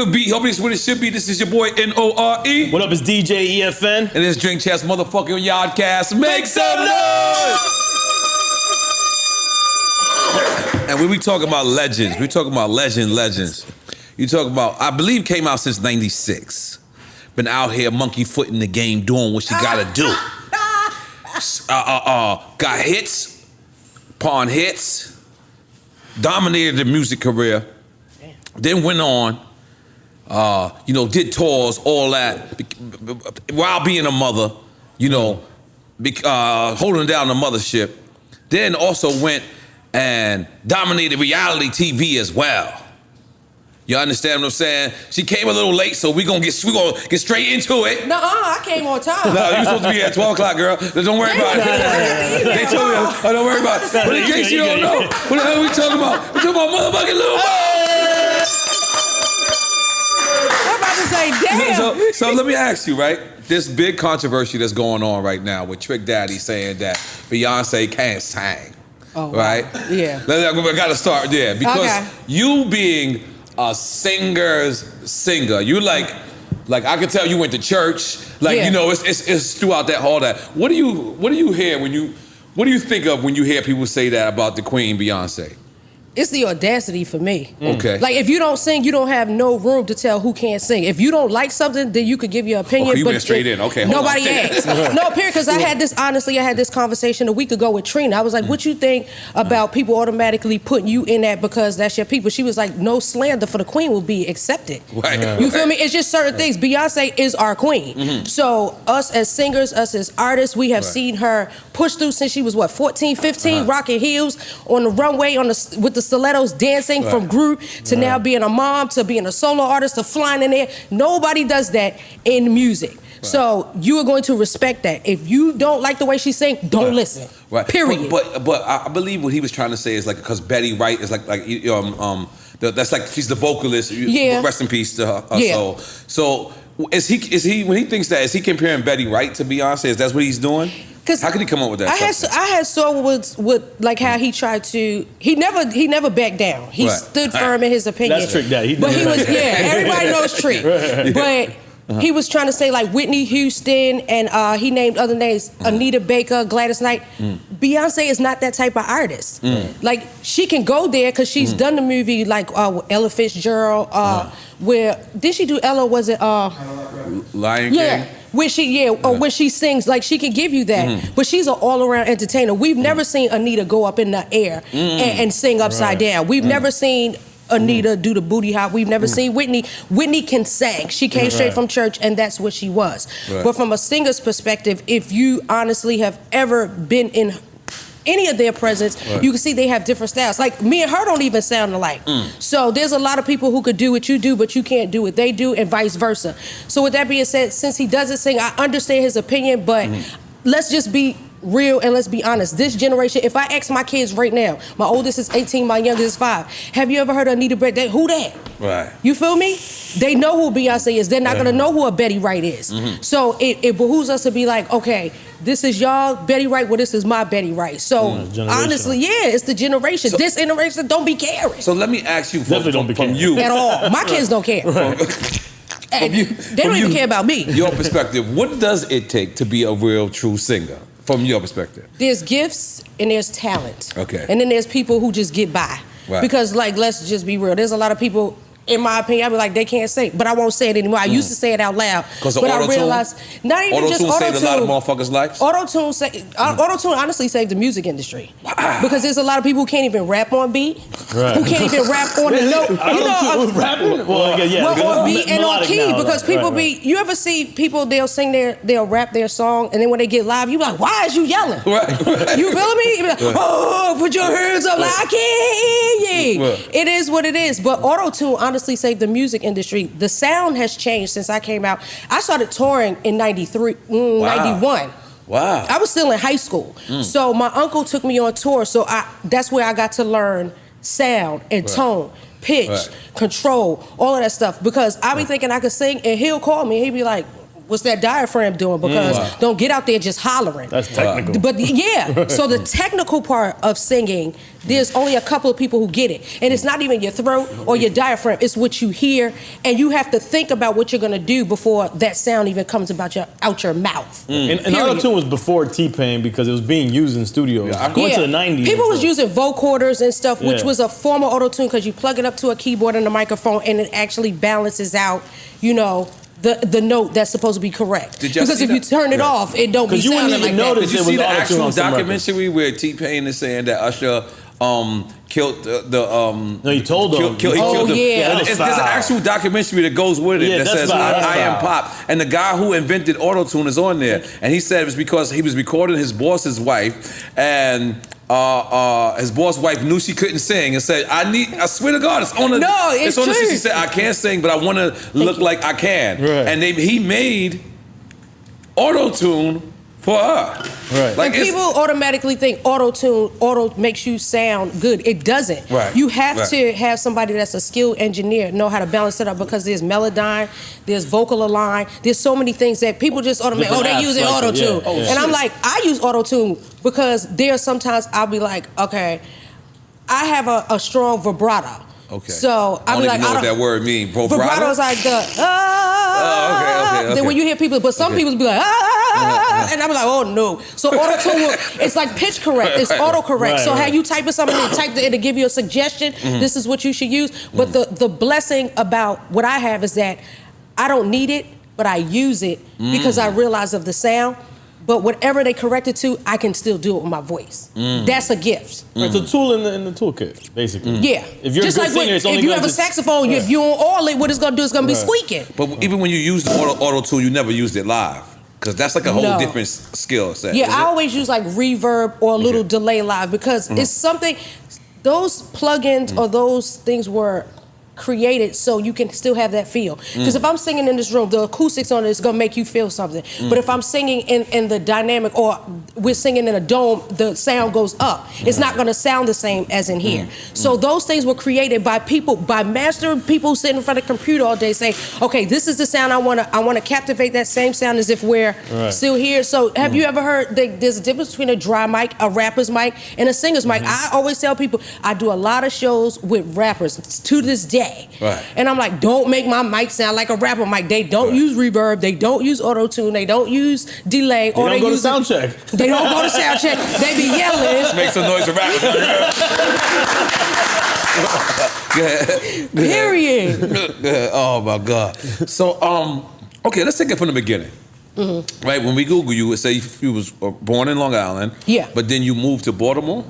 good beat. Hopefully it's what it should be. This is your boy N.O.R.E. What up, it's DJ EFN. And this Drink Chats motherfucking Yardcast. Make some noise! And when we talk about legends, we talking about legends. You talk about, I believe came out since 96. Been out here monkey footing the game, doing what she gotta do. Got hits, upon hits, dominated the music career, then went on, did tours, all that, while being a mother, holding down the mothership. Then also went and dominated reality TV as well. You understand what I'm saying? She came a little late, so we gonna get straight into it. I came on time. No, you're supposed to be here at 12 o'clock, girl. Don't worry about it. They told me, don't worry about it. But in case you don't know, what the hell are we talking about? We're talking about motherfucking Lil Mo. I'm about to say, damn. So let me ask you, right? This big controversy that's going on right now with Trick Daddy saying that Beyonce can't sing. Oh, wow. Right? Yeah. I gotta start there because you being a singer's singer, you like I could tell you went to church, it's throughout that all that. What do you hear what do you think of when you hear people say that about the Queen Beyonce? It's the audacity for me. Okay. Like, if you don't sing, you don't have no room to tell who can't sing. If you don't like something, then you could give your opinion. Okay, you went straight in. Okay, hold nobody asked. No, period, because I had this conversation a week ago with Trina. I was like, what you think about people automatically putting you in that because that's your people? She was like, no slander for the Queen will be accepted. Right. You feel me? It's just certain things. Beyonce is our queen. Mm-hmm. So us as singers, us as artists, we have seen her push through since she was, 14, 15, rocking heels on the runway with the stilettos, dancing from group to now being a mom, to being a solo artist, to flying in there. Nobody does that in music. Right. So you are going to respect that. If you don't like the way she sings, don't listen. Right. Period. But I believe what he was trying to say is like because Betty Wright is that's like she's the vocalist. Yeah. Rest in peace to her soul. So is he when he thinks that, is he comparing Betty Wright to Beyonce? Is that what he's doing? How could he come up with that? I had saw with like how he tried to. He never backed down. He stood firm in his opinion. That's Trick Daddy. But he was everybody knows Trick. Right. But he was trying to say like Whitney Houston and he named other names, Anita Baker, Gladys Knight. Beyonce is not that type of artist. Like she can go there because she's done the movie like Ella Fitzgerald. Where did she do Ella? Was it Lion King? When she sings, like she can give you that, but she's an all-around entertainer. We've never seen Anita go up in the air and sing upside down. We've never seen Anita do the booty hop. We've never seen Whitney. Whitney can sing. She came straight from church, and that's what she was. But from a singer's perspective, if you honestly have ever been in any of their presence, you can see they have different styles. Like me and her don't even sound alike. So there's a lot of people who could do what you do, but you can't do what they do, and vice versa. So with that being said, since he doesn't sing, I understand his opinion, but let's just be real and let's be honest. This generation, if I ask my kids right now, my oldest is 18, my youngest is 5, have you ever heard of Anita Baker? Who that? Right. You feel me? They know who Beyonce is. They're not gonna know who a Betty Wright is. So it behooves us to be like, okay, this is y'all Betty Wright, well, this is my Betty Wright. So honestly, it's the generation. So, this generation don't be caring. So let me ask you from you. At all. My kids don't care. They don't even care about me. Your perspective, what does it take to be a real, true singer? From your perspective. There's gifts and there's talent. Okay. And then there's people who just get by. Right. Because like, let's just be real. There's a lot of people, in my opinion, I be like, they can't sing, but I won't say it anymore. I used to say it out loud. Because but I realized, not even just auto-tune. Auto-tune saved a lot of motherfuckers' lives? Auto-tune honestly saved the music industry. Wow. Because there's a lot of people who can't even rap on beat, who can't even rap on the note. Rapping? Well, on beat and on key, because people you ever see people, they'll rap their song, and then when they get live, you be like, why is you yelling? You feel me? You be like, oh, put your hands up, like, I can't hear you. It is what it is. But auto-tune honestly saved the music industry. The sound has changed since I came out. I started touring in 91. Wow. I was still in high school. So my uncle took me on tour, so that's where I got to learn sound and tone, pitch, control, all of that stuff. Because I be thinking I could sing, and he'll call me, and he'd be like, what's that diaphragm doing? Because don't get out there just hollering. That's technical. But yeah, so the technical part of singing, there's only a couple of people who get it. And it's not even your throat or your diaphragm, it's what you hear. And you have to think about what you're gonna do before that sound even comes out your mouth. And auto-tune was before T-Pain because it was being used in studios. Going to the 90s. People was using vocoders and stuff, which was a form of auto-tune because you plug it up to a keyboard and a microphone and it actually balances out, you know, the note that's supposed to be correct. Because if you turn it off, it don't be sounding like that. Did you see the actual documentary where T-Pain is saying that Usher killed the No, he told them. There's an actual documentary that goes with it that says I am pop. And the guy who invented auto-tune is on there. And he said it was because he was recording his boss's wife and his boss's wife knew she couldn't sing and said, I swear to God, it's on the it's on the she said, I can't sing, but I want to look like I can. Right. And he made auto-tune for her. Right. Like and people automatically think auto makes you sound good. It doesn't. Right. You have to have somebody that's a skilled engineer know how to balance it up because there's melodyne, there's vocal align, there's so many things that people just automatically, they're using auto-tune. And I'm like, I use auto-tune because there's sometimes I'll be like, okay, I have a strong vibrato. Okay. So I'll be like, I don't know what that word means. Vibrato? Vibrato is like the okay. Then when you hear people, but some people be like and I'm like, oh no. So auto-tune, it's like pitch correct. It's autocorrect. So how you type in something, it'll give you a suggestion. This is what you should use. But the blessing about what I have is that I don't need it, but I use it because I realize of the sound. But whatever they correct it to, I can still do it with my voice. That's a gift. It's a tool in the toolkit, basically. Yeah. If you're just a good like singer, it's only if you have a saxophone, if you on all it, what it's gonna do is gonna be squeaking. But even when you use the auto-tune, you never used it live. Because that's like a whole different skill set. Yeah, I always use like reverb or a little delay live because it's something, those plugins or those things were created so you can still have that feel. Because if I'm singing in this room, the acoustics on it is gonna make you feel something. But if I'm singing in the dynamic or we're singing in a dome, the sound goes up. It's not gonna sound the same as in here. So those things were created by people, by master people sitting in front of the computer all day saying, okay, this is the sound I wanna captivate that same sound as if we're still here. So have you ever heard there's a difference between a dry mic, a rapper's mic, and a singer's mic? I always tell people, I do a lot of shows with rappers to this day. Right. And I'm like, don't make my mic sound like a rapper mic. They don't use reverb. They don't use auto-tune. They don't use delay. They don't go to sound check. They don't go to sound check. They be yelling. Make some noise for rappers. Period. Oh my God. So, okay, let's take it from the beginning. Right, when we Google you, it say you was born in Long Island. Yeah. But then you moved to Baltimore?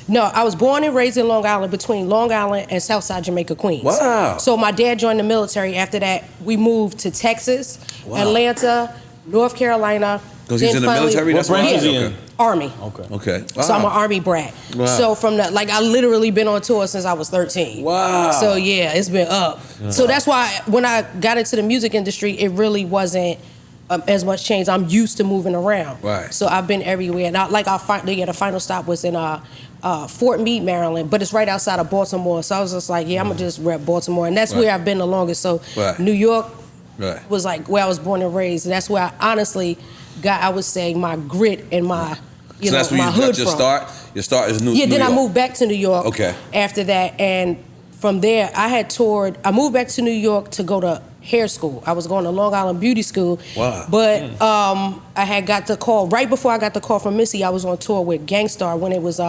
No, I was born and raised in Long Island, between Long Island and Southside Jamaica, Queens. Wow. So my dad joined the military. After that, we moved to Texas, Atlanta, North Carolina. Because he's in the military? What branch is he in? Army. Okay. Wow. So I'm an Army brat. Wow. So from the, I literally been on tour since I was 13. Wow. So yeah, it's been up. So that's why when I got into the music industry, it really wasn't as much change. I'm used to moving around. Right. So I've been everywhere. And the final stop was in Fort Meade, Maryland, but it's right outside of Baltimore. So I was just like, I'm gonna just rep Baltimore, and that's where I've been the longest. So New York was like where I was born and raised, and that's where I honestly got, I would say, my grit and my, so that's where my you hood got your from. start? Your start is New York. Then I moved back to New York. Okay. After that, and from there, I had toured. I moved back to New York to go to hair school. I was going to Long Island Beauty School. Wow. But I had got the call right before I got the call from Missy. I was on tour with Gang Starr when it was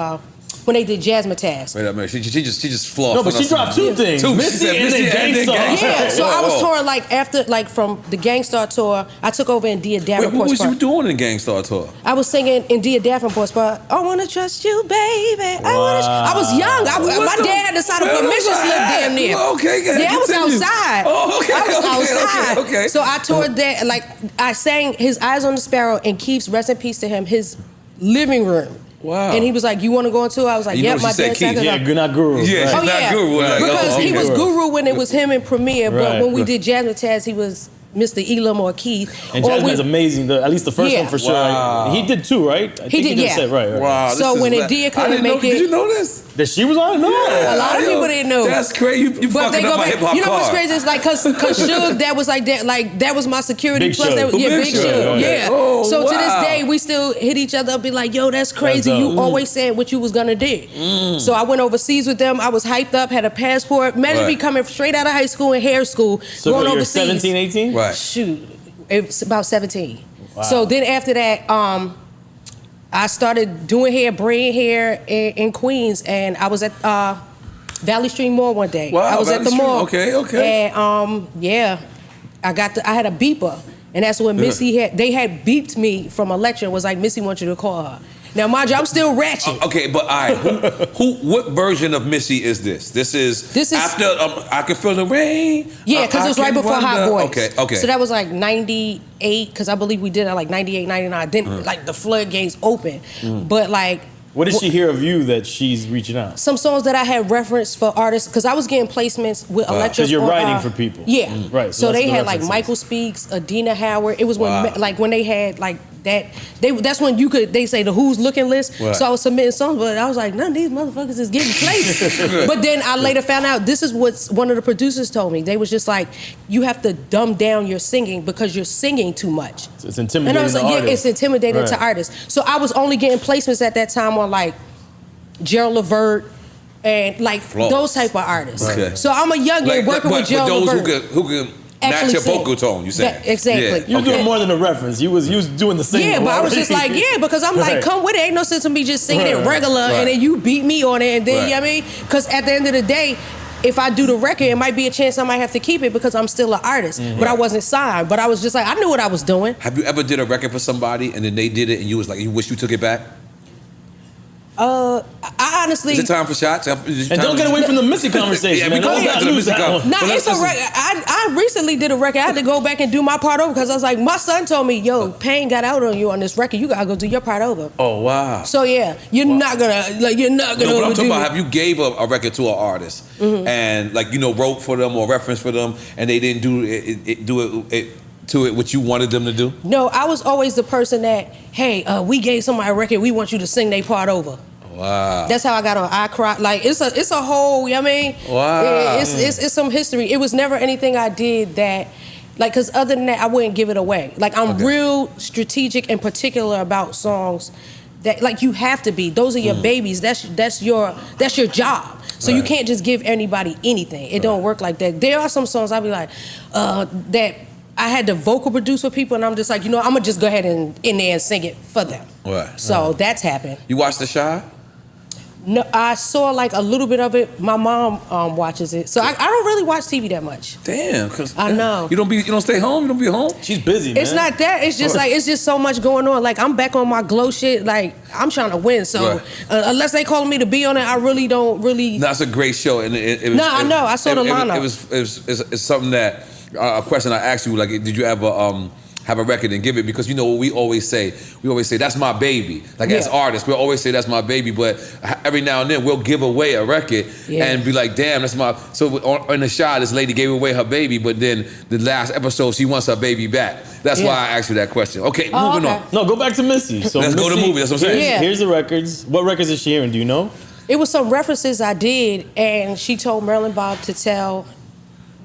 when they did Jazzmatazz. Wait a minute, she just flossed. No, but she dropped two things. Missy and then Gang Starr. Yeah, so I was touring after from the Gang Starr tour, I took over in Dia Davenport's What was you doing in Gang Starr tour? I was singing in Dia Davenport's part, I wanna trust you, baby. I was young. My dad had decided to permission slip damn near. Okay, yeah, I was outside. Oh, okay. I was outside. Okay. So I toured there, I sang His Eyes on the Sparrow and Keith's, rest in peace to him, his living room. Wow. And he was like, you want to go on tour? I was like, yep, my dad said Yeah, not Guru. Yeah, right? not Guru. Because he was Guru when it was him and Premier, but when we did Jazzmatazz, he was Mr. Lil Mo Keith. And Jasmine's amazing. At least the first one for sure. Wow. He did two, right? He did, yeah. Right. Wow. So when Adia couldn't make it, did you know this? That she was on it? No. A lot of people didn't know. That's crazy. You fucking up my hip hop. You know what's crazy? It's like cause Suge, that was like that was my security. Big Plus, Suge. Big Suge. Yeah. Oh, so wow. to this day, we still hit each other up, be like, yo, that's crazy. You always said what you was gonna do. So I went overseas with them. I was hyped up, had a passport. Imagine me coming straight out of high school and hair school, so going you're overseas. 17, 18? Right. Shoot, it was about 17. Wow. So then after that, I started doing hair, braiding hair in Queens, and I was at Valley Stream Mall one day. Wow, I was at the mall. Okay. And I had a beeper, and that's when Missy they had beeped me from Elektra. Was like, Missy wants you to call her. Now, mind you, I'm still ratchet. Okay, but all right, what version of Missy is this? This is after I Can Feel the Rain? Yeah, because it was right before Hot Boys. Okay. So that was like 98, because I believe we did it like 98, 99. Then like the floodgates open. But like... What did she hear of you that she's reaching out? Some songs that I had referenced for artists, because I was getting placements with Elektra. Because you're writing for people. Yeah. Right. So they had like Michael Speaks, Adina Howard. It was when they had like that. That's when they say the Who's Looking list. Right. So I was submitting songs, but I was like, none of these motherfuckers is getting placed. But then I later found out this is what one of the producers told me. They was just like, you have to dumb down your singing because you're singing too much. So it's intimidating. And I was like, it's intimidating to artists. So I was only getting placements at that time on like Gerald Levert and like those type of artists. Okay. So I'm a youngin' working with Gerald Levert. But those who can match your vocal tone, you said. Exactly. Yeah. You're doing more than a reference. You was doing the singing. Yeah, but I was just like, because I'm like, come with it. Ain't no sense in me just singing it regular and then you beat me on it and then, you know what I mean? Because at the end of the day, if I do the record, it might be a chance I might have to keep it because I'm still an artist. But I wasn't signed. But I was just like, I knew what I was doing. Have you ever did a record for somebody and then they did it and you was like, you wish you took it back? I honestly... Is it time for shots? And don't get away from the Missy conversation. Yeah, we go back to the Missy conversation. Nah, it's a record. I recently did a record. I had to go back and do my part over because I was like, my son told me, yo, Pain got out on you on this record. You gotta go do your part over. Oh, wow. So yeah, you're not gonna No, but I'm talking about, it. have you gave a record to an artist and like, wrote for them or referenced for them and they didn't do it what you wanted them to do? No, I was always the person that, hey, we gave somebody a record, we want you to sing their part over. Wow. That's how I got on I Cry. Like it's a whole, you know what I mean? Wow. It's some history. It was never anything I did that, like, because other than that, I wouldn't give it away. Like, I'm real strategic and particular about songs that, like, you have to be. Those are your babies. That's your job. So you can't just give anybody anything. It don't work like that. There are some songs I'll be like, that I had to vocal produce for people, and I'm just like, I'm gonna just go ahead and in there and sing it for them. Right. So that's happened. You watched The Chi? No, I saw like a little bit of it. My mom watches it, so I don't really watch TV that much. Damn, because I know you don't stay home. You don't be home. She's busy, man. It's not that. It's just like it's just so much going on. Like I'm back on my glow shit. Like I'm trying to win. So unless they calling me to be on it, I really don't really. No, it's a great show, and it was. No, I know. I saw the lineup. It's something that a question I asked you. Like, did you ever have a record and give it? Because what we always say that's my baby. Like as artists, we'll always say that's my baby, but every now and then we'll give away a record and be like, damn, that's my. So on The Chi, this lady gave away her baby, but then the last episode she wants her baby back. That's why I asked you that question. Okay, moving on. No, go back to Missy. So let's go to movie. That's what I'm saying. Here's the records. What records is she hearing? Do you know? It was some references I did, and she told Marilyn Bob to tell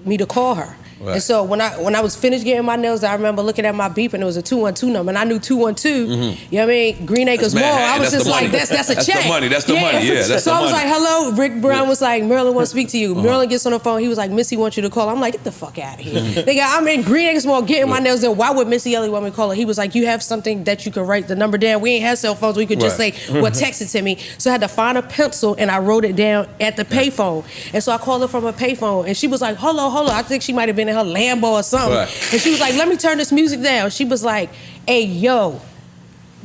me to call her. Right. And so when I was finished getting my nails, I remember looking at my beep and it was a 212 number, and I knew 212. You know what I mean? Green Acres Mall. I was just like, that's a check. That's the money. That's the money. Yeah, that's so the money. I was like, hello. Rick Brown was like, Marilyn wants to speak to you. Marilyn gets on the phone. He was like, Missy wants you to call. I'm like, get the fuck out of here. Nigga, I'm in Green Acres Mall getting my nails done. Why would Missy Elliott want me to call her? He was like, you have something that you could write the number down. We ain't have cell phones. We could just say, well, text it to me. So I had to find a pencil and I wrote it down at the payphone. And so I called her from a payphone, and she was like, hold on. I think she might have been in her Lambo or something. Right. And she was like, let me turn this music down. She was like, hey, yo,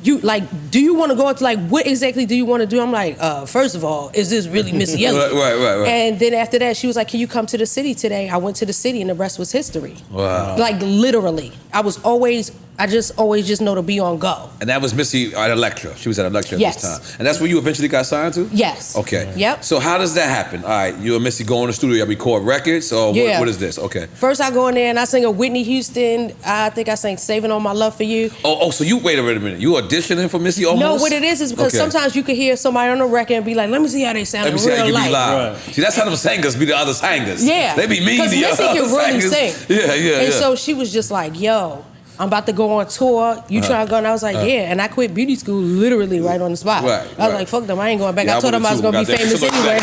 you like, do you want to go into like, what exactly do you want to do? I'm like, first of all, is this really Missy Elliott? Right. And then after that, she was like, can you come to the city today? I went to the city and the rest was history. Wow. Like literally. I I just always just know to be on go. And that was Missy at Elektra. She was at Elektra at this time. And that's where you eventually got signed to? Yes. Okay. Yep. So how does that happen? All right, you and Missy go in the studio, you record records, or what is this? Okay. First I go in there and I sing a Whitney Houston, I think I sang Saving All My Love for You. So you, wait a minute, you auditioning for Missy almost? No, what it is because sometimes you could hear somebody on the record and be like, let me see how they sound in real life. Right. See, that's how them singers be the other singers. Yeah. They be mean to Because Missy can really sing. Yeah. And so she was just like, yo, I'm about to go on tour. You trying to go? And I was like, yeah. And I quit beauty school literally right on the spot. I was like, fuck them. I ain't going back. I told them I was going to be famous anyway.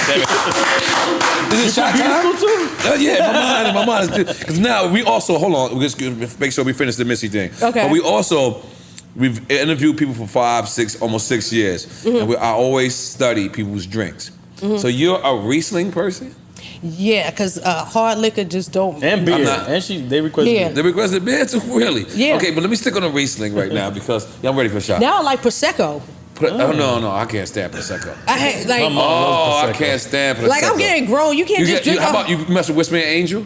Is it shot time? Yeah, my mind is. Because now we also, hold on, let's make sure we finish the Missy thing. Okay. But we've interviewed people for 5, 6, almost 6 years. And I always study people's drinks. So you're a Riesling person? Yeah, because hard liquor just don't. And beer. They requested beer. They requested beer too, really? Yeah. Okay, but let me stick on the Riesling right now because I'm ready for a shot. Now I like Prosecco. No, I can't stand Prosecco. I can't stand Prosecco. Like, I'm getting grown. You can't just drink. How about you mess with Whiskey and Angel?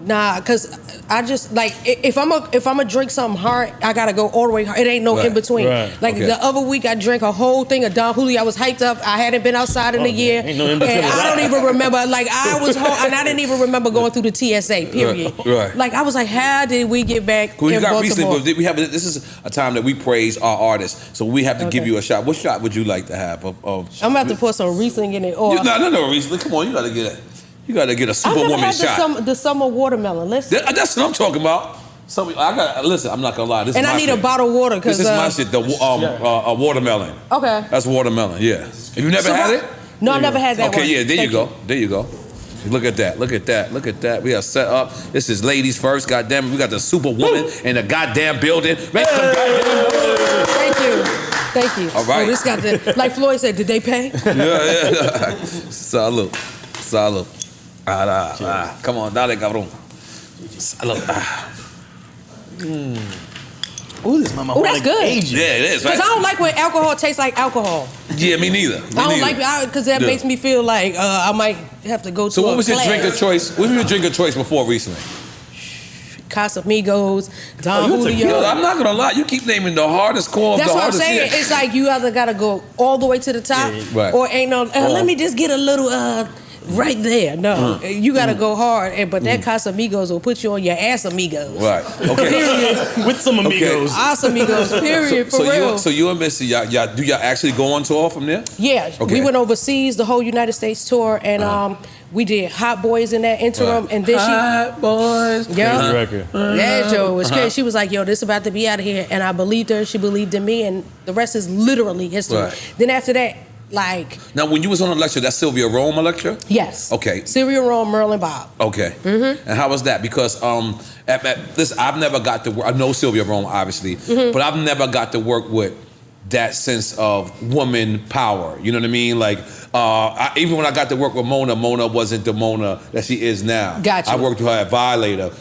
Nah, cause I just like if I'm a drink something hard, I gotta go all the way hard. It ain't no in between. Like the other week, I drank a whole thing of Don Julio. I was hyped up. I hadn't been outside in a year, ain't no in between. and I don't even remember. Like I was home, and I didn't even remember going through the TSA. Period. Right. Like I was like, how did we get back We in got Baltimore? Riesling, but this is a time that we praise our artists, so we have to give you a shot. What shot would you like to have? I'm gonna have to put some Riesling in it. Or No, Riesling. Come on, you gotta get it. You gotta get a Superwoman shot. The summer watermelon. That's what I'm talking about. Listen, I'm not gonna lie. This and is my I need shit. a bottle of water because this is my shit. The watermelon. Okay. That's watermelon. Yeah. Have you never had it? No, I never had that one. Okay, yeah. There you go. There you go. Look at that. We are set up. This is ladies first. Goddamn, we got the Superwoman in the goddamn building. Make some goddamn noise. Thank you. All right. Oh, this got the, like Floyd said, did they pay? Yeah. Salud. Come on, dale, cabrón. Salud. Ooh, this mama. Ooh, that's good. Yeah, it is. Right? Because I don't like when alcohol tastes like alcohol. Yeah, me neither. I don't like it because that makes me feel like I might have to go to. So what was your drink of choice? What was your drink of choice before recently? Casamigos, Don Julio. I'm not gonna lie, you keep naming the hardest core. That's what I'm saying. It's like you either gotta go all the way to the top, or ain't no. Let me just get a little right there. No, you gotta go hard. But that Casamigos will put you on your ass, amigos. Right. Okay. Period. With some amigos. Ass amigos. Period. For real. So you and Missy, y'all actually go on tour from there? Yeah. Okay. We went overseas, the whole United States tour, and we did Hot Boys in that interim, and then Hot Boys. Yeah. Record. Yeah, Joe, it was crazy. She was like, yo, this about to be out of here. And I believed her. She believed in me. And the rest is literally history. Right. Then after that, like... Now, when you was on Elektra, that's Sylvia Rome Elektra? Yes. Okay. Sylvia Rome, Merlin Bob. Okay. Mm-hmm. And how was that? Because listen, I've never got to work... I know Sylvia Rome, obviously. Mm-hmm. But I've never got to work with that sense of woman power. You know what I mean? Like, even when I got to work with Mona wasn't the Mona that she is now. Gotcha. I worked with her at Violator.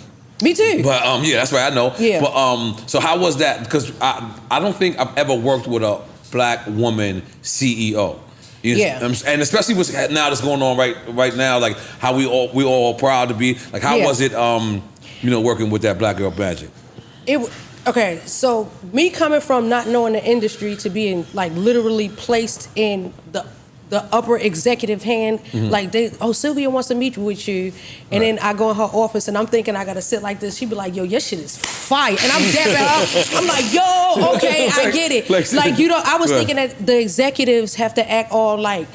Me too. But yeah, that's right, I know. Yeah. But so how was that? Because I don't think I've ever worked with a black woman CEO. And especially with now that's going on right now, like how we all proud to be. Like how was it working with that Black Girl Magic? Okay, so me coming from not knowing the industry to being like literally placed in the upper executive hand, like Sylvia wants to meet with you, and then I go in her office and I'm thinking I gotta sit like this. She be like, yo, your shit is fire, and I'm dapping her. I'm like, yo, okay, I get it. I was thinking that the executives have to act all like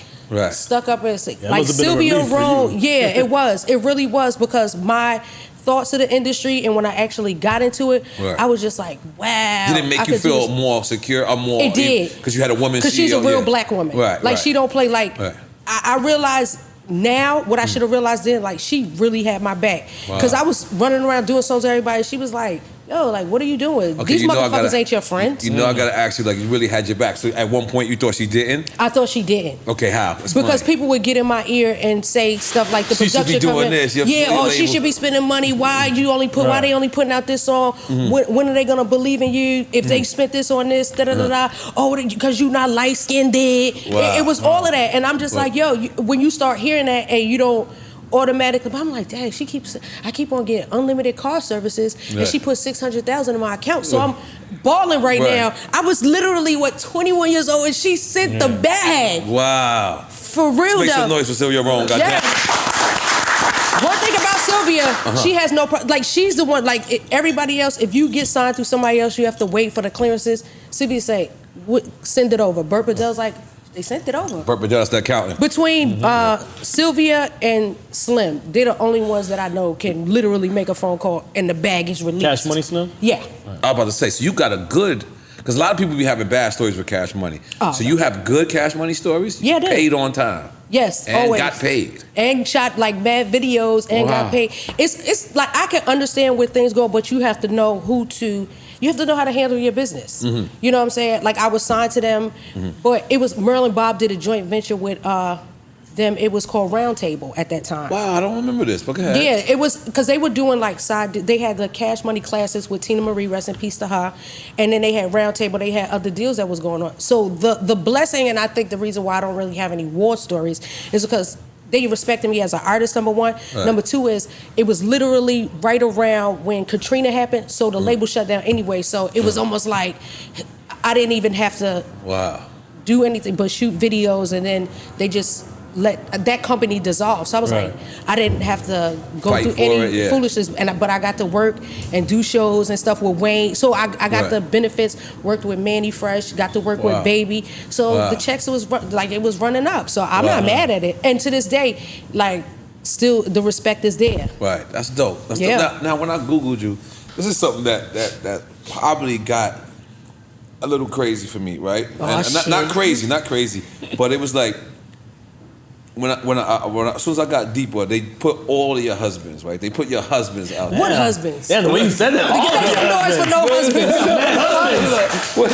stuck up and like Sylvia Rome. Yeah, it was. It really was because my thoughts of the industry, and when I actually got into it, I was just like, wow. Did it make you feel more secure or more? It did. Because you had a woman CEO. Because she's a real black woman. Like she don't play like, I realized now what I should have realized then, like she really had my back. Because I was running around doing songs to everybody. She was like, yo, like, what are you doing? Okay, These motherfuckers ain't your friends. You know I gotta ask you, like, you really had your back. So at one point you thought she didn't? I thought she didn't. Okay, how? Because people would get in my ear and say stuff like the production should be doing this. She should be spending money. Why they only putting out this song? When are they gonna believe in you? If they spent this on this, oh, because you not light skinned. It was all of that, and I'm just like, yo, when you start hearing that and you don't automatically. But I'm like, dang, I keep on getting unlimited car services, and she put $600,000 in my account. So I'm balling right now. I was literally 21 years old, and she sent the bag. Wow. For real, Make some noise for Sylvia Rome. Yeah. One thing about Sylvia, she has no like. She's the one. Like everybody else, if you get signed through somebody else, you have to wait for the clearances. Sylvia say, send it over. Burt Badell's like, they sent it over. Burt Badell's the accountant. Between Sylvia and Slim, they're the only ones that I know can literally make a phone call and the bag is released. Cash Money Slim? Yeah. I was about to say, so you got a good, because a lot of people be having bad stories with Cash Money. So you have good Cash Money stories? Yeah, paid on time. Yes, and always. got paid. And shot like mad videos and got paid. It's like I can understand where things go, but you have to know you have to know how to handle your business. You know what I'm saying? Like I was signed to them, but it was Merlin Bob did a joint venture with them. It was called Roundtable at that time. Wow, I don't remember this, but go ahead. Yeah, it was because they were doing like they had the Cash Money classes with Tina Marie, rest in peace to her, and then they had Roundtable. They had other deals that was going on. So the blessing, and I think the reason why I don't really have any war stories is because they respected me as an artist, number one. Right. Number two is it was literally right around when Katrina happened, so the label shut down anyway. So it was almost like I didn't even have to do anything but shoot videos, and then they just let that company dissolve. So I was like, I didn't have to go Fight through any foolishness, but I got to work and do shows and stuff with Wayne. So I got the benefits. Worked with Manny Fresh, got to work with Baby. So the checks it was running up. So I'm not mad at it. And to this day, like still the respect is there. Right, that's dope. That's dope. Now when I Googled you, this is something that probably got a little crazy for me, right? And not crazy, but it was like. When as soon as I got deeper, they put all of your husbands, right? They put your husbands out there. What husbands? Yeah, the way you said that. Make some noise for no husbands.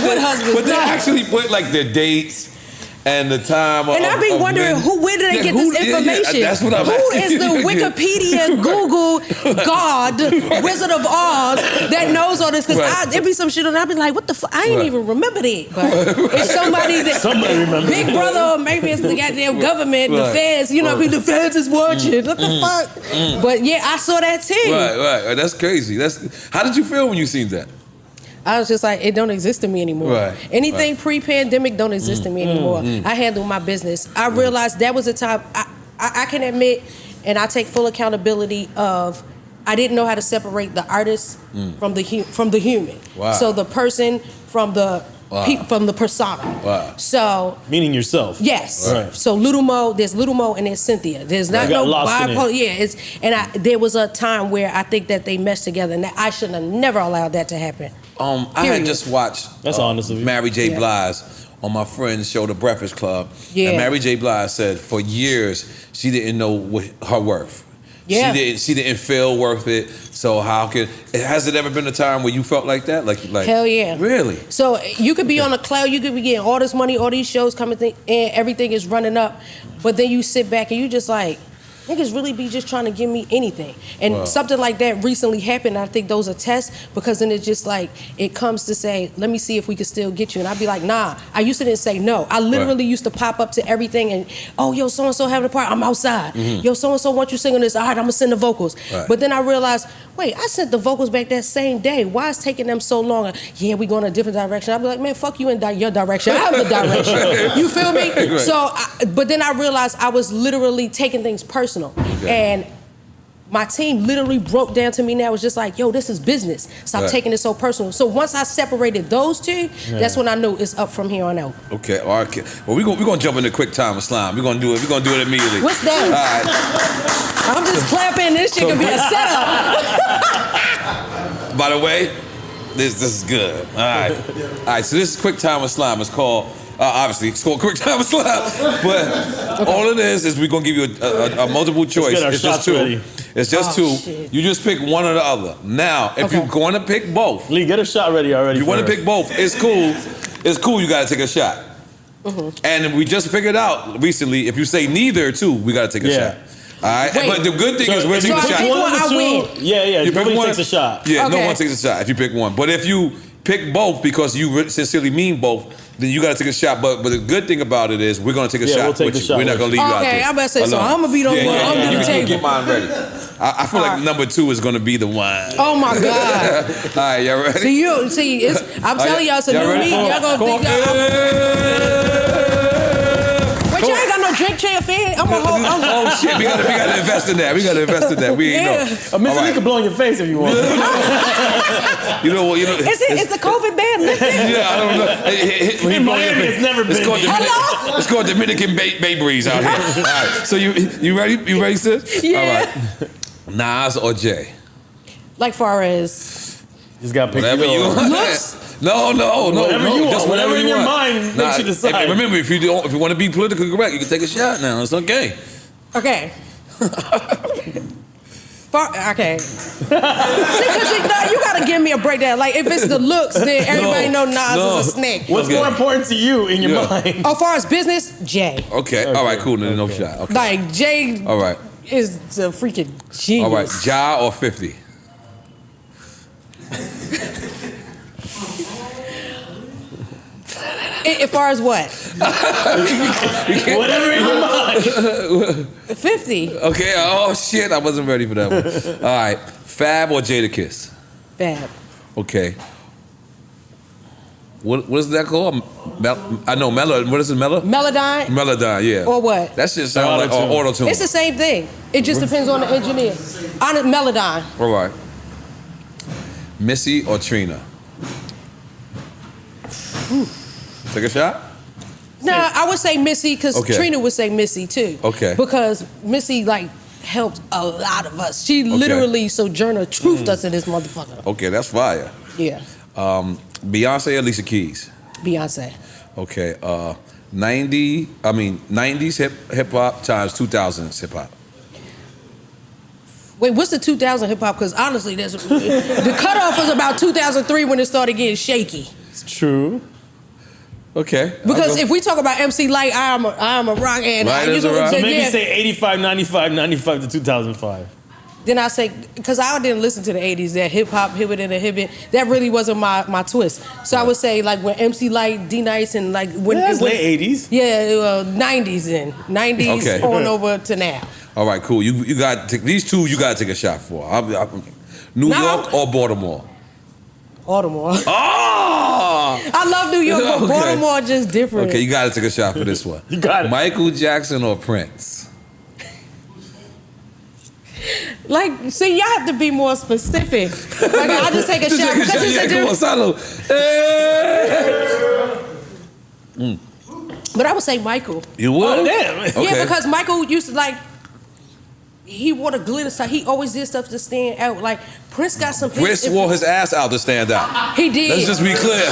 What husbands? But they actually put like their dates and the time. And I be wondering where did they get this information? That's what I'm Who asking. is the Wikipedia, Google, God, Wizard of Oz that knows all this? Because there be some shit and I be like, what the fuck? I ain't even remember that. But it's somebody remembers. Big Brother, or maybe it's the goddamn government, the feds. You know, the feds is watching. What the fuck? But yeah, I saw that too. Right. That's crazy. How did you feel when you seen that? I was just like, it don't exist to me anymore. Anything pre-pandemic don't exist to me anymore. I handle my business. I realized that was a time, I can admit, and I take full accountability of, I didn't know how to separate the artist from the human. So the person from the persona. So meaning yourself. Yes. So there's Lil Mo and there's Cynthia. There's not no bipolar. Yeah, there was a time where I think that they meshed together, and that I should have never allowed that to happen. I had just watched Mary J. Blige on my friend's show, The Breakfast Club. And Mary J. Blige said for years she didn't know her worth. She didn't feel worth it. So has it ever been a time where you felt like that? Like hell yeah. Really? So you could be on a cloud, you could be getting all this money, all these shows coming, and everything is running up, but then you sit back and you just like, niggas really be just trying to give me anything. And something like that recently happened. I think those are tests, because then it's just like, it comes to say, let me see if we can still get you. And I'd be like, nah. I used to say no. I literally used to pop up to everything and, yo, so-and-so having a party, I'm outside. Yo, so-and-so want you singing this, all right, I'm gonna send the vocals. But then I realized, wait, I sent the vocals back that same day. Why is taking them so long? Yeah, we going a different direction. I'd be like, man, fuck you in your direction. I'm the direction. You feel me? So, but then I realized I was literally taking things personal. And my team literally broke down to me now. It was just like, yo, this is business. Stop taking it so personal. So once I separated those two, that's when I knew it's up from here on out. Okay, all right. Well, we're gonna jump into quick time with slime. We're gonna do it immediately. What's that? All right. I'm just clapping. This shit could be a setup. By the way, this is good. All right. So this is quick time with slime. It's called. Obviously, it's called Quick Time with Slime. But all it is we're going to give you a multiple choice. It's just two. Ready. It's just two. Shit. You just pick one or the other. Now, if you're going to pick both. Lee, get a shot ready already. You want to pick both. It's cool. It's cool. You got to take a shot. And we just figured out recently, if you say neither, too, we got to take a shot. All right? Wait. But the good thing is we're taking a shot. I win. Yeah. You pick nobody one, takes a shot. Yeah, no Okay. one takes a shot if you pick one. But if you pick both because you sincerely mean both, then you gotta take a shot. But the good thing about it is we're gonna take a shot. We'll take with the you. shot. We're not gonna leave you out there. Okay, I'm about to say, so I'm gonna be the one. I'm gonna be the table. Get mine ready. I feel like number 2 is gonna be the one. Oh my God. All right, y'all ready? I'm telling y'all, it's a new me. Y'all gonna think Wait, y'all ain't got no drink chair fan? Oh shit, we gotta invest in that. We ain't know. Mr. You can blow in your face if you want. You know what? Is the COVID ban lifted? Yeah, I don't know. In Miami, it's never been. It's called Dominican Bay Breeze out here. All right, so you ready? You ready, sis? Yeah. All right. Nas or Jay? Like far as Just gotta pick whatever you want. looks. No. Whatever you want. Just Whatever in you your want. mind makes you decide. And remember, if you want to be politically correct, you can take a shot now. It's okay. Okay. Okay. See, because you gotta give me a breakdown. Like, if it's the looks, then everybody know Nas is a snake. What's more important to you in your mind? As far as business, Jay. Okay. All right. Cool. No shot. Okay. Like, Jay All right. is a freaking genius. All right. Ja or 50? As far as what? Whatever in your mind. 50. Okay. Oh shit! I wasn't ready for that one. All right. Fab or Jadakiss? Fab. Okay. What is that called? I know Mellow. What is it? Melodyne? Melodyne, yeah. Or what? That shit sound like auto-tune. It's the same thing. It just depends on the engineer. On Melodyne. All right. Missy or Trina? Take a shot? Nah, I would say Missy because Okay. Trina would say Missy too. Okay. Because Missy helped a lot of us. She literally Sojourner Truthed us in this motherfucker. Okay, that's fire. Yeah. Beyonce or Alicia Keys? Beyonce. Okay. 90s hip hop times 2000s hip hop. Wait, what's the 2000 hip hop? Because honestly, the cutoff was about 2003 when it started getting shaky. It's true. Okay. Because if we talk about MC Light, I'm a rock and Light is a rock. So maybe say 85, 95, 95 to 2005. Then I say, because I didn't listen to the 80s, that hip-hop, Hibbit and a Hibbit, that really wasn't my twist. So I would say, like, when MC Light, D-Nice, and, like, when... Yeah, late 80s. Yeah, 90s then. 90s on over to now. All right, cool. You got these two. You got to take a shot for. New York or Baltimore? Baltimore. Oh! I love New York, but Baltimore just different. Okay, you got to take a shot for this one. You got it. Michael Jackson or Prince? Like, see, y'all have to be more specific. Like, I'll just take a shot. Because you said Come on, Salo. But I would say Michael. You would? Oh, damn. Okay. Yeah, because Michael used to, like, he wore the glitter stuff. He always did stuff to stand out. Like, Prince got some... Prince wore his ass out to stand out. He did. Let's just be clear.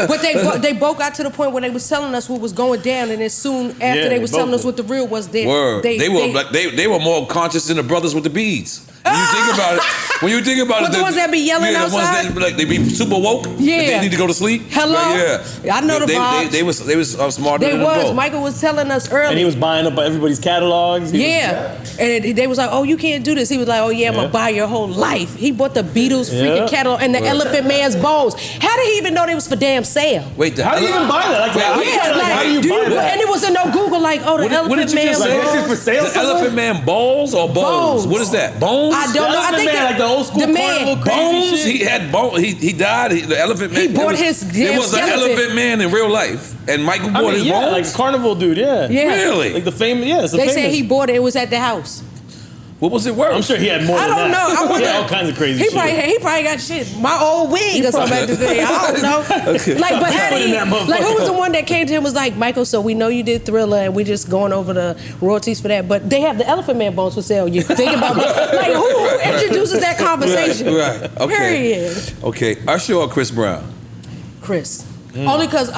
But they both got to the point where they was telling us what was going down, and then soon after they was telling us what the real was, They were more conscious than the brothers with the beads. When you think about it, the ones that be yelling outside? The ones that they be super woke. Yeah. They need to go to sleep. Hello. Yeah. I know the vibes. They was smarter than both. Michael was telling us earlier. And he was buying up everybody's catalogs. And they was like, oh, you can't do this. He was like, oh yeah, I'm gonna buy your whole life. He bought the Beatles freaking catalog and the Elephant Man's bones. How did he even know they was for damn sale? Wait, how do you even buy that? How do you buy that? And it was in no Google like, oh, the Elephant Man's bones. bones. This is for sale. The Elephant Man balls or bones? What is that? Bones? I don't know. I think like the old school carnival bones. He had bones. He died. The Elephant Man. He bought his damn There was an skeleton. Elephant Man in real life, and Michael bought his bones. like carnival dude. Yeah. Really? Like the famous. Yeah. They said he bought it. It was at the house. What was it worth? I'm sure he had more than that. I don't know. I wonder, he had all kinds of crazy he shit. He probably got shit. My old wig or something like that. I don't know. Like, but how did he, like, who was the one that came to him was like, Michael, so we know you did Thriller and we just going over the royalties for that, but they have the Elephant Man bones for sale. You think about like who introduces that conversation? Right. Okay. Period. Okay. Usher or Chris Brown? Chris. Only because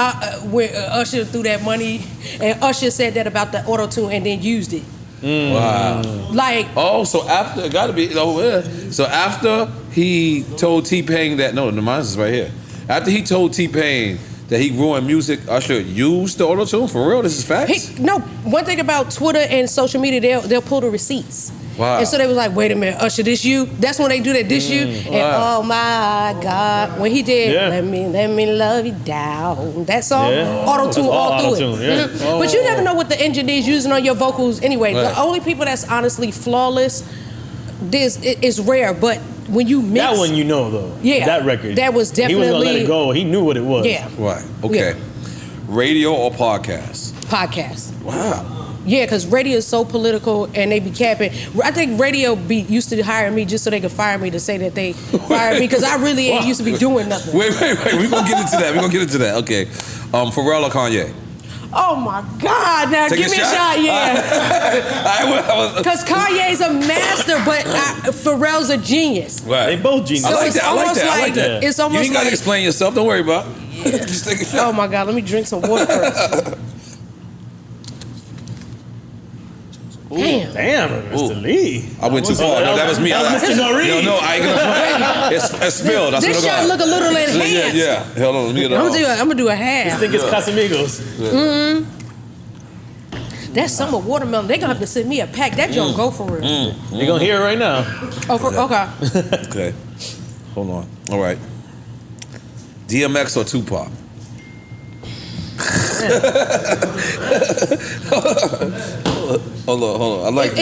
when Usher threw that money and Usher said that about the auto-tune and then used it. Wow. Like, so after it gotta be so after he told T-Pain that mine is right here. After he told T-Pain that he ruined music, Usher used the auto-tune for real. This is facts. One thing about Twitter and social media, they'll pull the receipts. Wow. And so they was like, wait a minute, Usher, this you? That's when they do that, this you? And oh my God, when he did Let Me Love You Down, that song, auto-tune all through it. But you never know what the engineer's using on your vocals anyway. The only people that's honestly flawless, is rare, but when you mix... That one you know, though. Yeah. That record. That was definitely... He wasn't going to let it go. He knew what it was. Yeah. Right. Okay. Radio or podcast? Podcast. Wow. Yeah, because radio is so political and they be capping. I think radio used to hire me just so they could fire me to say that they fired me because I really ain't used to be doing nothing. Wait. We're going to get into that. Okay. Pharrell or Kanye? Oh my God! Now give me a shot, yeah. Because Kanye's a master, but Pharrell's a genius. Right. They both genius. So I like that. It's almost you ain't got to explain yourself. Don't worry about it. Yeah. Just take a shot. Oh my God! Let me drink some water first. Damn, Mr. Lee. I went too far. No, that was me. Mr. N.O.R.E. No, I ain't gonna front. It's spilled. This shot look a little enhanced. Yeah. Hold on, let me get it I'm gonna do a half. This thing is Casamigos. That summer watermelon, they gonna have to send me a pack. That don't go for real. You're gonna hear it right now. Okay. Okay. Hold on. All right. DMX or Tupac? Hold on. I like that.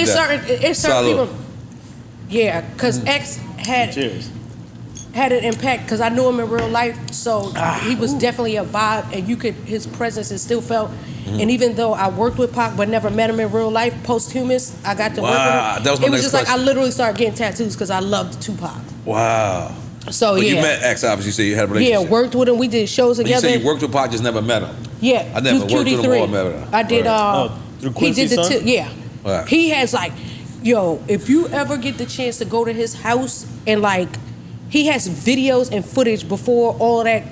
It's certain people. Yeah, because X had an impact because I knew him in real life, so he was definitely a vibe, and his presence is still felt. And even though I worked with Pac but never met him in real life, posthumous, I got to work with him. That was my it was next just question. like I literally started getting tattoos because I loved Tupac. Wow. So but you met X, obviously, so you had a relationship. Yeah, worked with him. We did shows But together. you said you worked with Pac, just never met him. Yeah, I never worked with him or met him. I did. Through Quincy's he did son? Yeah. Right. He has like, if you ever get the chance to go to his house and like, he has videos and footage before all of that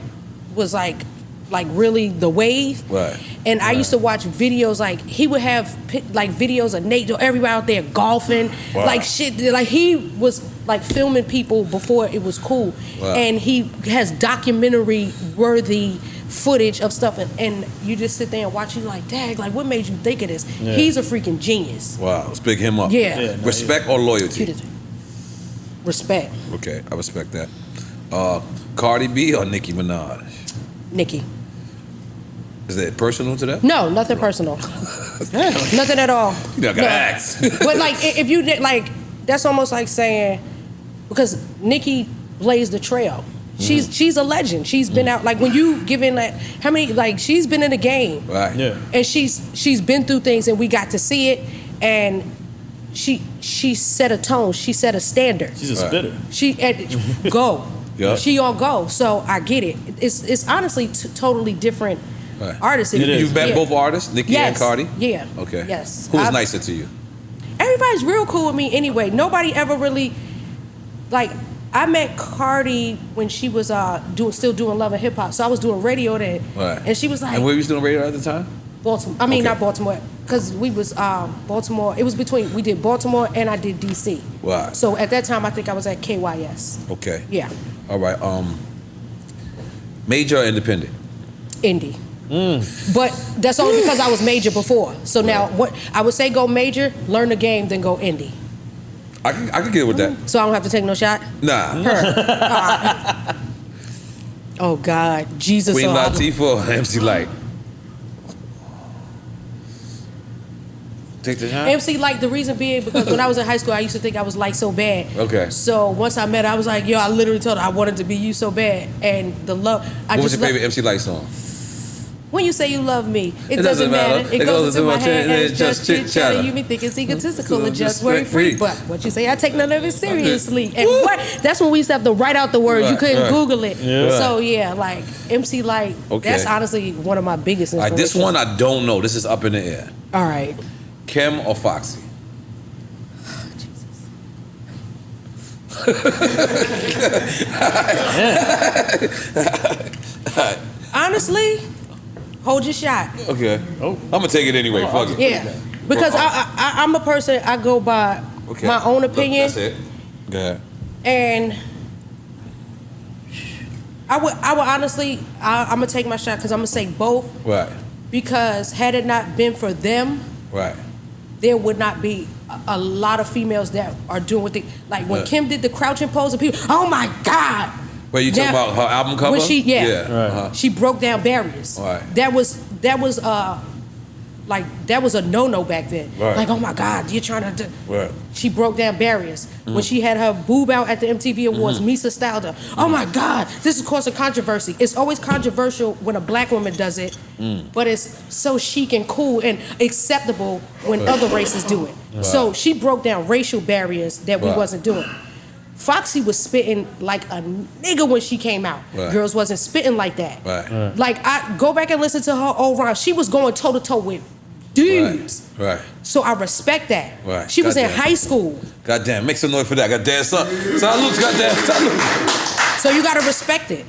was like really the wave. Right. And I used to watch videos, like he would have like videos of Nate, everybody out there golfing, like shit. Like he was like filming people before it was cool. Wow. And he has documentary worthy footage of stuff, and you just sit there and watch. You like, dang, like what made you think of this? Yeah. He's a freaking genius. Wow, let's pick him up. Yeah. Respect or loyalty? Respect. Okay, I respect that. Cardi B or Nicki Minaj? Nicki. Is that personal to that? No, nothing personal. Nothing at all. You gotta ask. But like, if you did, like, that's almost like saying, because Nicki blazed the trail. She's a legend. She's been out, like when you give in like how many, like she's been in the game. Right. Yeah. And she's been through things and we got to see it, and she set a tone, she set a standard. She's a spitter. She go. Yeah. She on go. So I get it. It's honestly totally different artists. You've met both artists, Nicki and Cardi? Yeah. Okay. Yes. Who's nicer to you? Everybody's real cool with me anyway. Nobody ever really, like, I met Cardi when she was still doing Love and Hip Hop. So I was doing radio then. Right. And she was like... And where was you doing radio at the time? Baltimore. I mean, not Baltimore. Because we was Baltimore. It was between, we did Baltimore and I did DC. Wow. So at that time, I think I was at KYS. Okay. Yeah. All right. Major or independent? Indie. But that's only because I was major before. So now, what I would say, go major, learn the game, then go indie. I can get with that. So I don't have to take no shot? Nah. Her. Oh God, Jesus. Queen Latifah or MC Light? Take the shot. MC Light, the reason being because when I was in high school, I used to think I was like so bad. Okay. So once I met her, I was like, yo, I literally told her I wanted to be you so bad, and the love. What was your favorite MC Light song? When you say you love me, it doesn't matter. It goes into my head and it's just chit chatter. You may think it's egotistical and just worry free, but what you say, I take none of it seriously. And that's when we used to have to write out the words. You couldn't Google it. Yeah. So yeah, like MC Light. Okay. That's honestly one of my biggest inspirations. All right, this one I don't know. This is up in the air. All right. Kim or Foxy? Honestly, hold your shot. Okay. Oh. I'm gonna take it anyway. Fuck it. Yeah, because I'm a person. I go by my own opinion. That's it. Go ahead. And I would honestly, I'm gonna take my shot because I'm gonna say both. Right. Because had it not been for them, right, there would not be a lot of females that are doing what they like. When Kim did the crouching pose, and people, oh my God. Wait, you talking about her album cover? When she broke down barriers. Right. That was that was a no-no back then. Right. Like, oh my God, you're trying to do. Right. She broke down barriers. When she had her boob out at the MTV Awards, Misa styled her. Oh my God, this is causing controversy. It's always controversial when a black woman does it, but it's so chic and cool and acceptable when other races do it. Right. So she broke down racial barriers that we wasn't doing. Foxy was spitting like a nigga when she came out. Right. Girls wasn't spitting like that. Right. Like, I go back and listen to her old rhymes. She was going toe to toe with dudes. Right. So I respect that. Right. She was in high school. Goddamn, make some noise for that. Goddamn, son. Salute, goddamn, salute. So you gotta respect it.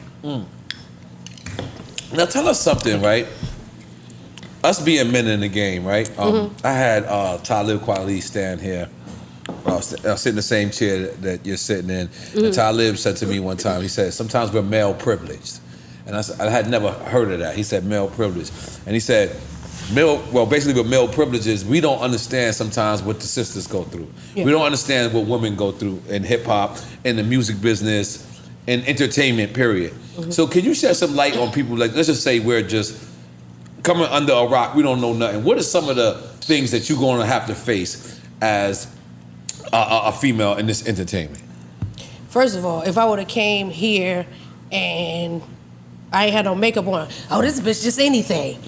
Now tell us something, right? Us being men in the game, right? I had Talib Kweli stand here. I sit in the same chair that you're sitting in. And Talib said to me one time, he said, sometimes we're male privileged. And I had never heard of that. He said male privileged. And he said, basically with male privileges, we don't understand sometimes what the sisters go through. Yeah. We don't understand what women go through in hip hop, in the music business, in entertainment, period. So can you shed some light on people, like, let's just say we're just coming under a rock, we don't know nothing. What are some of the things that you're gonna have to face as a female in this entertainment? First of all, if I would have came here and I ain't had no makeup on, oh, this bitch just anything.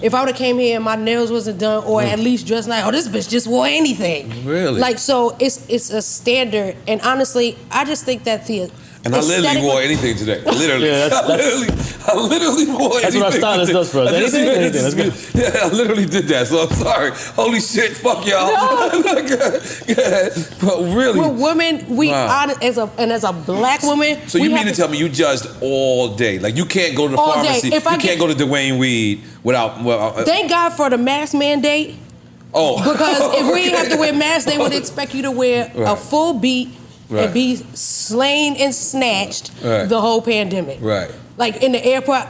If I would have came here and my nails wasn't done, or at least dressed like, oh, this bitch just wore anything. Really? Like, so it's a standard, and honestly, I just think that the And I literally wore anything today. Literally. I literally wore anything. That's what our stylist does for us. Anything. That's good. Yeah, I literally did that, so I'm sorry. Holy shit, fuck y'all. But really. We're women, as a black woman. So you mean to tell me you judged all day? Like, you can't go to the pharmacy, you can't go to Dwayne Weed without... Thank God for the mask mandate. Oh. Because if we didn't have to wear masks, they would expect you to wear a full beat and be slain and snatched the whole pandemic. Right. Like in the airport,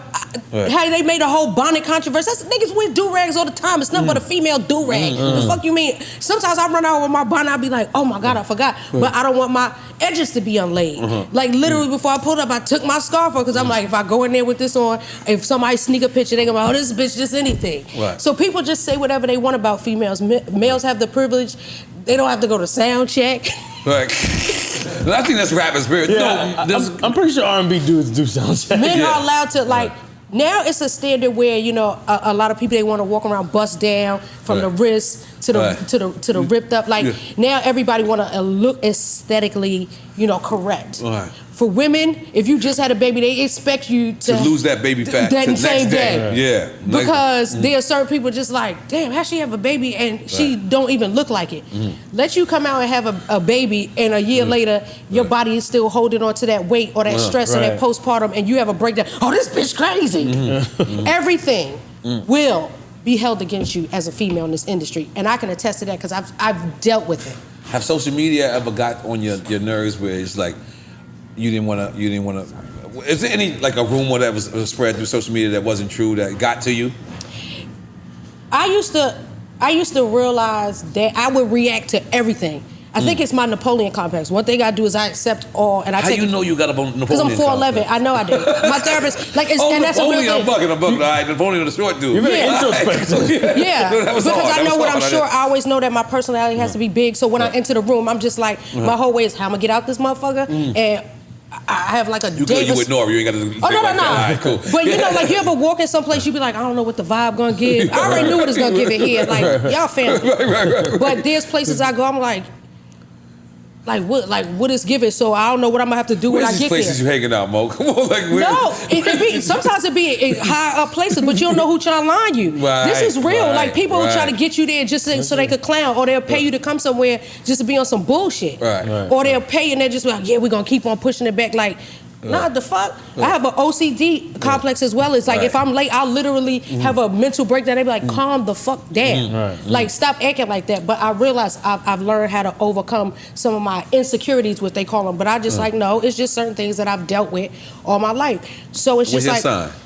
how they made a whole bonnet controversy. That's niggas wear do-rags all the time. It's nothing but a female do-rag. The fuck you mean? Sometimes I run out with my bonnet, I'll be like, oh my God, I forgot. But I don't want my edges to be unlaid. Like literally before I pulled up, I took my scarf off because I'm like, if I go in there with this on, if somebody sneak a picture, they gonna be like, oh, this bitch just anything. Right. So people just say whatever they want about females. Males have the privilege. They don't have to go to sound check. Right. I think that's rapping spirit. Yeah, no, I'm pretty sure R&B dudes do sound check. Men are allowed to, like, now it's a standard where, you know, a lot of people, they want to walk around bust down from the wrist to the ripped up. Like, now everybody want to look aesthetically, you know, correct. Right. For women, if you just had a baby, they expect you to lose that baby fat that the same next day. Yeah. Because there are certain people just like, damn, how she have a baby and she don't even look like it. Let you come out and have a baby and a year later, your body is still holding on to that weight or that stress or that postpartum and you have a breakdown. Oh, this bitch crazy. Everything will be held against you as a female in this industry. And I can attest to that because I've dealt with it. Have social media ever got on your nerves where it's like, you didn't want to. Is there any, like, a rumor that was spread through social media that wasn't true that got to you? I used to realize that I would react to everything. I think it's my Napoleon complex. One thing I do is I accept all, and I take. How you know you got a Napoleon complex? Because I'm 4'11". I know I do. My therapist, like, it's, and that's a real thing. I'm bucking. All right, Napoleon the short dude. You're very introspective. Yeah, because I know what I'm sure. I always know that my personality has to be big. So when I enter the room, I'm just like, my whole way is how I'm gonna get out this motherfucker, and I have like a you good, you with N.O.R.E, you ain't got to. Oh, no. Right, cool. But you know, like, you ever walk in someplace, you be like, I don't know what the vibe gonna give. I already knew what it's gonna give it here. Like, y'all family. Right. But there's places I go, I'm like what is given? So I don't know what I'm gonna have to do when I get there. Where's these places you hanging out, Mo? Come on, like, where? No, sometimes it be in high up places, but you don't know who trying to line you. This is real. Like, people will try to get you there just so they could clown, or they'll pay you to come somewhere just to be on some bullshit. Or they'll pay and they're just like, yeah, we're gonna keep on pushing it back. Like, nah, the fuck? I have an OCD complex as well. It's like, if I'm late, I'll literally have a mental breakdown. They be like, calm the fuck down. Like, stop acting like that. But I realize I've learned how to overcome some of my insecurities, what they call them. But I just like, no, it's just certain things that I've dealt with all my life. So it's just like. What's your sign?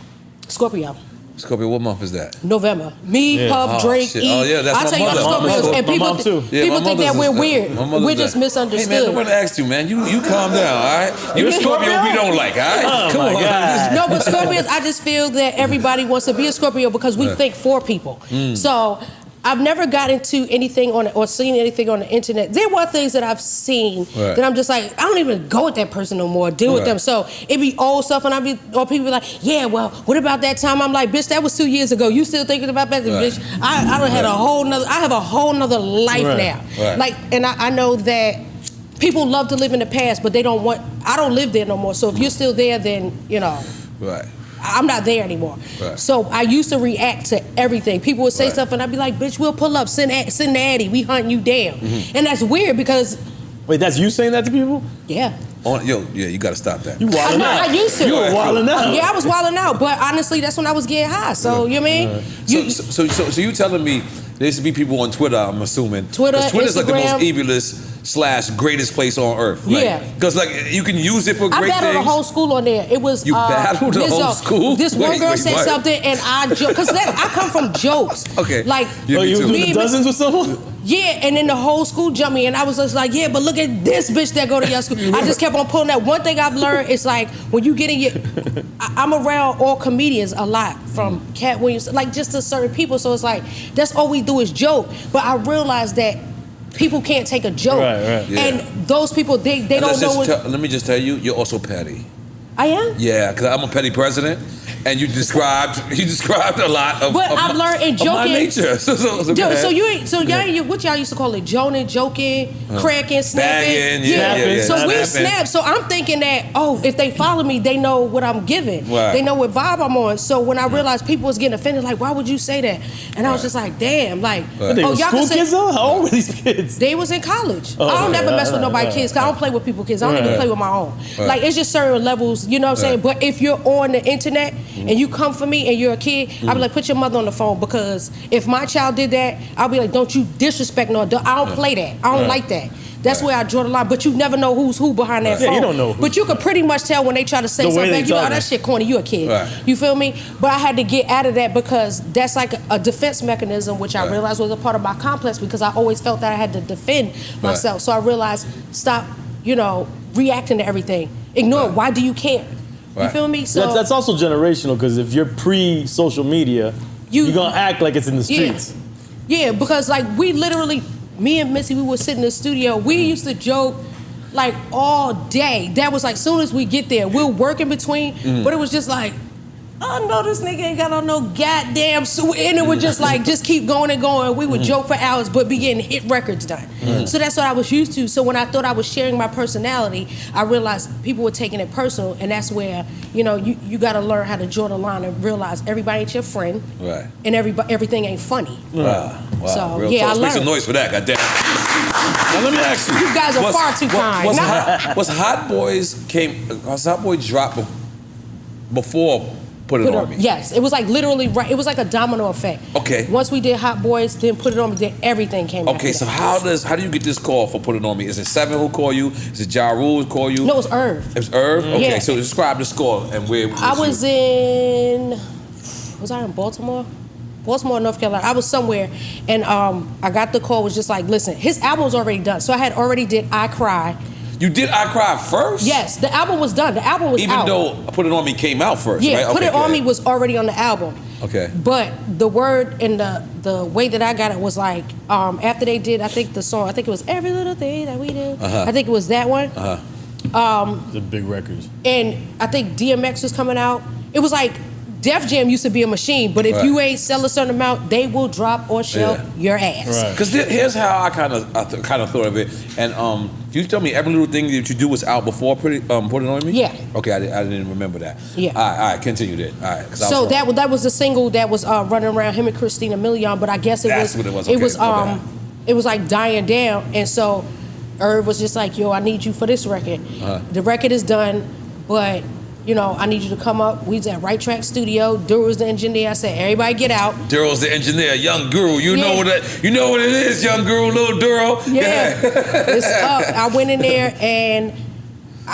Scorpio. Scorpio, what month is that? November. Me, Puff, Drake, shit. E. Oh, yeah, that's I'll my tell you mother. about Scorpios. My And people, mom too. people think that we're weird. We're just misunderstood. Hey, man, nobody asked you, man. You calm down, all right? You a Scorpio we don't like, all right? Oh, Come my on. God. No, but Scorpios, I just feel that everybody wants to be a Scorpio because we think for people. So I've never got into anything on or seen anything on the internet. There were things that I've seen that I'm just like, I don't even go with that person no more, deal with them. So it be old stuff and or people be like, yeah, well, what about that time? I'm like, bitch, that was 2 years ago. You still thinking about that, bitch? I done had I have a whole nother life now. Like, and I know that people love to live in the past, but they don't want, I don't live there no more. So if you're still there, then, you know. I'm not there anymore. So I used to react to everything. People would say stuff and I'd be like, bitch, we'll pull up, send the Addy, we hunting you down. And that's weird because... Wait, that's you saying that to people? Yeah. You gotta stop that. You wilding out. I used to. You were wilding out. Yeah, I was wilding out. But honestly, that's when I was getting high. So, you know what I mean? So you telling me there used to be people on Twitter, I'm assuming. Twitter's like the most evilest / greatest place on earth. Like, because like you can use it for great things. I battled the whole school on there. It was you battled the whole school. This one girl said something, and I joke because I come from jokes. Okay. Like you was doing dozens with someone. Yeah, and then the whole school jumped me, and I was just like, yeah, but look at this bitch that go to your school. I just kept on pulling that. One thing I've learned is like when you get in your, I'm around all comedians a lot, from Cat Williams, like just to certain people. So it's like that's all we do is joke. But I realized that people can't take a joke, and those people they don't know. Let me just tell you, you're also petty. I am. Yeah, because I'm a petty president. And you described a lot of. But I've learned in joking. My nature. So y'all, what y'all used to call it? Joning, joking, cracking, snapping. Yeah. So we snap. So I'm thinking that if they follow me, they know what I'm giving. They know what vibe I'm on. So when I realized people was getting offended, like, why would you say that? And I was just like, damn, like, they were school kids though? How old were these kids? They was in college. I don't never mess with nobody kids. Cause I don't play with people kids. I don't even play with my own. Like it's just certain levels. You know what I'm saying? But if you're on the internet and you come for me and you're a kid, I'll be like, put your mother on the phone, because if my child did that, I'll be like, don't you disrespect no adult. I don't play that. I don't like that. That's where I draw the line. But you never know who's who behind that phone. Yeah, you don't know. But you can pretty much tell when they try to say something back. You know, that shit corny. You a kid. You feel me? But I had to get out of that because that's like a defense mechanism, which I realized was a part of my complex, because I always felt that I had to defend myself. So I realized, stop, reacting to everything. Ignore it. Why do you care? You feel me? So that's also generational, because if you're pre-social media, you're gonna act like it's in the streets. Yeah, because like we literally, me and Missy, we would sit in the studio. We used to joke like all day. That was like, soon as we get there, we'll work in between. But it was just like, oh no, this nigga ain't got on no goddamn suit. And it would just like, just keep going and going. We would joke for hours, but be getting hit records done. So that's what I was used to. So when I thought I was sharing my personality, I realized people were taking it personal. And that's where, you gotta learn how to draw the line and realize everybody ain't your friend. And everything ain't funny. Wow. So I learned. Make some noise for that, goddamn. Now let me ask you. You guys are far too kind. Was Hot Boy dropped before Put It On Me? Yes, it was like literally right. It was like a domino effect. Okay. Once we did Hot Boys, then Put It On Me, then everything came out. Okay, so how do you get this call for Put It On Me? Is it Seven who call you? Is it Ja Rule who call you? No, it was Irv. It was Irv? Okay, so describe the score and where was I in Baltimore? Baltimore, North Carolina. I was somewhere, and I got the call, was just like, listen, his album was already done. So I had already did I Cry. You did I Cry first? Yes, the album was done. The album was Even out. though Put It On Me came out first, yeah, right? Put It On Me was already on the album. Okay. But the word and the way that I got it was like, after they did, I think the song, I think it was Every Little Thing That We Do. I think it was that one. The big records. And I think DMX was coming out. It was like, Def Jam used to be a machine, but if you ain't sell a certain amount, they will drop or shelf your ass. Because here's how I kind of thought of it. And you tell me every little thing that you do was out before Put It On Me? Yeah. Okay, I didn't remember that. Yeah. All right, continue then. All right. So that was the single that was running around him and Christina Milian, but I guess That's what it was. Okay, it was like dying down, and so Irv was just like, yo, I need you for this record. The record is done, but I need you to come up. We was at Right Track Studio. Duro was the engineer. I said, everybody get out. Duro's the engineer, Young Guru. You know what it is, Young Guru, little Duro. Yeah. It's up. I went in there and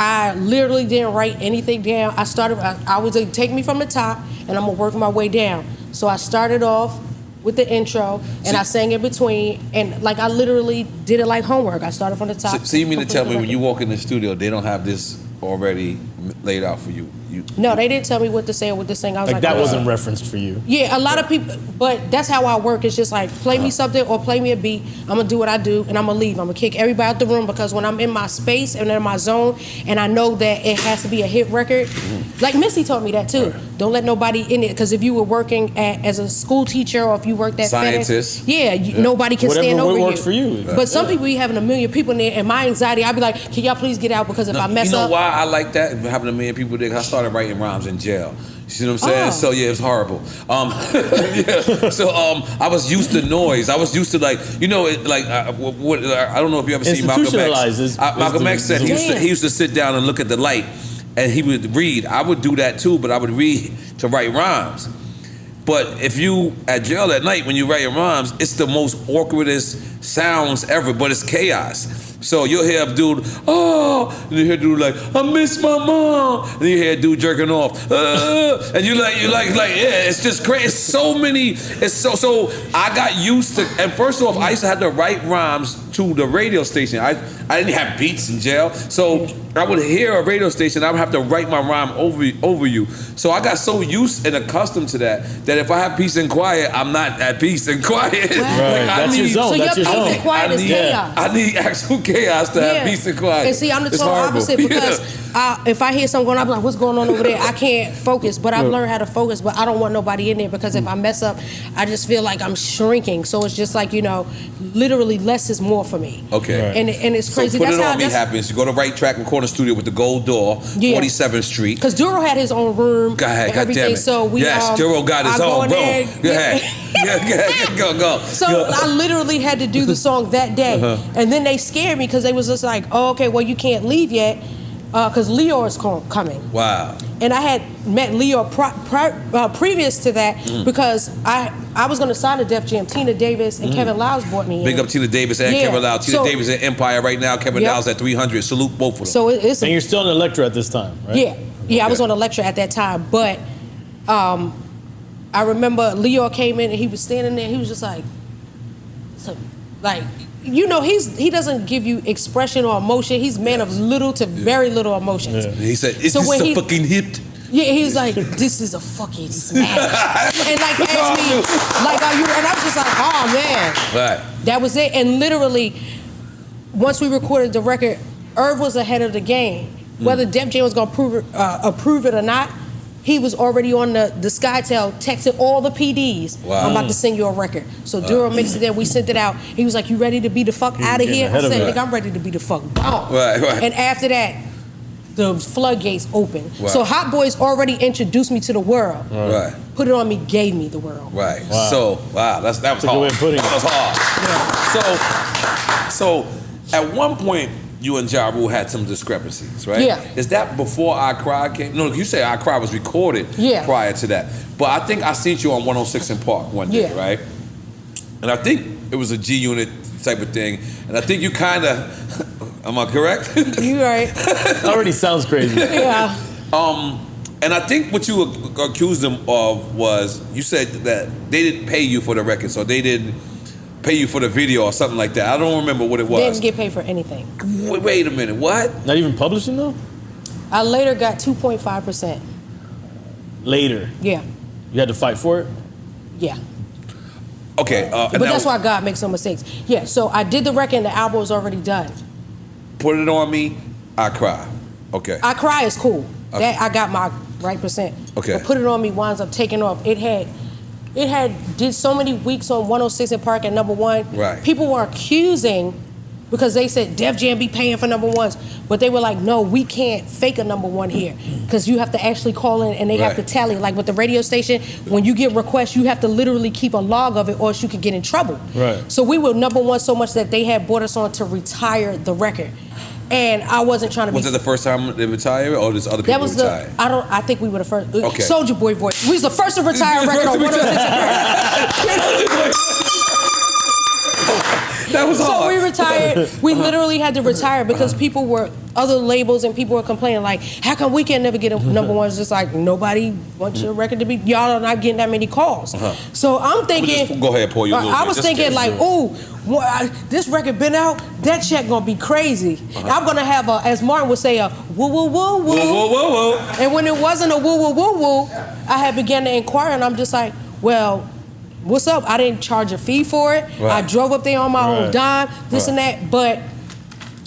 I literally didn't write anything down. I was like, take me from the top, and I'm gonna work my way down. So I started off with the intro, and I sang in between, and like I literally did it like homework. I started from the top. So you mean to tell me when you walk in the studio, they don't have this already laid out for you? No, they didn't tell me what to say or what to sing. I was like that wasn't referenced for you. Yeah, a lot of people, but that's how I work. It's just like, play me something or play me a beat. I'm going to do what I do, and I'm going to leave. I'm going to kick everybody out the room, because when I'm in my space and in my zone, and I know that it has to be a hit record, like Missy told me that too. Right. Don't let nobody in it, because if you were working as a school teacher or if you worked at scientist, nobody can stand over you. Whatever works for you. But some people be having a million people in there, and my anxiety, I'd be like, can y'all please get out, because if I mess up. You know why I like that, having a million people there? I started writing rhymes in jail. You see what I'm saying? So yeah, it's horrible. So I was used to noise. I was used to I don't know if you ever seen Malcolm X. Malcolm X said he used to sit down and look at the light, and he would read. I would do that too, but I would read to write rhymes. But if you at jail at night when you write your rhymes, it's the most awkwardest sounds ever, but it's chaos. So you'll hear a dude, and you hear a dude like, I miss my mom. And you hear a dude jerking off, and you like, yeah, it's just crazy. It's so many, so I got used to, and first off, I used to have to write rhymes to the radio station. I didn't have beats in jail, so I would hear a radio station, I would have to write my rhyme over you. So I got so used and accustomed to that if I have peace and quiet, I'm not at peace and quiet. Right. That's your zone. So your peace and quiet is chaos. I need actual chaos to have peace and quiet. And see, I'm the total opposite, because if I hear something going on, I'm like, what's going on over there? I can't focus, but I've learned how to focus, but I don't want nobody in there, because if I mess up, I just feel like I'm shrinking. So it's just like, literally less is more for me. Okay. Right. And it's crazy. So Put It On Me happens. You go to Right Track Recording Studio with the gold door, 47th Street. Because Duro had his own room. Go ahead, goddamn it. So Duro got his own room. Go ahead. Go. So I literally had to do the song that day. And then they scared me, because they was just like, oh, okay, well, you can't leave yet, because Leo is coming. Wow. And I had met Leo previous to that, because I was going to sign to Def Jam. Tina Davis and Kevin Lyles brought me in. Big up Tina Davis and Kevin Lyles. Tina Davis at Empire right now. Kevin Lyles at 300. Salute both of them. So and you're still on Elektra at this time, right? Yeah. Okay. I was on Elektra at that time. But I remember Leo came in and he was standing there. He was just like he doesn't give you expression or emotion. He's man of little to very little emotions. Yeah. He said, "Is this a fucking hit?" Yeah, he was like, "This is a fucking smash," and asked me, "Are you?" And I was just like, "Oh man." Right. That was it. And literally, once we recorded the record, Irv was ahead of the game. Whether Def Jam was gonna approve it or not, he was already on the SkyTel texting all the PDs. Wow. I'm about to send you a record. So Duro mixed it there. We sent it out. He was like, "You ready to be the fuck out of here?" I said, "Nigga, I'm ready to be the fuck gone." Right. And after that, the floodgates opened. Right. So Hot Boys already introduced me to the world. Right. Put It On Me gave me the world. Right. Wow. So that was hard. That was hard. Yeah. So at one point, you and Ja Rule had some discrepancies, right? Yeah. Is that before I Cry came? No, you say I Cry was recorded prior to that. But I think I seen you on 106 in Park one day, right? And I think it was a G-Unit type of thing. And I think you kind of, am I correct? You right. Already sounds crazy. Yeah. And I think what you accused them of was, you said that they didn't pay you for the record, so they didn't pay you for the video or something like that. I don't remember what it was. Didn't get paid for anything. Wait a minute, what? Not even publishing though? I later got 2.5%. Later? Yeah. You had to fight for it? Yeah. Okay. But that's why God makes no mistakes. Yeah, so I did the record and the album was already done. Put It On Me, I Cry. Okay. I Cry is cool. Okay. That I got my right percent. Okay. But Put It On Me winds up taking off. It had did so many weeks on 106 in Park at #1. Right. People were accusing, because they said Def Jam be paying for #1s, but they were like, no, we can't fake a #1 here, because you have to actually call in and they have to tally. Like with the radio station, when you get requests, you have to literally keep a log of it, or else you could get in trouble. Right. So we were #1 so much that they had brought us on to retire the record. And I wasn't trying to be. Was it the first time they retired, or does other people retire? I think we were the first. Okay. Soulja Boy voice. We was the first to retire a record on 106. That was hard. So we retired. We literally had to retire because other labels and people were complaining like, how come we can never get a number one? It's just like, nobody wants your record to be, y'all are not getting that many calls. So I'm thinking. Go ahead, Paul. I was thinking like, ooh, this record been out, that check gonna be crazy. I'm gonna have as Martin would say, a woo woo woo woo. Woo woo woo. And when it wasn't a woo woo woo woo, I had began to inquire and I'm just like, well, what's up? I didn't charge a fee for it. Right. I drove up there on my own dime, this and that. But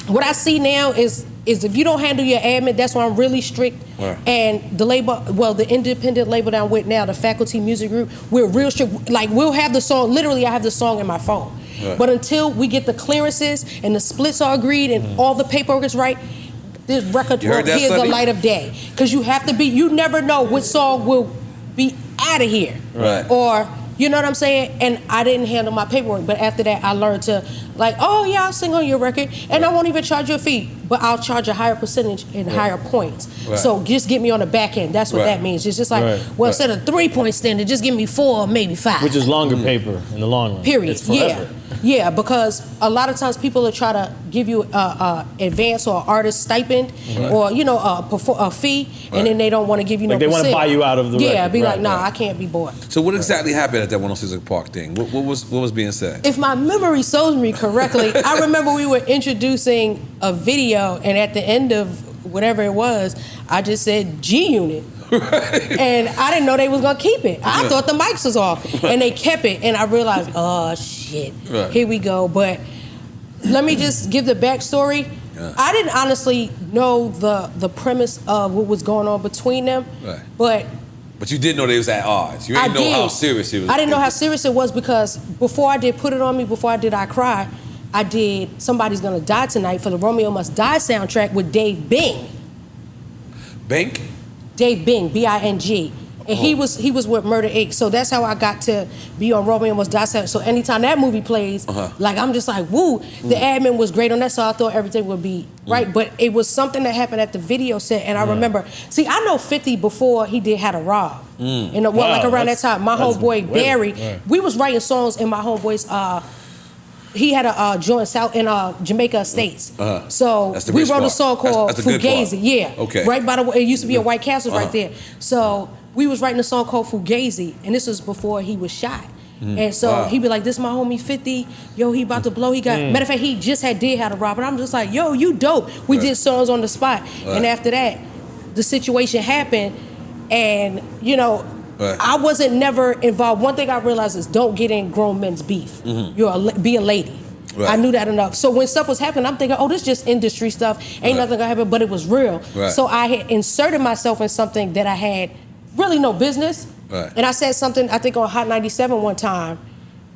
what I see now is if you don't handle your admin, that's why I'm really strict. Right. And the label, the independent label that I'm with now, the Faculty Music Group, we're real strict. Like, we'll have the song, literally I have the song in my phone. Right. But until we get the clearances and the splits are agreed and all the paperwork is right, this record won't hear the light of day. Because you have to be, you never know which song will be out of here. Right. Or, you know what I'm saying? And I didn't handle my paperwork. But after that, I learned to, like, oh, yeah, I'll sing on your record. And I won't even charge you a fee. But I'll charge a higher percentage and higher points. Right. So just get me on the back end. That's what that means. It's just like, instead of 3-point standard, just give me 4 or maybe 5. Which is longer paper in the long run. Period. It's forever. Yeah, because a lot of times people will try to give you advance or artist stipend or, you know, a fee, and then they don't want to give you no percent. They want to buy you out of the record. Yeah, be like, nah, I can't be bought. So what exactly happened at that 106 Park thing? What was being said? If my memory serves me correctly, I remember we were introducing a video, and at the end of whatever it was, I just said G-Unit. And I didn't know they was gonna keep it. I thought the mics was off, and they kept it. And I realized, oh shit, here we go. But let me just give the backstory. I didn't honestly know the premise of what was going on between them, but you did know they was at odds. You didn't know how serious it was. I didn't know how serious it was because before I did Put It On Me, before I did I Cry, I did Somebody's Gonna Die Tonight for the Romeo Must Die soundtrack with Dave Bing. Bing? Dave Bing, B-I-N-G. And he was with Murder Inc. So that's how I got to be on Romeo Must Die. So anytime that movie plays, like I'm just like, woo. The admin was great on that, so I thought everything would be right. But it was something that happened at the video set, and I remember, see, I know 50 before he did How to Rob. And like around that time, my homeboy Barry, we was writing songs in my homeboy's he had a joint south in Jamaica Estates. So we wrote a song called Fugazi. Yeah. Okay. Right by the way, it used to be a White Castle right there. So we was writing a song called Fugazi, and this was before he was shot. And so he'd be like, this is my homie 50. Yo, he about to blow. He got, matter of fact, he just had did How to Rob. And I'm just like, yo, you dope. We did songs on the spot. And after that, the situation happened, and you know, I wasn't never involved. One thing I realized is don't get in grown men's beef. Be a lady. I knew that enough. So when stuff was happening, I'm thinking, oh, this is just industry stuff. Ain't nothing gonna happen, but it was real. So I had inserted myself in something that I had really no business. And I said something, I think on Hot 97 one time,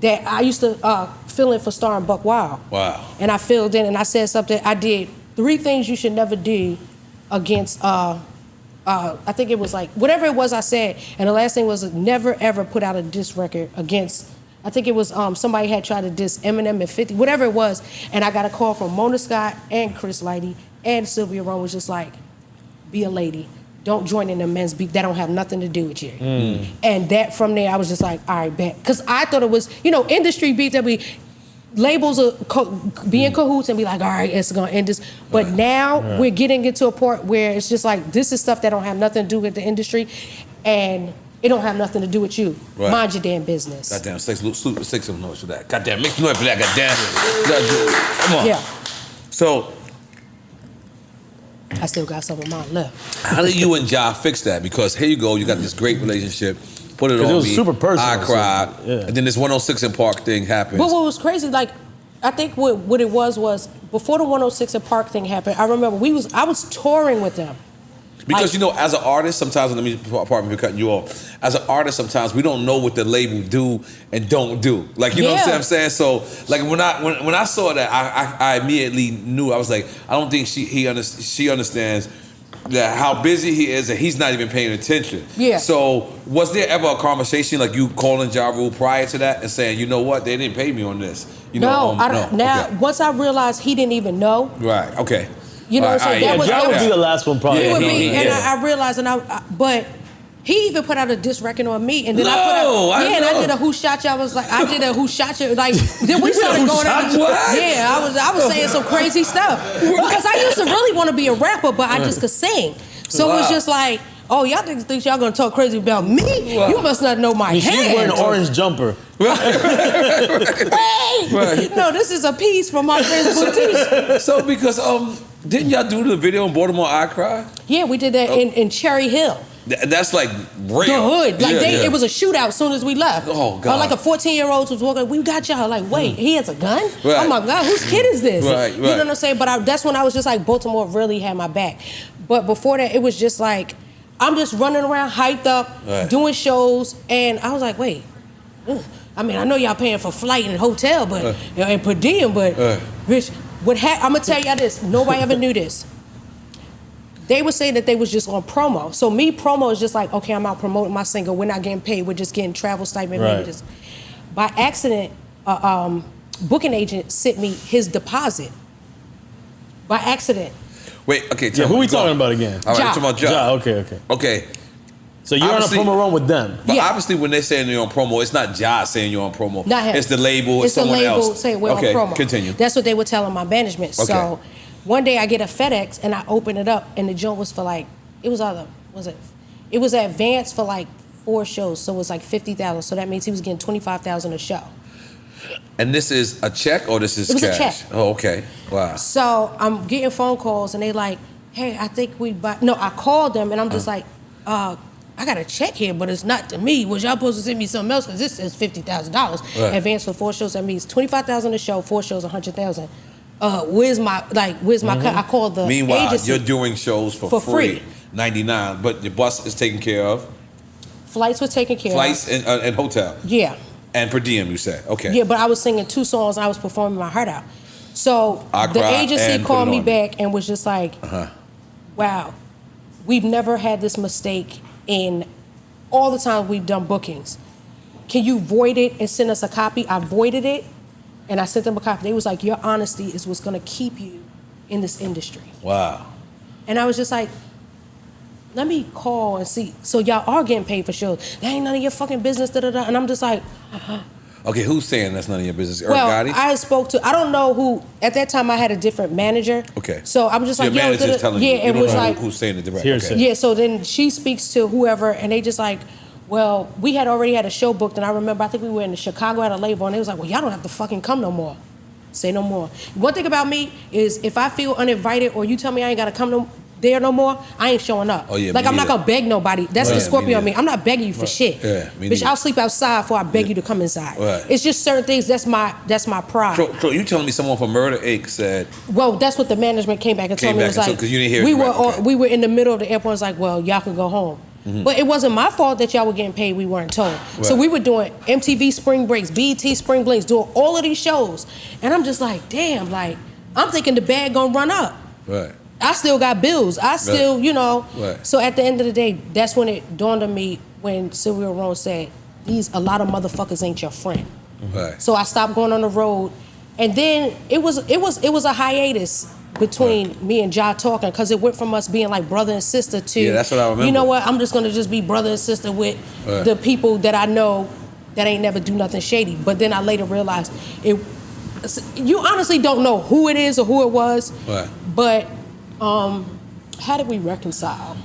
that I used to fill in for Star and Buck Wild. And I filled in and I said something, I did 3 things you should never do against I think it was like, whatever it was I said, and the last thing was never ever put out a diss record against, I think it was somebody had tried to diss Eminem and 50, whatever it was, and I got a call from Mona Scott and Chris Lighty and Sylvia Rome was just like, be a lady. Don't join in the men's beef. That don't have nothing to do with you. And that from there, I was just like, all right, bet. Because I thought it was, you know, industry beef that we, labels are be in cahoots and be like, all right, it's gonna end this. But now we're getting into a part where it's just like, this is stuff that don't have nothing to do with the industry, and it don't have nothing to do with you. Mind your damn business. Goddamn, six some noise for that. Goddamn, make noise for that. Goddamn. Come on. Yeah. So I still got some of mine left. How did you and Ja fix that? Because here you go, you got this great relationship. Put It On Me. It was super personal. I cried. And then this 106 in Park thing happened. But what was crazy, like, I think what it was before the 106 in Park thing happened, I remember I was touring with them. Because, you know, as an artist, sometimes, let me, pardon me for cutting you off. As an artist, sometimes we don't know what the label do and don't do. Like, you know what I'm saying? So, like, when I saw that, I immediately knew. I was like, I don't think she understands that how busy he is and he's not even paying attention. Yeah. So, was there ever a conversation like you calling Ja Rule prior to that and saying, you know what, they didn't pay me on this? You know, I don't. Now, once I realized he didn't even know. Right. Okay. You know what I'm saying? Ja would be the last one probably. He would be, and I realized, but He even put out a diss record on me, and then I did a Who Shot You. I was like, I did a Who Shot You. Like, then we started going at I was saying some crazy stuff because I used to really want to be a rapper, but I just could sing. So it was just like, oh, y'all think y'all gonna talk crazy about me? Wow. You must not know my She's wearing an orange jumper. Right. No, this is a piece from my friend's boutique. So because didn't y'all do the video in Baltimore I Cry? Yeah, we did that in Cherry Hill. That's like real. The hood. Like it was a shootout as soon as we left. Oh God. Like a 14-year-old was walking, we got y'all. Like, wait, he has a gun? Right. Oh my God, whose kid is this? Right. You know what I'm saying? But that's when I was just like, Baltimore really had my back. But before that, it was just like, I'm just running around hyped up, doing shows, and I was like, wait. I mean, I know y'all paying for flight and hotel, but and per diem, but bitch, I'm gonna tell y'all this. Nobody ever knew this. They would say that they was just on promo. So promo is just like, okay, I'm out promoting my single. We're not getting paid. We're just getting travel stipend. Right. By accident, booking agent sent me his deposit. By accident. Wait, okay, who we talking about again? All right, talking about Ja. Okay. So you're on a promo run with them. But obviously when they're saying you're on promo, it's not Ja saying you're on promo. Not him. It's the label, it's someone else. It's the label saying we're on promo. Continue. That's what they were telling my management. Okay. So one day I get a FedEx and I open it up and the joint was for like, it was advanced for like 4 shows. So it was like $50,000. So that means he was getting $25,000 a show. And this is a check or this is cash? It was a check. Oh, okay. Wow. So I'm getting phone calls and they like, hey, I think we buy. No, I called them and I'm just like, I got a check here, but it's not to me. Was y'all supposed to send me something else? Because this says $50,000. Advance for 4 shows. That means $25,000 a show, 4 shows, $100,000. Where's my cut? I called the Meanwhile, agency. You're doing shows for free. 99, but your bus is taken care of. Flights were taken care of. Flights and hotel. Yeah. And per diem, you said. Okay. Yeah, but I was singing 2 songs and I was performing my heart out. So the agency called me back and was just like, wow, we've never had this mistake in all the time we've done bookings. Can you void it and send us a copy? I voided it and I sent them a copy. They was like, your honesty is what's gonna keep you in this industry. Wow. And I was just like, let me call and see. So y'all are getting paid for shows. That ain't none of your fucking business, da-da-da. And I'm just like, Okay, who's saying that's none of your business? Well, I spoke to, I don't know who, at that time I had a different manager. Okay. So I'm just like, your manager's telling you. It was like, who's saying it direct. Okay. Yeah, so then she speaks to whoever and they just like, well, we had already had a show booked and I remember, I think we were in Chicago at a label and they was like, well, y'all don't have to fucking come no more. Say no more. One thing about me is if I feel uninvited or you tell me I ain't gotta come there no more, I ain't showing up. Oh, yeah, like I'm not gonna beg nobody. That's the Scorpio in me. I'm not begging you for shit. Yeah, Bitch, I'll sleep outside before I beg you to come inside. Right. It's just certain things, that's my pride. So you telling me someone from Murder Inc. said... Well, that's what the management came back and told me. It was like, because you didn't hear it. We were in the middle of the airport, it was like, well, y'all can go home. Mm-hmm. But it wasn't my fault that y'all were getting paid, we weren't told. Right. So we were doing MTV Spring Breaks, BET Spring Breaks, doing all of these shows. And I'm just like, damn, like, I'm thinking the bag gonna run up. Right. I still got bills. I still, you know. Right. So at the end of the day, that's when it dawned on me when Sylvia Rome said, a lot of motherfuckers ain't your friend. Right. So I stopped going on the road. And then it was a hiatus between me and Ja talking, because it went from us being like brother and sister to, that's what I remember. You know what, I'm just gonna just be brother and sister with the people that I know that ain't never do nothing shady. But then I later realized you honestly don't know who it is or who it was. Right. But how did we reconcile?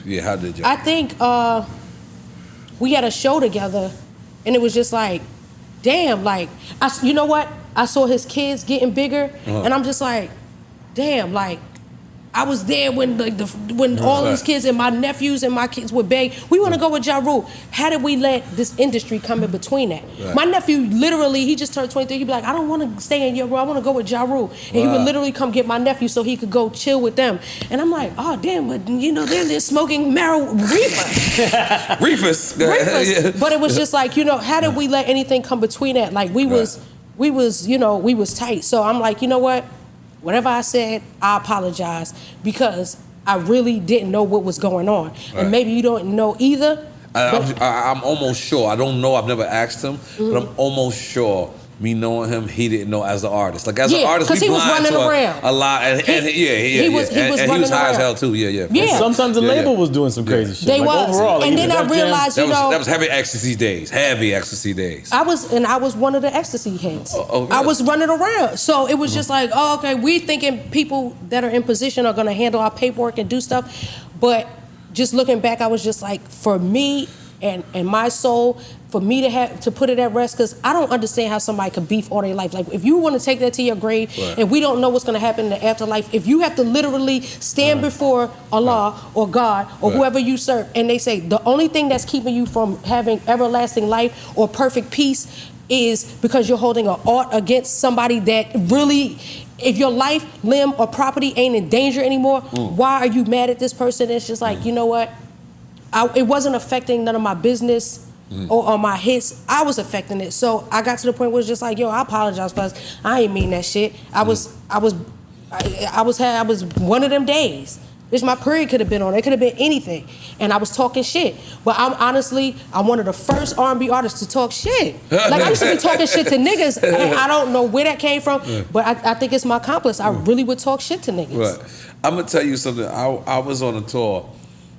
Yeah, how did you? I think we had a show together and it was just like, damn, like, you know what? I saw his kids getting bigger and I'm just like, damn, like, I was there when when all these kids and my nephews and my kids were big. We want to go with Ja Rule. How did we let this industry come in between that? Right. My nephew literally, he just turned 23. He'd be like, I don't want to stay in your room. I want to go with Ja Rule. And he would literally come get my nephew so he could go chill with them. And I'm like, oh damn, but you know they're smoking reefer. Reefers. Yeah. But it was just like, you know, how did we let anything come between that? Like we was tight. So I'm like, you know what? Whatever I said, I apologize because I really didn't know what was going on. Right. And maybe you don't know either. I'm almost sure. I don't know. I've never asked him, but I'm almost sure me knowing him, he didn't know as an artist. Like as an artist, we he was blind running to around a lot, and he was high as hell too. Yeah. Sometimes the label was doing some crazy shit. They like was, overall, and then I realized, that was heavy ecstasy days. Heavy ecstasy days. I was one of the ecstasy heads. Really? I was running around, so it was just like, oh, okay, we thinking people that are in position are gonna handle our paperwork and do stuff, but just looking back, I was just like, for me and my soul, for me to put it at rest, because I don't understand how somebody could beef all their life. Like, if you want to take that to your grave, and we don't know what's going to happen in the afterlife, if you have to literally stand before Allah or God or whoever you serve, and they say the only thing that's keeping you from having everlasting life or perfect peace is because you're holding an art against somebody that really, if your life, limb, or property ain't in danger anymore, why are you mad at this person? It's just like, you know what? It wasn't affecting none of my business or my hits. I was affecting it. So I got to the point where it's just like, yo, I apologize for us. I ain't mean that shit. I was one of them days. Bitch, my period could have been on. It could have been anything. And I was talking shit. But I'm one of the first R&B artists to talk shit. Like, I used to be talking shit to niggas, and I don't know where that came from, but I think it's my accomplice. I really would talk shit to niggas. Right. I'm going to tell you something. I was on a tour,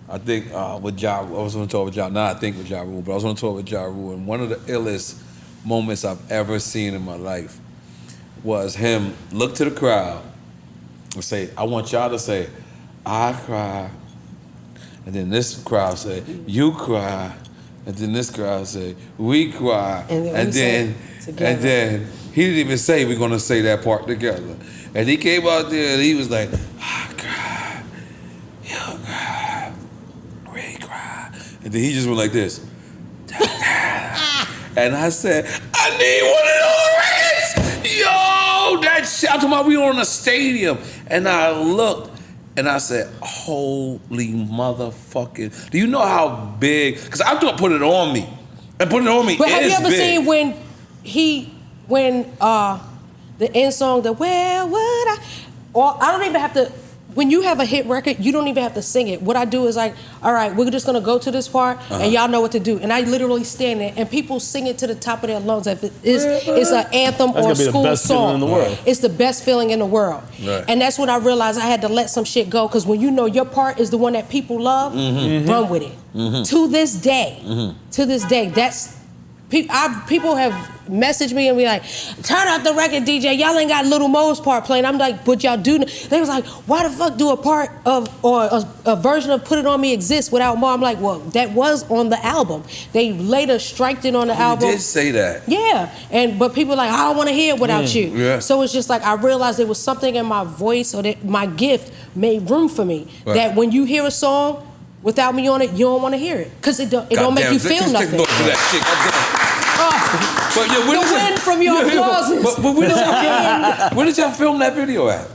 I think, with Ja. I was on a tour with Ja. Now I think with Ja Rule, but I was on a tour with Ja Rule, and one of the illest moments I've ever seen in my life was him look to the crowd and say, I want y'all to say, I cry, and then this crowd say, you cry, and then this crowd say, we cry, and then he didn't even say we're gonna say that part together. And he came out there and he was like, I cry, you cry, we cry, and then he just went like this. And I said, I need one of those records! Yo, that shit, I'm talking about we were in a stadium, and I looked, and I said, holy motherfucking, do you know how big, because I thought Put It On Me, and Put It On Me but is have you ever big. seen when the end song, the Where Would I, or I don't even have to, when you have a hit record, you don't even have to sing it. What I do is like, all right, we're just gonna go to this part, and y'all know what to do. And I literally stand there, and people sing it to the top of their lungs. If it's an anthem or a school song, it's the best feeling in the world. Right. And that's when I realized I had to let some shit go, because when you know your part is the one that people love, run with it. To this day, that's people have messaged me and be like, turn off the record, DJ. Y'all ain't got Lil Mo's part playing. I'm like, but y'all do. They was like, why the fuck do a part of or a version of Put It On Me exist without Mo? I'm like, well, that was on the album. They later striked it on the album. You did say that. Yeah, but people are like, I don't want to hear it without you. Yeah. So it's just like I realized there was something in my voice, or that my gift made room for me. Right. That when you hear a song without me on it, you don't want to hear it, because it don't make you feel nothing. But yeah, the wind from your applauses. But where did y'all film that video at?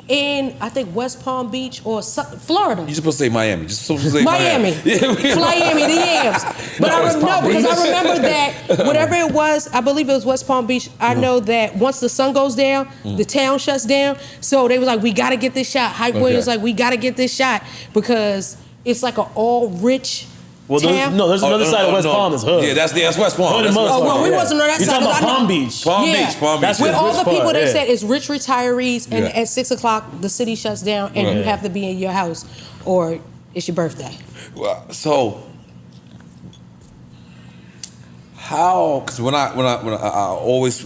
In, I think, West Palm Beach or Florida. You're supposed to say Miami. Just supposed to say Miami. Miami, the yams. But because I remember that whatever it was, I believe it was West Palm Beach. I know that once the sun goes down, the town shuts down. So they was like, we got to get this shot. Hype Williams like, we got to get this shot, because it's like an all rich. Well, there's another side of West Palm that's hood. Yeah, that's West Palm. Well, we wasn't on that side. You're talking about Palm Beach. Palm Beach. That's where all the people they said is rich retayees, and at 6 o'clock the city shuts down, and you have to be in your house, or it's your birthday. Well, so how? Because when I always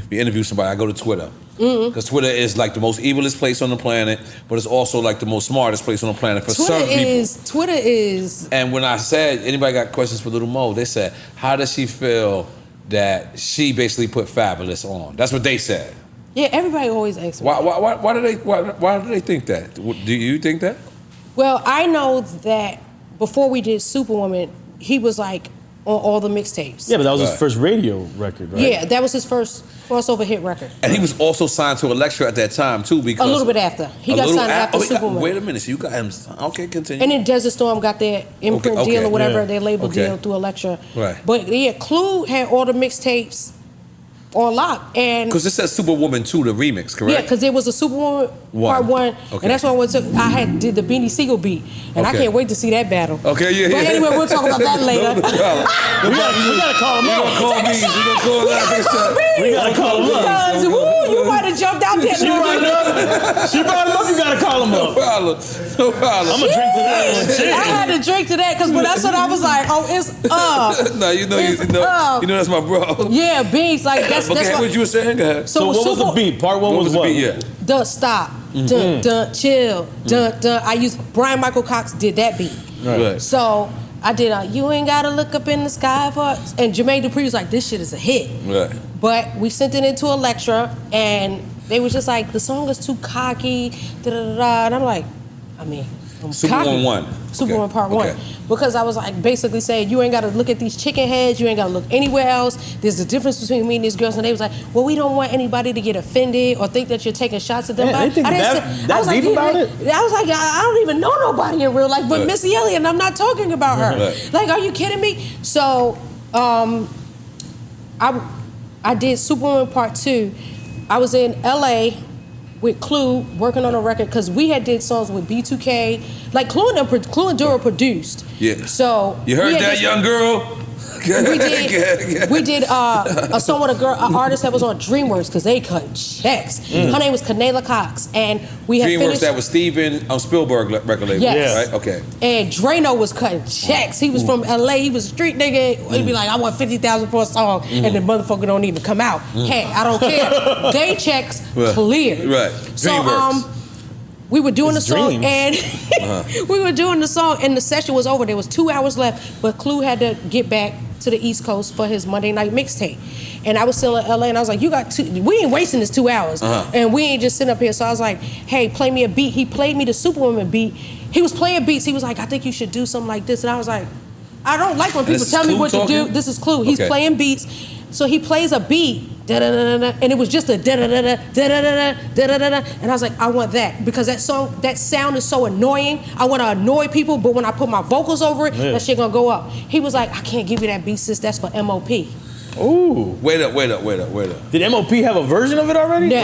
we interview somebody, I go to Twitter. Because Twitter is like the most evilest place on the planet, but it's also like the most smartest place on the planet for certain people. Twitter is. And when I said, anybody got questions for Lil Mo, they said, how does she feel that she basically put Fabulous on? That's what they said. Yeah, everybody always asks me. Why do they think that? Do you think that? Well, I know that before we did Superwoman, he was like on all the mixtapes. Yeah, but that was his first radio record, right? Yeah, that was his first crossover hit record. And he was also signed to Elektra at that time too, because a little bit after. He got signed after Superwoman. Wait a minute, so you got him? Okay, continue. And then Desert Storm got their imprint deal or whatever, their label deal through Elektra. Right. But yeah, Clue had all the mixtapes on lock, and because it says Superwoman 2, the remix, correct? Yeah, because there was a Superwoman Part one, and that's when I did the Beanie Siegel beat, and I can't wait to see that battle. Okay, yeah. But anyway, we'll talk about that later. we gotta call him up. We gotta call him up. Because you might have jumped out there. She brought him up. You gotta call him up. No problem. I'm gonna drink to that one. I had to drink to that because when that's what I was like, oh, it's No, you know that's my bro. Yeah, beats like that's what you were saying. Go ahead. So what was the beat? Part one was what? Dun, stop. Dun, dun, chill. Dun, dun. I used Brian Michael Cox did that beat. Right. So I did you ain't gotta look up in the sky for, and Jermaine Dupri was like, this shit is a hit. Right. But we sent it into Elektra, and they was just like, the song is too cocky, da-da-da-da. And I'm like, Superwoman 1. Superwoman Part 1. Because I was like basically saying, you ain't got to look at these chicken heads, you ain't got to look anywhere else. There's a difference between me and these girls. And they was like, well, we don't want anybody to get offended or think that you're taking shots at them. Yeah, they think that's deep about it? I was like, I don't even know nobody in real life but Missy Elliott, and I'm not talking about her. Like, are you kidding me? So I did Superwoman Part 2. I was in LA with Clue working on a record because we had did songs with B2K. Like Clue and Duro produced. Yeah. So you heard that, young girl? We did a song with an artist that was on DreamWorks because they cut checks. Her name was Kanela Cox, and we had DreamWorks. That was Steven Spielberg record label, right? Okay. And Drano was cutting checks. He was from LA. He was a street nigga. He'd be like, I want $50,000 for a song, and the motherfucker don't even come out. Hey, I don't care. They checks clear. Right. DreamWorks. So we were doing the song, and we were doing the song, and the session was over. There was 2 hours left, but Clue had to get back to the East Coast for his Monday night mixtape. And I was still in LA, and I was like, we ain't wasting this 2 hours. And we ain't just sitting up here. So I was like, hey, play me a beat. He played me the Superwoman beat. He was playing beats. He was like, I think you should do something like this. And I was like, I don't like when people tell me what to do. This is Clue. He's playing beats. So he plays a beat, da-da-da-da-da, and it was just a da-da-da-da, da-da-da-da, da-da-da-da. And I was like, I want that. Because that sound is so annoying. I want to annoy people, but when I put my vocals over it, that shit gonna go up. He was like, I can't give you that beat, sis. That's for M.O.P. Ooh. Wait up. Did M.O.P. have a version of it already? No.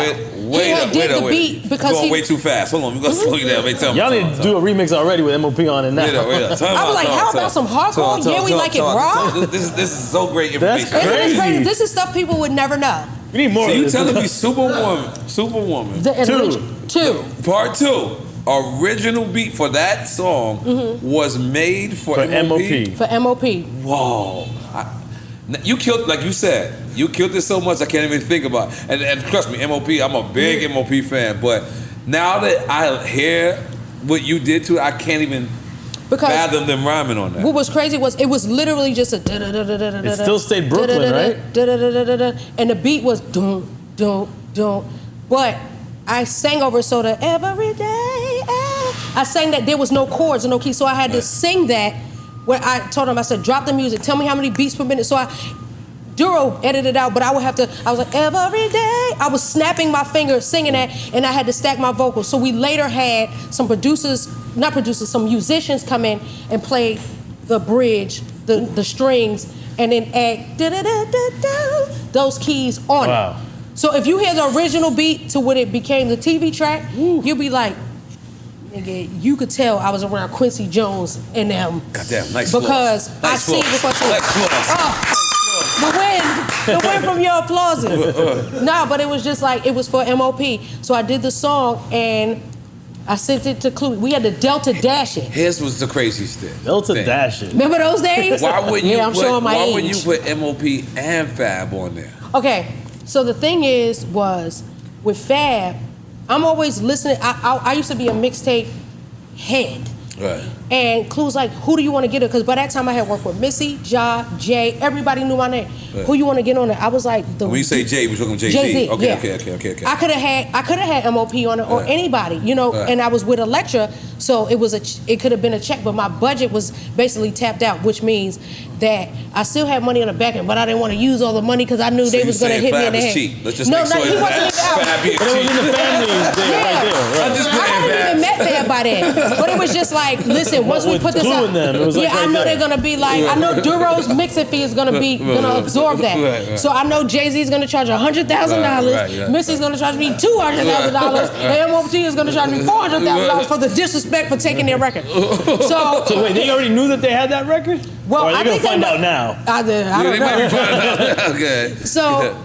Wait up. Because you're going way too fast. Hold on, we're gonna slow you down. Y'all need to do a remix already with M.O.P. on it now. Wait up. I was like, how about some hardcore? Yeah, we like it raw. This is so great information. That's crazy. This is stuff people would never know. We need more. So you telling me Superwoman Two. Part 2. Original beat for that song was made for M.O.P. For M.O.P. Whoa. You killed, like you said, you killed it so much I can't even think about it. And trust me, M.O.P., I'm a big M.O.P. fan, but now that I hear what you did to it, I can't even fathom them rhyming on that. What was crazy was it was literally just a da-da-da-da-da-da. It still stayed Brooklyn, right? Da-da-da-da-da-da. And the beat was dum, dum, dum. But I sang over so that every day, I sang that there was no chords and no keys, so I had to sing that. Where I told him, I said, drop the music, tell me how many beats per minute. So Duro edited it out, but I was like, every day. I was snapping my fingers, singing that, and I had to stack my vocals. So we later had some some musicians come in and play the bridge, the strings, and then add those keys on it. So if you hear the original beat to when it became the TV track, you'll be like, nigga, you could tell I was around Quincy Jones and them. Goddamn, nice because I seen before. The win from your applauses. No, but it was just like, it was for M.O.P. So I did the song and I sent it to Clue. We had to Delta Dash it. Here's was the craziest thing. Delta Dash it. Remember those days? Why wouldn't you why would you put M.O.P. and Fab on there? Okay, so the thing was with Fab, I'm always listening. I used to be a mixtape head. Right. And Clue's like, who do you want to get it? Because by that time I had worked with Missy, Ja, Jay, everybody knew my name. Right. Who you want to get on it? I was like, when you say Jay, we're talking Jay-Z. Jay-Z, Okay. I could have had M.O.P. on it or anybody, and I was with Elektra, so it could have been a check, but my budget was basically tapped out, which means that I still had money on the back end, but I didn't want to use all the money because I knew So they you was going to saying hit me in Fab the is head. cheap. Let's just No, make sure he wasn't even out. Fab being But it was in cheap. the family right there. I'm just I playing hadn't Fab. even met Fab by then, but it was just like, listen, once we With put this Clue out, in them, it was like yeah, I right know there. they're gonna be like, I know Duro's mixing fee is gonna absorb that. Right. So I know Jay-Z's gonna charge $100,000, Right. Missy's gonna charge me $200,000, and MOT is gonna charge me $400,000 for the disrespect for taking their record. So wait, they already knew that they had that record? Well, or are I they gonna think find out now? I don't They might be know. finding out. Okay. So,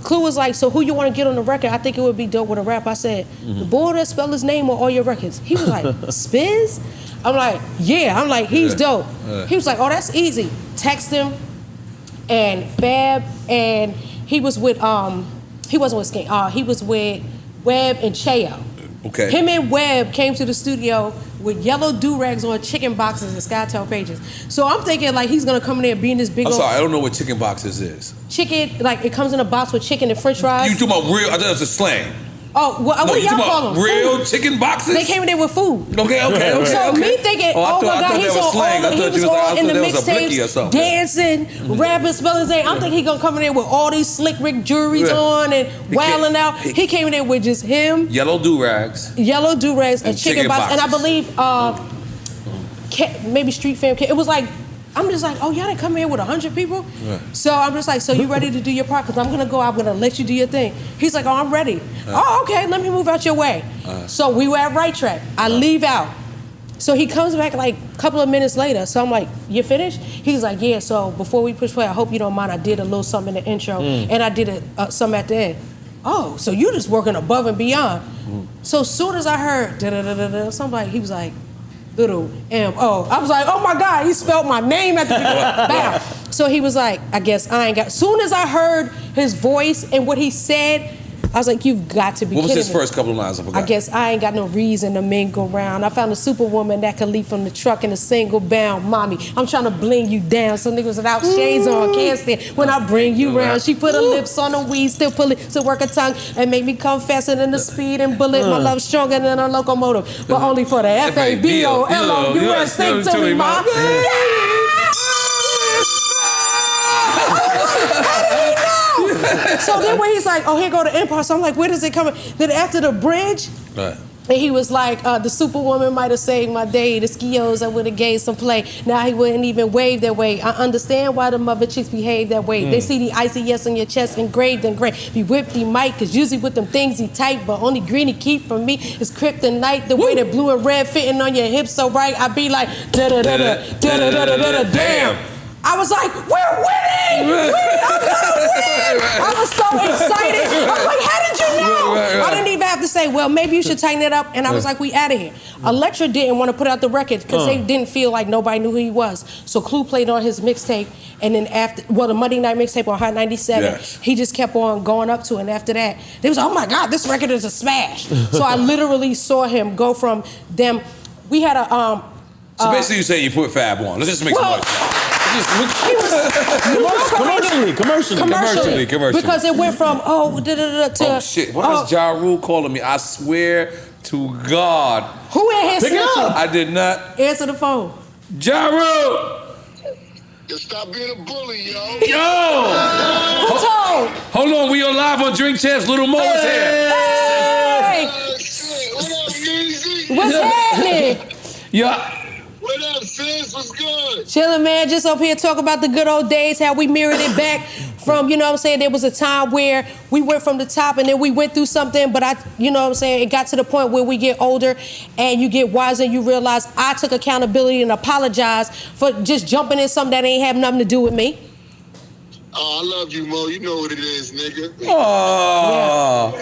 Clue was like, so who you want to get on the record? I think it would be dope with a rap. I said, the boy that spelled his name on all your records. He was like, Spiz? I'm like, yeah. I'm like, he's dope. He was like, oh, that's easy. Text him and Fab, and he was with, he wasn't with Skink, he was with Webb and Cheo. Okay. Him and Webb came to the studio with yellow do-rags on chicken boxes and Skytel pages. So I'm thinking like he's gonna come in there being this big I'm old sorry, I don't know what chicken boxes is. chicken, like it comes in a box with chicken and french fries. You talking about real? I thought it was a slang. Oh, what do you y'all talking call about them? real Food. chicken boxes? They came in there with food. Okay. So me thinking, I oh my thought God, that he's was on slang. all, I he thought was you was- I all in thought the that was a blicky or mixtapes, something. dancing, rapping, spelling his name. I'm thinking he gonna come in there with all these slick Rick jewelries Yeah. on and wilding out. He came in there with just him, Yellow do-rags. yellow do-rags, a And chicken chicken box, and I boxes. believe maybe Street Fam. It was like, I'm just like, oh, y'all didn't come here with 100 people? Right. So I'm just like, so you ready to do your part? Because I'm going to go, I'm going to let you do your thing. He's like, oh, I'm ready. Oh, okay, let me move out your way. So we were at Right Track. I leave out. So he comes back like a couple of minutes later. So I'm like, you finished? He's like, yeah, so before we push play, I hope you don't mind. I did a little something in the intro, and I did something at the end. Oh, so you just working above and beyond. So as soon as I heard da-da-da-da-da, somebody, he was like, little M-O. I was like, oh my God, he spelled my name at the beginning. Bam. So he was like, I guess I ain't got, soon as I heard his voice and what he said, I was like, you've got to be kidding me. What was his first couple of lines? I forgot. I guess I ain't got no reason to mingle around. I found a superwoman that could leap from the truck in a single bound. Mommy, I'm trying to bling you down. Some niggas without shades on can't stand when I bring you round. She put her lips on the weed, still pulling to work her tongue and make me come faster than the speed and bullet. My love stronger than a locomotive, but only for the FABOLOUS. Sing to me, ma. So then when he's like, oh, here go the Empire. So I'm like, where does it come? Then after the bridge, Right. and he was like, the Superwoman might have saved my day. The skios, I would have gave some play. Now he wouldn't even wave that way. I understand why the mother chicks behave that way. They see the icy yes on your chest engraved in gray. Be whipped, he might, cause usually with them things he tight, but only green he keep from me is kryptonite. The way that blue and red fitting on your hips so right, I be like, da-da-da-da-da-da-da-da-da, damn. I was like, we're winning! I'm gonna win! I was so excited. I was like, how did you know? Right. I didn't even have to say, well, maybe you should tighten it up. And I was like, we out of here. Elektra didn't want to put out the record because they didn't feel like nobody knew who he was. So Clue played on his mixtape. And then after, the Monday Night mixtape on Hot 97, Yes. he just kept on going up to it. And after that, they was like, oh my God, this record is a smash. So I literally saw him go from them. We had a, So basically, you saying you put Fab on. Let's just make some noise. Commercially. Because it went from, to... Oh, shit. Why is Ja Rule calling me? I swear to God. Who in here snitching? I did not. Answer the phone. Ja Rule! Yo, stop being a bully, yo. Yo! Who told? Hold on, we on live on Drink Champs. Little Mo is here. Hey! Shit. What up, Easy? What's happening? Yeah. What up, sis? What's good? Chillin', man. Just up here talking about the good old days, how we mirrored it back from, you know what I'm saying, there was a time where we went from the top and then we went through something, but you know what I'm saying, it got to the point where we get older and you get wiser and you realize I took accountability and apologized for just jumping in something that ain't have nothing to do with me. Oh, I love you, Mo. You know what it is, nigga. Oh.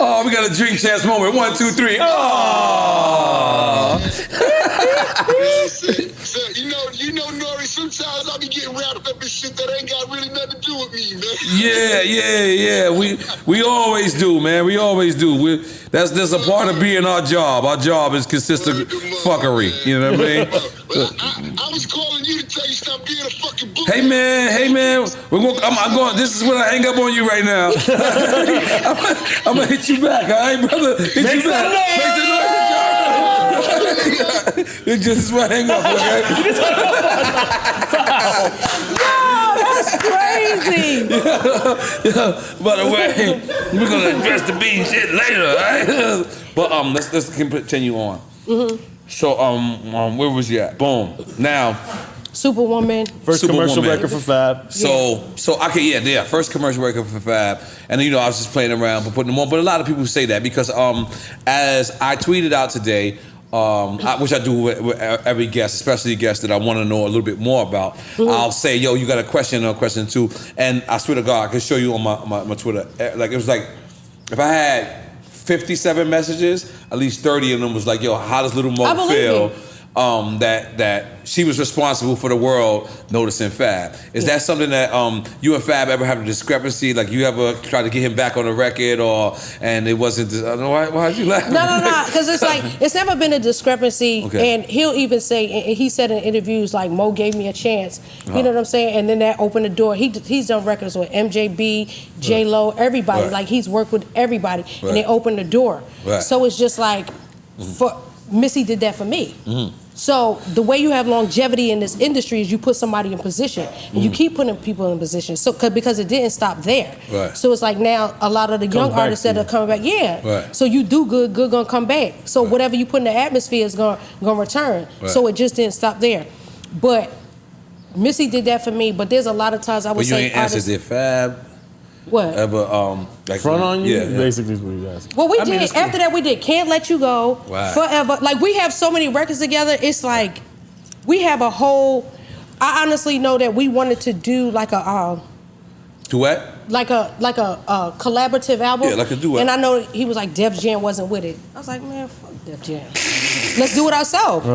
Oh, we got a Drink Champs moment. 1, 2, 3. Oh. So, you know, N.O.R.E, sometimes I be getting wrapped up in shit that ain't got really nothing to do with me, man. Yeah. We always do, man. We always do. That's a part of being our job. Our job is consistent fuckery. You know what I mean? Well, I was calling you to tell you stop being a fucking bully. Hey man, I'm going. This is when I hang up on you right now. I'm gonna hit you back, all right, brother? Hit you back. Make some noise. It just hang up, okay? That's crazy. By the way, we're gonna address the bean shit later, right? But let's continue on. So where was you at? Boom. Now, Superwoman. First commercial record for Fab. So I could first commercial record for Fab, and then I was just playing around but putting them on. But a lot of people say that because as I tweeted out today, which I do with every guest, especially guests that I want to know a little bit more about. I'll say, yo, you got a question or a question too, and I swear to God, I can show you on my Twitter. Like it was like if I had 57 messages, at least 30 of them was like, yo, how does Lil Mo feel that she was responsible for the world noticing Fab? Is that something that you and Fab ever have a discrepancy? Like you ever try to get him back on the record, and it wasn't? I don't know why'd you laugh? No, because it's like it's never been a discrepancy, and he'll even say, and he said in interviews like Mo gave me a chance. You know what I'm saying? And then that opened the door. He's done records with MJB, J Lo, everybody. Like he's worked with everybody, and they opened the door. So it's just like for Missy did that for me. So the way you have longevity in this industry is you put somebody in position, and you keep putting people in position. So because it didn't stop there. So it's like now a lot of the young artists that are coming back, So you do good gonna come back. So whatever you put in the atmosphere is gonna return. So it just didn't stop there. But Missy did that for me. But there's a lot of times I would say. But you ain't answered did Fab what ever like front on you? Basically is what you guys. Well, we did after that. We did Can't Let You Go, Forever. Like we have so many records together. It's like we have a whole. I honestly know that we wanted to do like a duet, like a collaborative album. Yeah, like a duet. And I know he was like Def Jam wasn't with it. I was like, man, fuck Def Jam. Let's do it ourselves.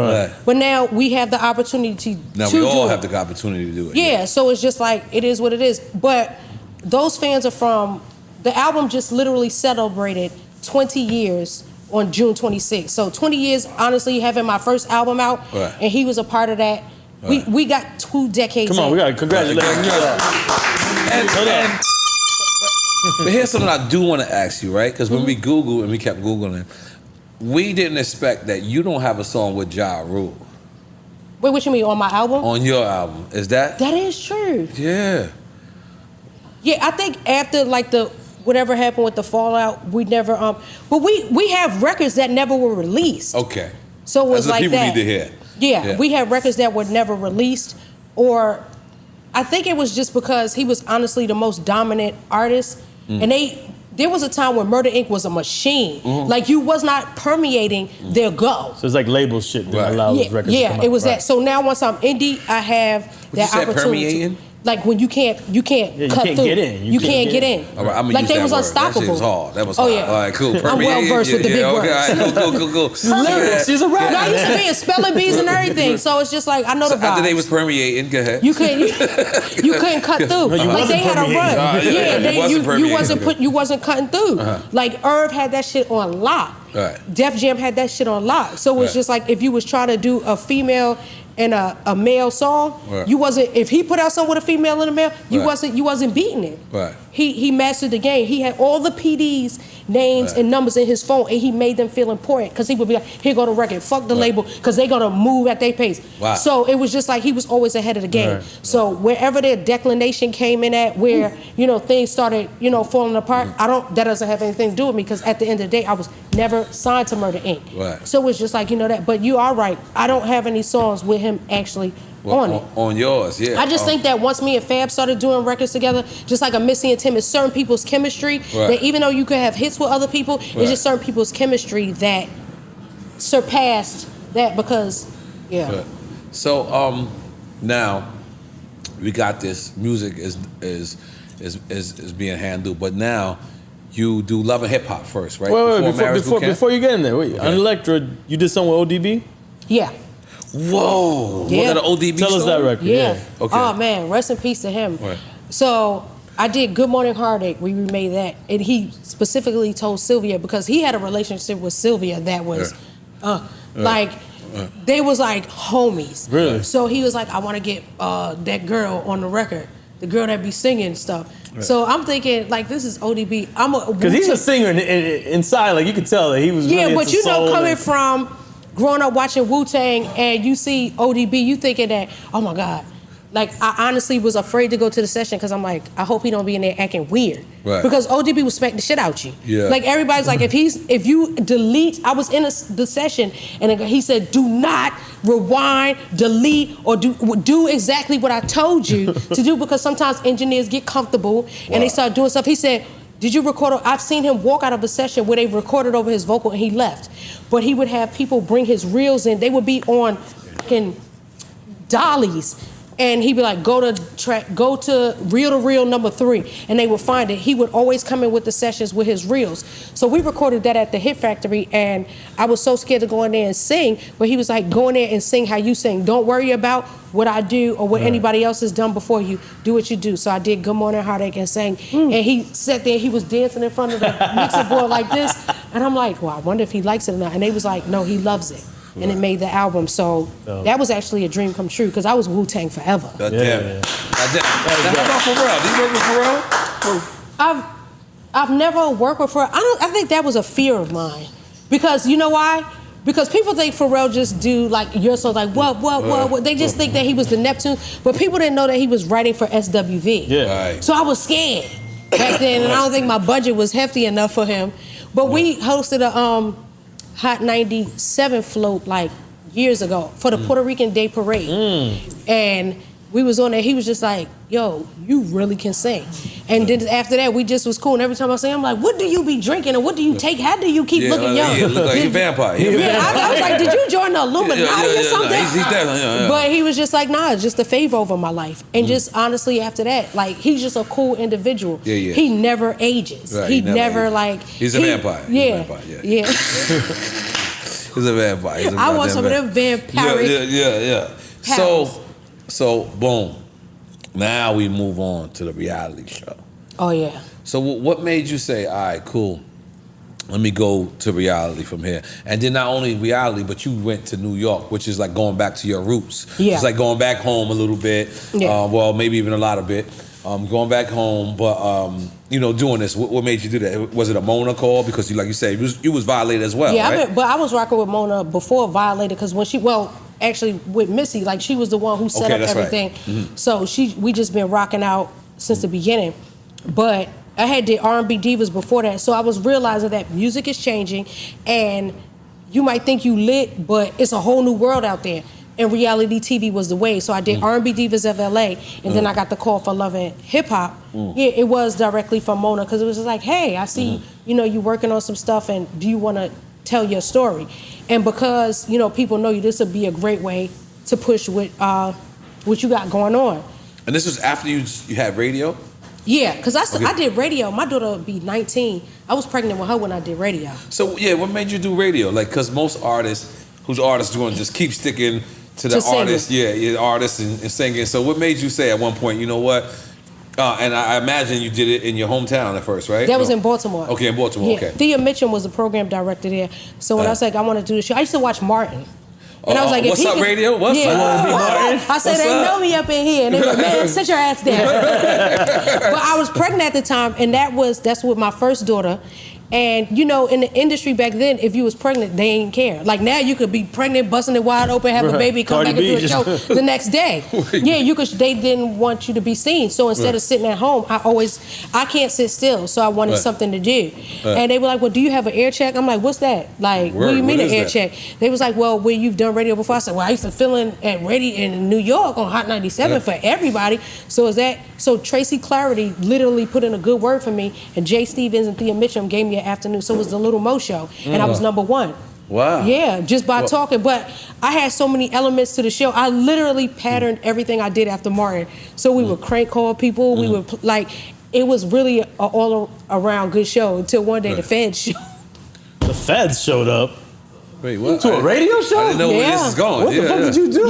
But now we have the opportunity now to we all do have the opportunity to do it. Yeah, so it's just like it is what it is. But those fans are from, the album just literally celebrated 20 years on June 26th. So 20 years, honestly, having my first album out, and he was a part of that. We got 2 decades. Come on, we got to congratulate him. But here's something I do want to ask you, right? Because when we Googled and we kept Googling, we didn't expect that you don't have a song with Ja Rule. Wait, what you mean, on my album? On your album. Is that? That is true. Yeah. Yeah, I think after like whatever happened with the fallout, we never but we have records that never were released. Okay. So it was like people that. need to hear. Yeah, we have records that were never released, or I think it was just because he was honestly the most dominant artist, and there was a time when Murder Inc. was a machine. Like you was not permeating their go. So it's like label shit that allows records to come out. It was that. So now once I'm indie, I have that opportunity. Permeating? Like when you can't cut through. Get in. You can't get in. All right, I'm gonna like use they that was word. unstoppable. That shit was hard. That was hard. Yeah. All right, cool. I'm well versed with the big words. Okay, cool. She's a rapper. No, I used to be in spelling bees and everything. So it's just like I know the vibes. After they was permeating, go ahead. You couldn't cut through. No, like they had a run. You wasn't cutting through. Like Irv had that shit on lock. Def Jam had that shit on lock. So it was just like if you was trying to do a female and a male song, you wasn't. If he put out something with a female and a male, you wasn't beating it. He mastered the game. He had all the PDs names and numbers in his phone, and he made them feel important because he would be like, "Here go the record, fuck the label," because they gonna move at their pace. So it was just like he was always ahead of the game. So wherever their declination came in at, where things started falling apart, that doesn't have anything to do with me because at the end of the day, I was never signed to Murder Inc. So it's just like that. But you are right. I don't have any songs with him actually on it. On yours, yeah. I just think that once me and Fab started doing records together, just like a Missy and Tim, it's certain people's chemistry that even though you could have hits with other people, it's just certain people's chemistry that surpassed that because, So now we got this music is being handled, but now you do Love and Hip Hop first, right? Before you get in there, on Elektra, you did something with ODB? Yeah. Whoa! Yeah. Was that an ODB Tell us that record. Yeah. Okay. Oh man, rest in peace to him. So I did Good Morning Heartache. We remade that, and he specifically told Sylvia because he had a relationship with Sylvia that was, they was like homies. Really? So he was like, I want to get that girl on the record, the girl that be singing stuff. So I'm thinking like this is ODB. Because he's a singer inside, like you could tell that he was. Yeah, really but into soul coming from growing up watching Wu-Tang and you see ODB, you thinking that, oh my God. Like, I honestly was afraid to go to the session because I'm like, I hope he don't be in there acting weird. Right. Because ODB was smacking the shit out you. Yeah. Like, everybody's like, if you delete, I was in the session and he said, do not rewind, delete, or do exactly what I told you to do, because sometimes engineers get comfortable and they start doing stuff. He said, did you record? I've seen him walk out of a session where they recorded over his vocal and he left. But he would have people bring his reels in. They would be on fucking dollies. And he'd be like, go to reel number 3, and they would find it. He would always come in with the sessions with his reels. So we recorded that at the Hit Factory, and I was so scared to go in there and sing, but he was like, go in there and sing how you sing. Don't worry about what I do or what anybody else has done before you. Do what you do. So I did Good Morning Heartache and sang, and he sat there, he was dancing in front of the mixer board like this, and I'm like, well, I wonder if he likes it or not. And they was like, no, he loves it. And it made the album. So that was actually a dream come true, because I was Wu-Tang forever. God damn it. How about Pharrell? Do you work with Pharrell? I've never worked with Pharrell. I think that was a fear of mine. Because you know why? Because people think Pharrell just do like your songs, like what? They just think that he was the Neptune, but people didn't know that he was writing for SWV. Yeah. Right. So I was scared back then, and I don't think my budget was hefty enough for him. But we hosted a Hot 97 float like years ago for the Puerto Rican Day Parade. And we was on there, he was just like, yo, you really can sing. And then after that, we just was cool. And every time I sing, I'm like, what do you be drinking? And what do you take? How do you keep looking young? Yeah, look like he's a vampire. I was like, did you join the Illuminati or something? He's definitely, But he was just like, nah, it's just a favor over my life. And just honestly, after that, like, he's just a cool individual. Yeah. He never ages. Right, he never like... He's a vampire. Yeah. Yeah. He's a vampire. I want some of them vampiric... Yeah. So, boom. Now we move on to the reality show. Oh, yeah. So what made you say, all right, cool, let me go to reality from here? And then not only reality, but you went to New York, which is like going back to your roots. Yeah. It's like going back home a little bit. Yeah. Well, maybe even a lot of bit. Going back home, but doing this. What made you do that? Was it a Mona call? Because like you said, you was violated as well, right? But I was rocking with Mona before Violated, because when actually with Missy, like, she was the one who set up everything. Right. Mm-hmm. So we just been rocking out since the beginning. But I had the R&B divas before that, so I was realizing that music is changing, and you might think you lit, but it's a whole new world out there. And reality TV was the way. So I did R&B Divas of LA, and then I got the call for Love and Hip Hop. Yeah, it was directly from Mona, because it was just like, hey, I see, you working on some stuff, and do you want to tell your story? And because, people know you, this would be a great way to push what you got going on. And this was after you had radio? Yeah, because I did radio. My daughter would be 19. I was pregnant with her when I did radio. So, yeah, what made you do radio? Like, because most artists going to just keep sticking to the artist, artists and singing. So what made you say at one point, you know what? And I imagine you did it in your hometown at first, right? That was in Baltimore. Okay, in Baltimore, yeah. okay. Thea Mitchum was the program director there. So when I was like, I want to do the show, I used to watch Martin. And I was like, what's up, radio? What's up? I said, they know me up in here. And they were like, man, sit your ass down. But I was pregnant at the time, and that's with my first daughter. And, in the industry back then, if you was pregnant, they ain't care. Like, now you could be pregnant, busting it wide open, have a baby, come back and do a show the next day. Yeah, they didn't want you to be seen. So instead of sitting at home, I can't sit still. So I wanted something to do. And they were like, well, do you have an air check? I'm like, what's that? Like, what do you mean an air check? They was like, well, where you've done radio before? I said, well, I used to fill in at radio in New York on Hot 97 for everybody. So Tracy Clarity literally put in a good word for me, and Jay Stevens and Thea Mitchum gave me an afternoon. So it was the Lil Mo show, and I was #1. Wow. Yeah, just by talking. But I had so many elements to the show. I literally patterned everything I did after Martin. So we would crank call people. We would it was really an all around good show until one day the Feds showed. The Feds showed up. Wait, what? To a radio show? I didn't know where this is going. What the fuck did you do?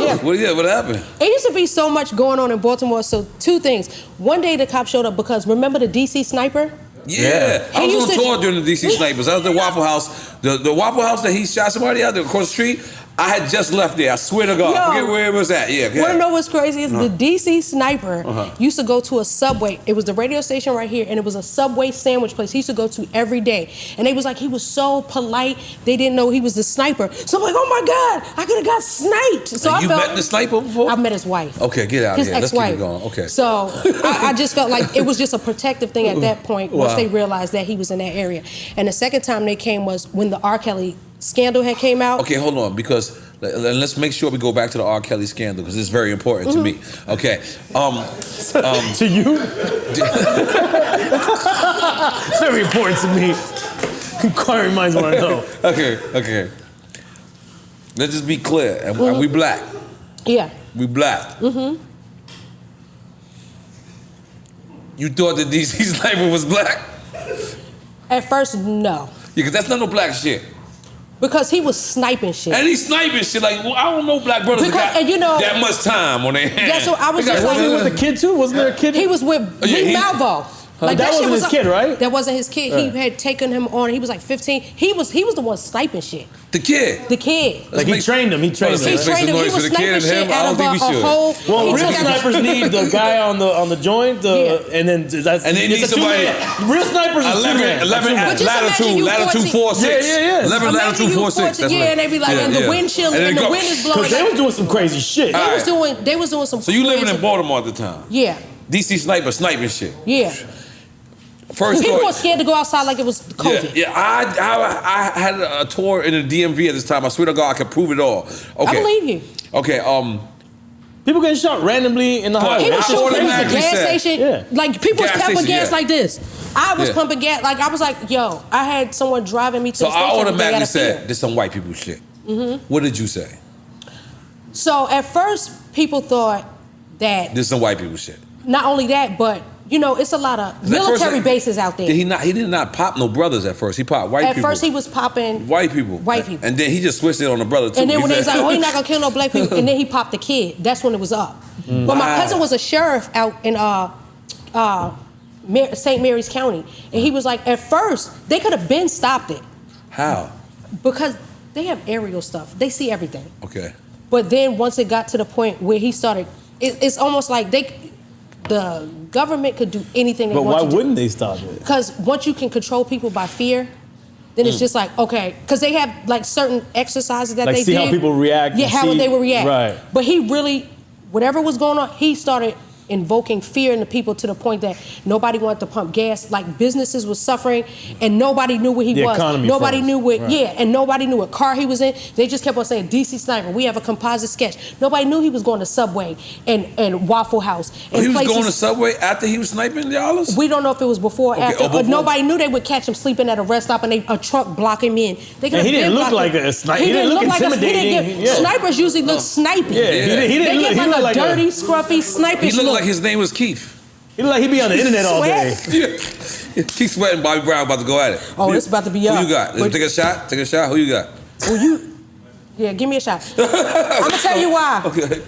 What happened? It used to be so much going on in Baltimore. So 2 things. One day the cop showed up because remember the DC sniper? Yeah. I was on tour during the DC Snipers. I was at the Waffle House. The Waffle House that he shot somebody out there across the street. I had just left there. I swear to God. I forget where it was at. Yeah. Want to know what's crazy? Is the DC Sniper used to go to a Subway. It was the radio station right here, and it was a Subway sandwich place he used to go to every day. And they was like, he was so polite. They didn't know he was the sniper. So I'm like, oh my God, I could have got sniped. So and you met the sniper before? I met his wife. Okay, get out of here. His ex-wife. Let's keep it going. Okay. So I just felt like it was just a protective thing at that point once they realized that he was in that area. And the second time they came was when the R. Kelly scandal had came out. Okay, hold on, because let's make sure we go back to the R. Kelly scandal because it's very important to me. Okay. To you? It's very important to me. Inquiring minds want to know. Okay. Let's just be clear. And we black. Yeah. We black. You thought the DC Sniper was black? At first, no. Yeah, because that's not no black shit. Because he was sniping shit. And he's sniping shit. Like, I don't know black brothers that got that much time on their hands. That's what I was just like. Was he with the kid too? Wasn't there a kid? He was with Malvo. Like that wasn't his kid, right? That wasn't his kid. He had taken him on. He was like 15. He was the one sniping shit. The kid. Like he trained him. He trained him. He was sniping shit out of a whole. Well, real snipers need the guy on the joint, and then they need somebody. Real snipers are 11 ladder 246. Yeah. 11 ladder 246. Yeah, and they be like, and the wind chill, and the wind is blowing. Because they was doing some crazy shit. They was doing some. So you living in Baltimore at the time? Yeah. DC Sniper sniping shit. Yeah. People were scared to go outside like it was COVID. Yeah. I had a tour in the DMV at this time. I swear to God, I can prove it all. Okay. I believe you. Okay. People getting shot randomly in the highway. People shooting at the gas station. Yeah. Like people was pumping gas like this. I was Yeah. pumping gas. Like I was like, yo, I had someone driving me to So the station. I automatically said, "This some white people shit." What did you say? So at first, people thought that This some white people shit. not only that, but you know, it's a lot of military bases out there. He did not pop no brothers at first. He popped white people. At first, he was popping white people. And then he just switched it on the brother too. And then when they was like, oh, he's not gonna kill no black people, and then he popped the kid. That's when it was up. But my cousin was a sheriff out in St. Mary's County, and he was like, at first, they could have been stopped it. How? Because they have aerial stuff. They see everything. Okay. But then once it got to the point where he started, it's almost like the government could do anything they want to do. But why wouldn't they stop it? Because once you can control people by fear, then it's just like, okay, because they have like certain exercises that like they see did. how people react. Yeah, how they would react. Right. But he really, whatever was going on, he started invoking fear in the people to the point that nobody wanted to pump gas. Like businesses was suffering, and nobody knew where he was. Nobody knew what. Right. And nobody knew what car he was in. They just kept on saying DC Sniper. We have a composite sketch. Nobody knew he was going to Subway and Waffle House. And he was places. going to Subway after he was sniping y'all? We don't know if it was before or after. But nobody knew they would catch him sleeping at a rest stop and a truck block him in. He didn't look like a sniper. He didn't look intimidating. Snipers usually look sniping. Yeah, he didn't look. They get like a dirty, scruffy sniper. He looked like his name was Keith. He looked like he'd be on the internet all day. Keep sweating. Bobby Brown about to go at it. Oh, it's about to be up. Who you got? Take a shot. Take a shot. Who you got? Yeah, give me a shot. I'm gonna tell you why. Okay.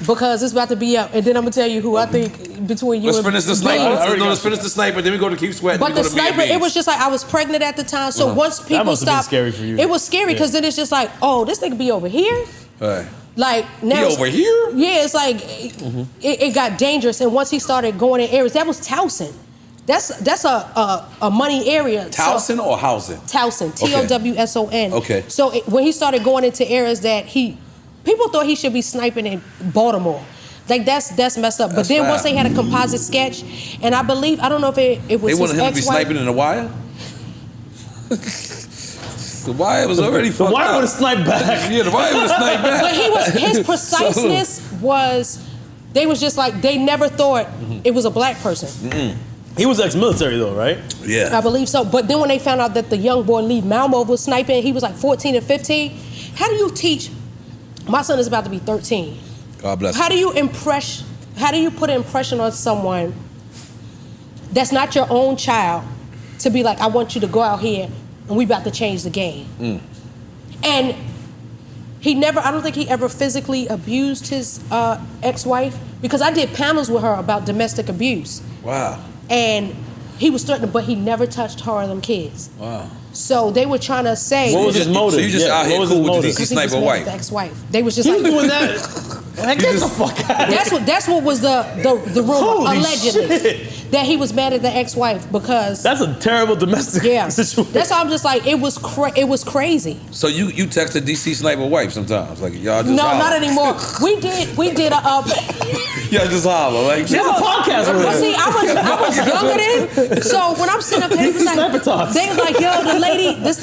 Because it's about to be up, and then I'm gonna tell you who I think between you. Let's finish the sniper. Let's finish the sniper. Then we go to keep sweating. But the sniper, it was just like I was pregnant at the time. So once people stopped, scary for you. It was scary because then it's just like, oh, this nigga be over here. Right. Like now he over here? Yeah, it's like it got dangerous, and once he started going in areas, that was Towson. That's a money area. Towson or housing? Towson, Towson. Okay. So when he started going into areas that people thought he should be sniping in Baltimore. Like that's messed up. But then once they had a composite sketch, and I don't know if it was they wanted his him to be sniping in the wire. The Wire was already fucked up. The Wire would have sniped back. Yeah, the Wire would have sniped back. But his preciseness was, they was just like, they never thought it was a black person. He was ex-military though, right? Yeah. I believe so. But then when they found out that the young boy Lee Malmo was sniping, he was like 14 and 15. How do you teach, my son is about to be 13. God bless him. How do you put an impression on someone that's not your own child to be like, I want you to go out here and we about to change the game. And I don't think he ever physically abused his ex-wife, because I did panels with her about domestic abuse. Wow. And He was threatening, but he never touched her or them kids. Wow. So they were trying to say. What was his motive? So you just out here cool with the DC Sniper wife? The ex-wife. They was just He like was doing that. Get the fuck out. That's what was the rumor Holy allegedly shit. that he was mad at the ex-wife because That's a terrible domestic situation. That's why I'm just like it was crazy. So you text the DC Sniper wife sometimes, like y'all just No, holler. not anymore. We did a Y'all just holler, like She has a podcast with But her. see, I was younger then, so when I'm sitting up there, they was Sniper talks. like, yo, the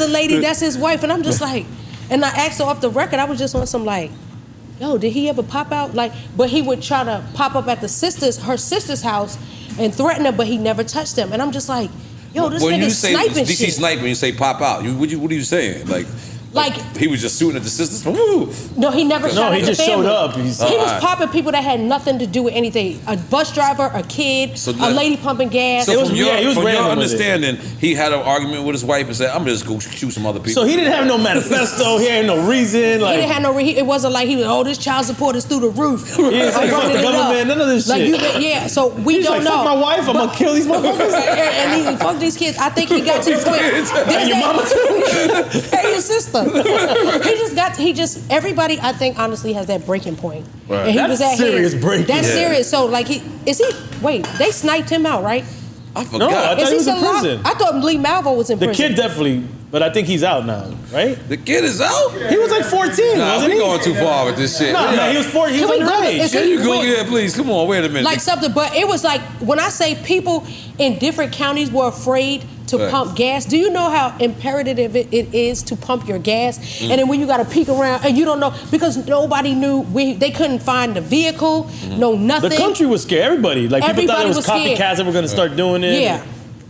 lady, that's his wife, and I'm just like, and I asked her off the record, I was just on some like, yo, did he ever pop out? Like, but he would try to pop up at her sister's house and threaten her, but he never touched them, and I'm just like, yo, this nigga sniping DC shit. Sniper, you say pop out. What are you saying? Like he was just shooting at the sisters. Woo. No, he never shot at he the just family. showed up. He was popping people that had nothing to do with anything. A bus driver, a kid, a lady pumping gas. So from your random with understanding, he had an argument with his wife and said, "I'm just gonna shoot some other people." So he didn't have no manifesto. He had no reason. Like He didn't have no. It wasn't like he was. Oh, this child support is through the roof. he didn't say fuck the government. None of this shit. Yeah. So we He's don't like, know. fuck my wife. I'm gonna kill these motherfuckers. and he fuck these kids. I think he got too quick. And your mama too. Hey, your sister. Everybody, I think, honestly, has that breaking point. Right. And he That's was at serious his. breaking. That's Yeah. serious. So, like, wait, they sniped him out, right? I forgot. No, I thought he was in still alive? prison. I thought Lee Malvo was in The prison. kid definitely, but I think he's out now, right? The kid is out. He was like 14, Nah, wasn't we he? going too far with this shit. Nah, man, he was 14. He Can was we go to- underage. is Can you go? Wait. Yeah, please. Come on. Wait a minute. Like something, but it was like when I say people in different counties were afraid to Right. pump gas. Do you know how imperative it is to pump your gas? And then when you got to peek around and you don't know because nobody knew they couldn't find the vehicle, no nothing. The country was scared. Everybody, like people thought Everybody it was was scared. copycats that were going to start doing it. Yeah,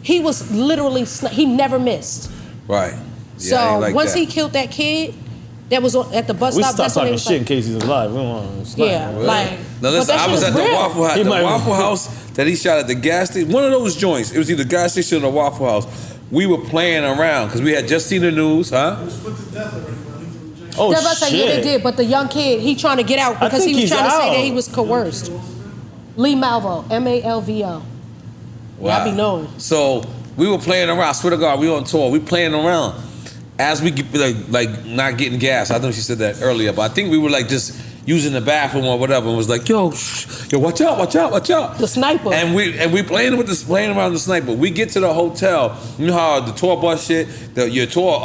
he was literally he never missed. Right. So I ain't like once that. he killed that kid that was at the bus We stop, stopped that's when talking they was shit in like, case he's alive. We don't want to snipe yeah, him. like. Now but listen, that I shit was at the real. Waffle House. He The might- Waffle House that he shot at the gas station. One of those joints. It was either gas station or the Waffle House. We were playing around because we had just seen the news, huh? Oh They're about to say, yeah, they shit! did, but the young kid, he trying to get out I because think he was he's trying to say out. that he was coerced. Lee Malvo, Malvo. Yeah, I be knowing. So we were playing around. I swear to God, we on tour. We playing around as we get, like not getting gas. I know she said that earlier, but I think we were like just using the bathroom or whatever, and was like, yo, watch out, watch out, watch out. The sniper. And we playing around the sniper. We get to the hotel. You know how the tour bus shit, your tour,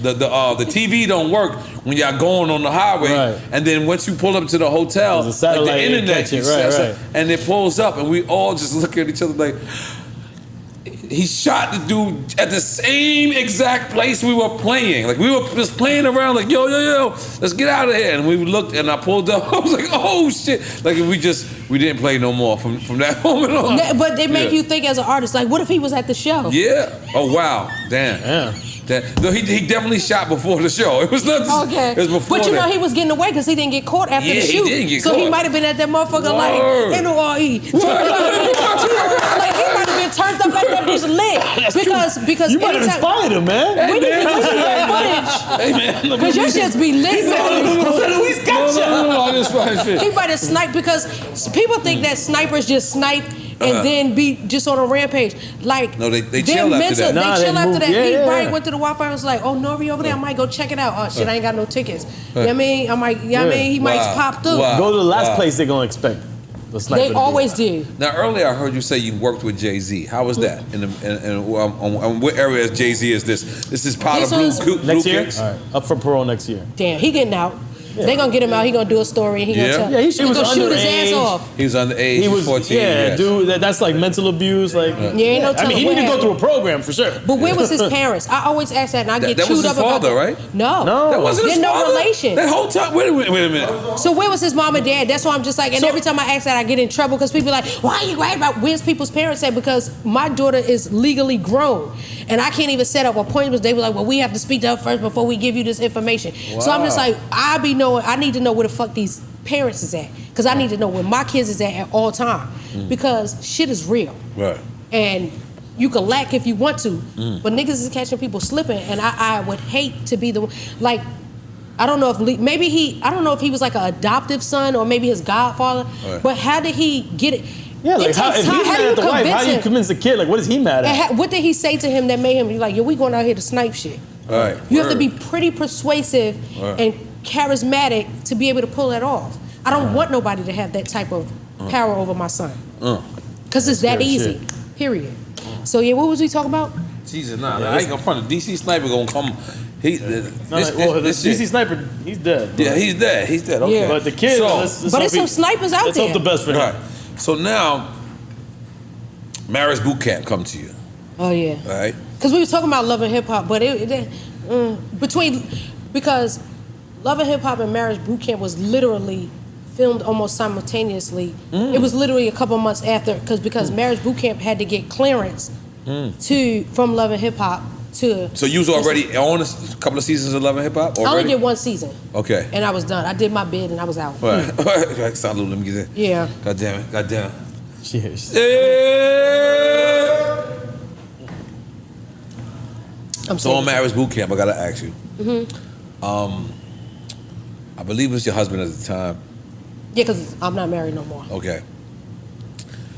the TV don't work when y'all going on the highway. Right. And then once you pull up to the hotel, There's a satellite like the and internet, catch it. you Right, set- right. and it pulls up, and we all just look at each other like. He shot the dude at the same exact place we were playing. Like we were just playing around, like yo, let's get out of here. And we looked, and I pulled up. I was like, oh shit! Like we didn't play no more from that moment on. But they make Yeah. you think as an artist, like, what if he was at the show? Yeah. Oh wow. Damn. Yeah. No, he definitely shot before the show. It was not. Okay. It was before. But you know that. he was getting away because he didn't get caught after Yeah, the he shoot. didn't get so he caught. might have been at that motherfucker Word. like N.O.R.E. Like he might have been turned up at that bitch lit. Because You might have anytime- inspired him, man. When you get footage, Hey man, look because your shit's be lit. Luis gotcha. No, I just find shit. He might have sniped because people think that snipers just snipe and then be just on a rampage. Like No, they them chill after that. They Nah, chill they after move. that. Yeah, He yeah. probably went to the Wi-Fi and was like, "Oh, N.O.R.E. over there. I might go check it out. Oh shit, I ain't got no tickets. You know what I mean? I might. You know what I mean? He might Wow. pop through. Wow. Go to the last place they're gonna expect. The sniper They to be. always do. Now earlier I heard you say you worked with Jay-Z. How was that? In what area is Jay-Z is this? This is Powder This Blue, was- Blue Next year? Kicks? All right. Up for parole next year. Damn, he getting out. They gonna get him out. He gonna do a story. And he Yeah? gonna tell. Yeah, he he was gonna shoot his underage. ass off. He was underage. He was 14. yeah, yes. dude. That's like mental abuse. Like ain't no I mean, telling he what need to go happened. through a program for sure. But where was his parents? I always ask that, and I get That was chewed his up about father, that. right? No. No. That wasn't his There's no father? relation. That whole time. Wait a minute. So where was his mom and dad? That's why I'm just like, and So- every time I ask that, I get in trouble because people are like, why are you worried about where's people's parents at? Because my daughter is legally grown, and I can't even set up appointments. They were like, well, we have to speak to her first before we give you this information. So I'm just Wow. like, I need to know where the fuck these parents is at, because I need to know where my kids is at all time, because shit is real. Right. And you can lack if you want to, but niggas is catching people slipping, and I would hate to be the one. Like, I don't know if I don't know if he was like an adoptive son or maybe his godfather, Right. but how did he get it? Yeah, like how, if he's mad at the wife, how do you convince the kid? Like, what is he mad at? What did he say to him that made him be like, yo, we going out here to snipe shit? All right. You have to be pretty persuasive and charismatic to be able to pull that off. I don't want nobody to have that type of power over my son. Because it's that easy. Shit. Period. So yeah, what was we talking about? Jesus, I ain't gonna front. The DC Sniper gonna come. DC Sniper, he's dead. Yeah, he's dead. He's dead. Okay. Yeah. But the kid, but there's some snipers out there. Let's hope the best for him. Right. So now, Marriage Boot Camp come to you. Oh yeah. All right. Because we were talking about Love and Hip Hop, but because Love and Hip Hop and Marriage Boot Camp was literally filmed almost simultaneously. It was literally a couple months after, because Marriage Boot Camp had to get clearance from Love and Hip Hop to. So you was already on a couple of seasons of Love and Hip Hop already? I only did one season. Okay. And I was done. I did my bid and I was out. Right. Salute, let me get that. Yeah. God damn it. God damn. Cheers. So on Marriage Boot Camp, I gotta ask you. I believe it was your husband at the time. Yeah, because I'm not married no more. Okay.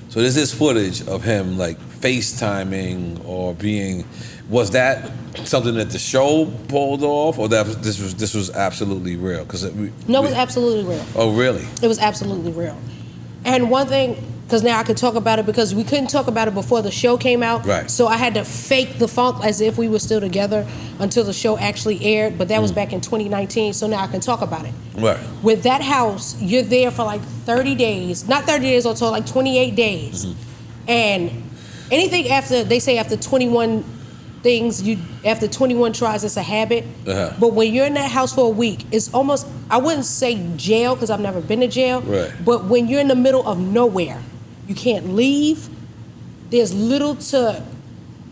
So there's this footage of him like FaceTiming or was that something that the show pulled off, or this was absolutely real? No, it was absolutely real. Oh, really? It was absolutely real. And one thing, because now I could talk about it because we couldn't talk about it before the show came out. Right. So I had to fake the funk as if we were still together until the show actually aired. But that was back in 2019, so now I can talk about it. Right. With that house, you're there for like 30 days. Not 30 days or so, like 28 days. And anything after, they say after 21 things, after 21 tries, it's a habit. But when you're in that house for a week, it's almost, I wouldn't say jail because I've never been to jail. Right. But when you're in the middle of nowhere, you can't leave. There's little to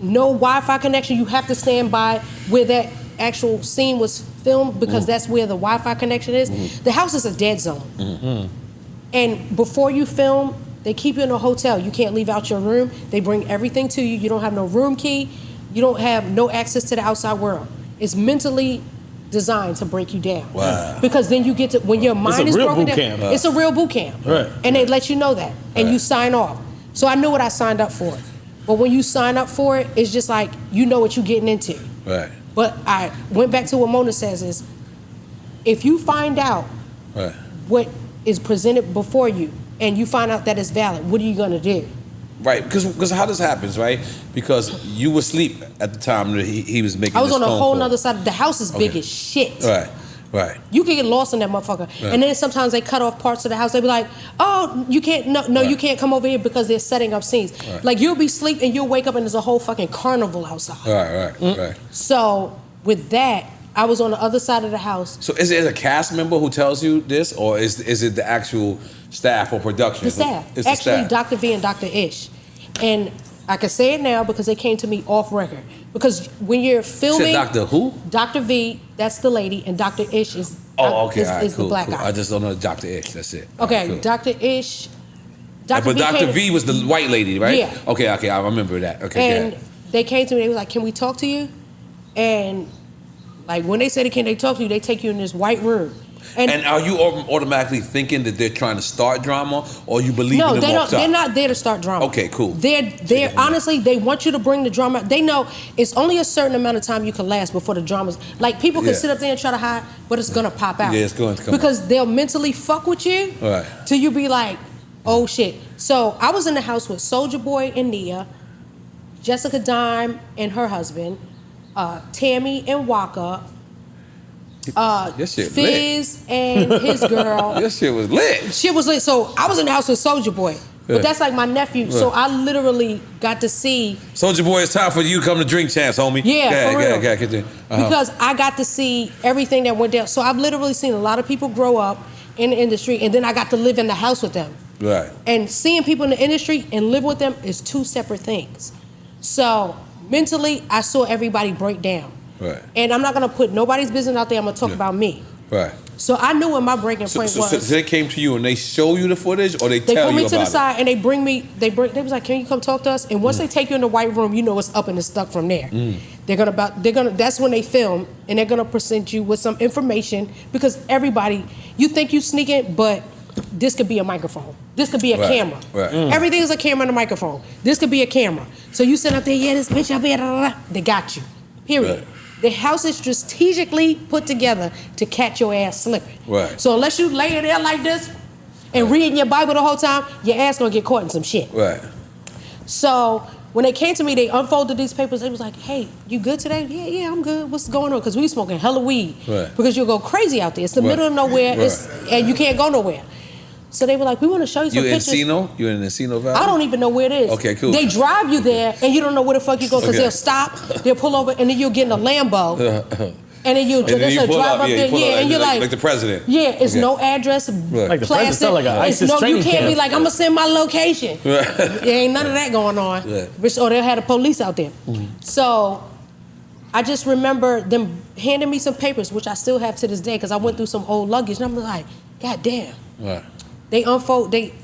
no Wi-Fi connection. You have to stand by where that actual scene was filmed because that's where the Wi-Fi connection is. The house is a dead zone. And before you film, they keep you in a hotel. You can't leave out your room. They bring everything to you. You don't have no room key. You don't have no access to the outside world. It's mentally designed to break you down. Wow. Because then you get to, when your mind is broken down, it's a real boot camp. Right. And they let you know that. And you sign off. So I knew what I signed up for. But when you sign up for it, it's just like, you know what you're getting into. Right. But I went back to what Mona says is, if you find out what is presented before you and you find out that it's valid, what are you gonna do? Right, because how this happens, right? Because you were asleep at the time that he was making. I was this on a phone whole call. nother side. The house is big as shit. Right, right. You can get lost in that motherfucker. Right. And then sometimes they cut off parts of the house. They be like, oh, you can't, no, you can't come over here because they're setting up scenes. Right. Like you'll be asleep and you'll wake up and there's a whole fucking carnival outside. Right. So with that, I was on the other side of the house. So is it a cast member who tells you this, or is it the actual staff or production? The staff. It's Actually, the staff. Dr. V and Dr. Ish. And I can say it now because they came to me off record. Because when you're filming, You said Dr. who? Dr. V, that's the lady, and Dr. Ish is Oh, okay, is the black guy. I just don't know Dr. Ish. That's it. Okay, Cool. Dr. Ish. But Dr. V was the white lady, right? Yeah. Okay, I remember that. Okay, And they came to me. They was like, "Can we talk to you?" And like when they say can they talk to you, they take you in this white room. And are you automatically thinking that they're trying to start drama, or you believe in them? No, they off don't. top? They're not there to start drama. Okay, cool. They're honestly, they want you to bring the drama. They know it's only a certain amount of time you can last before the drama's. Like people can sit up there and try to hide, but it's gonna pop out. Yeah, it's going to come because they'll mentally fuck with you till you be like, oh shit. So I was in the house with Soulja Boy and Nia, Jessica Dime and her husband, Tammy and Waka. Fizz and his girl. This shit was lit. Shit was lit. So I was in the house with Soulja Boy. But that's like my nephew. So I literally got to see. Soulja Boy, it's time for you to come to Drink Champs, homie. Yeah, for real. Uh-huh. Because I got to see everything that went down. So I've literally seen a lot of people grow up in the industry, and then I got to live in the house with them. Right. And seeing people in the industry and live with them is two separate things. So mentally, I saw everybody break down. Right. And I'm not gonna put nobody's business out there. I'm gonna talk about me. Right. So I knew what my breaking point was. So they came to you and they show you the footage, or they tell you about it? They pull me to the side and they bring me. They was like, "Can you come talk to us?" And once they take you in the white room, you know it's up and it's stuck from there. They're gonna. That's when they film, and they're gonna present you with some information because everybody, you think you sneaking, but this could be a microphone. This could be a camera. Right. Everything is a camera and a microphone. This could be a camera. So you sit up there, yeah, this bitch up here, they got you. Period. Right. The house is strategically put together to catch your ass slipping. Right. So unless you lay there like this and reading your Bible the whole time, your ass gonna get caught in some shit. Right. So when they came to me, they unfolded these papers. They was like, hey, you good today? Yeah, I'm good. What's going on? Because we smoking hella weed. Right. Because you'll go crazy out there. It's the middle of nowhere, and you can't go nowhere. So they were like, we want to show you some pictures. You in Encino Valley? I don't even know where it is. Okay, cool. They drive you there, and you don't know where the fuck you go, because they'll stop, they'll pull over, and then you'll get in a Lambo. And then you drive up there, and you're like the president. Yeah, it's no address, Like the president plastic. sound like an ISIS You training can't camp. be like, I'm gonna send my location. There ain't none of that going on. Or they'll have the police out there. So I just remember them handing me some papers, which I still have to this day, because I went through some old luggage, and I'm like, God damn. They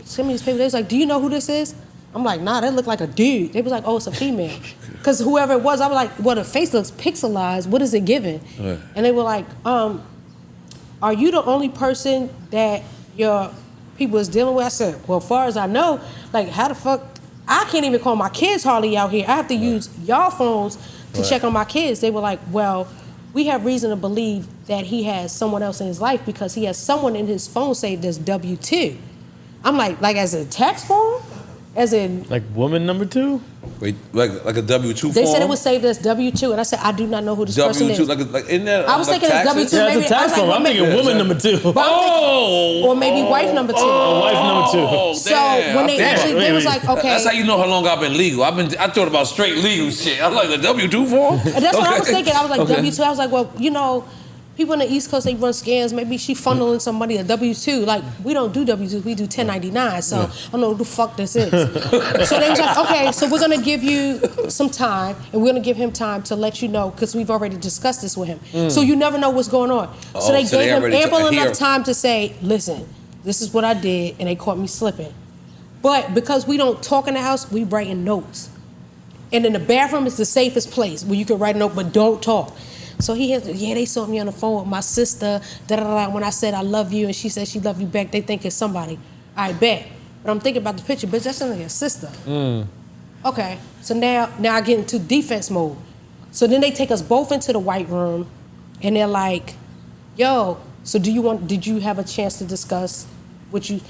sent me this paper. They was like, do you know who this is? I'm like, nah, that look like a dude. They was like, oh, it's a female. Because whoever it was, I was like, well, the face looks pixelized. What is it giving? And they were like, are you the only person that your people is dealing with? I said, well, as far as I know, like, how the fuck? I can't even call my kids hardly out here. I have to use y'all phones to check on my kids. They were like, well, we have reason to believe that he has someone else in his life because he has someone in his phone saved as W-2. I'm like as a tax form? As in... Like woman number 2? Wait, like a W-2 form? They said it was saved as W-2, and I said, I do not know who this person is. W-2, like in there, I was thinking it's W-2, yeah, maybe. It's a tax form. I'm thinking woman number 2. Or maybe wife number 2. Wife number 2. So when they was like, okay. That's how you know how long I've been legal. I thought about straight legal shit. I'm like, the W-2 form? And that's what I was thinking. I was like, W-2. I was like, well, you know, people in the East Coast, they run scams. Maybe she funneling some money to W-2. Like, we don't do W-2, we do 1099. So I don't know who the fuck this is. So they was like, okay, so we're going to give you some time, and we're going to give him time to let you know, because we've already discussed this with him. So you never know what's going on. So they gave him ample enough time to say, listen, this is what I did, and they caught me slipping. But because we don't talk in the house, we writing notes. And in the bathroom is the safest place where you can write a note, but don't talk. So he has, they saw me on the phone with my sister, when I said I love you, and she said she love you back, they think it's somebody. I bet. But I'm thinking about the picture, bitch, that's only your sister. Okay, so now I get into defense mode. So then they take us both into the white room, and they're like, yo, so did you have a chance to discuss what you...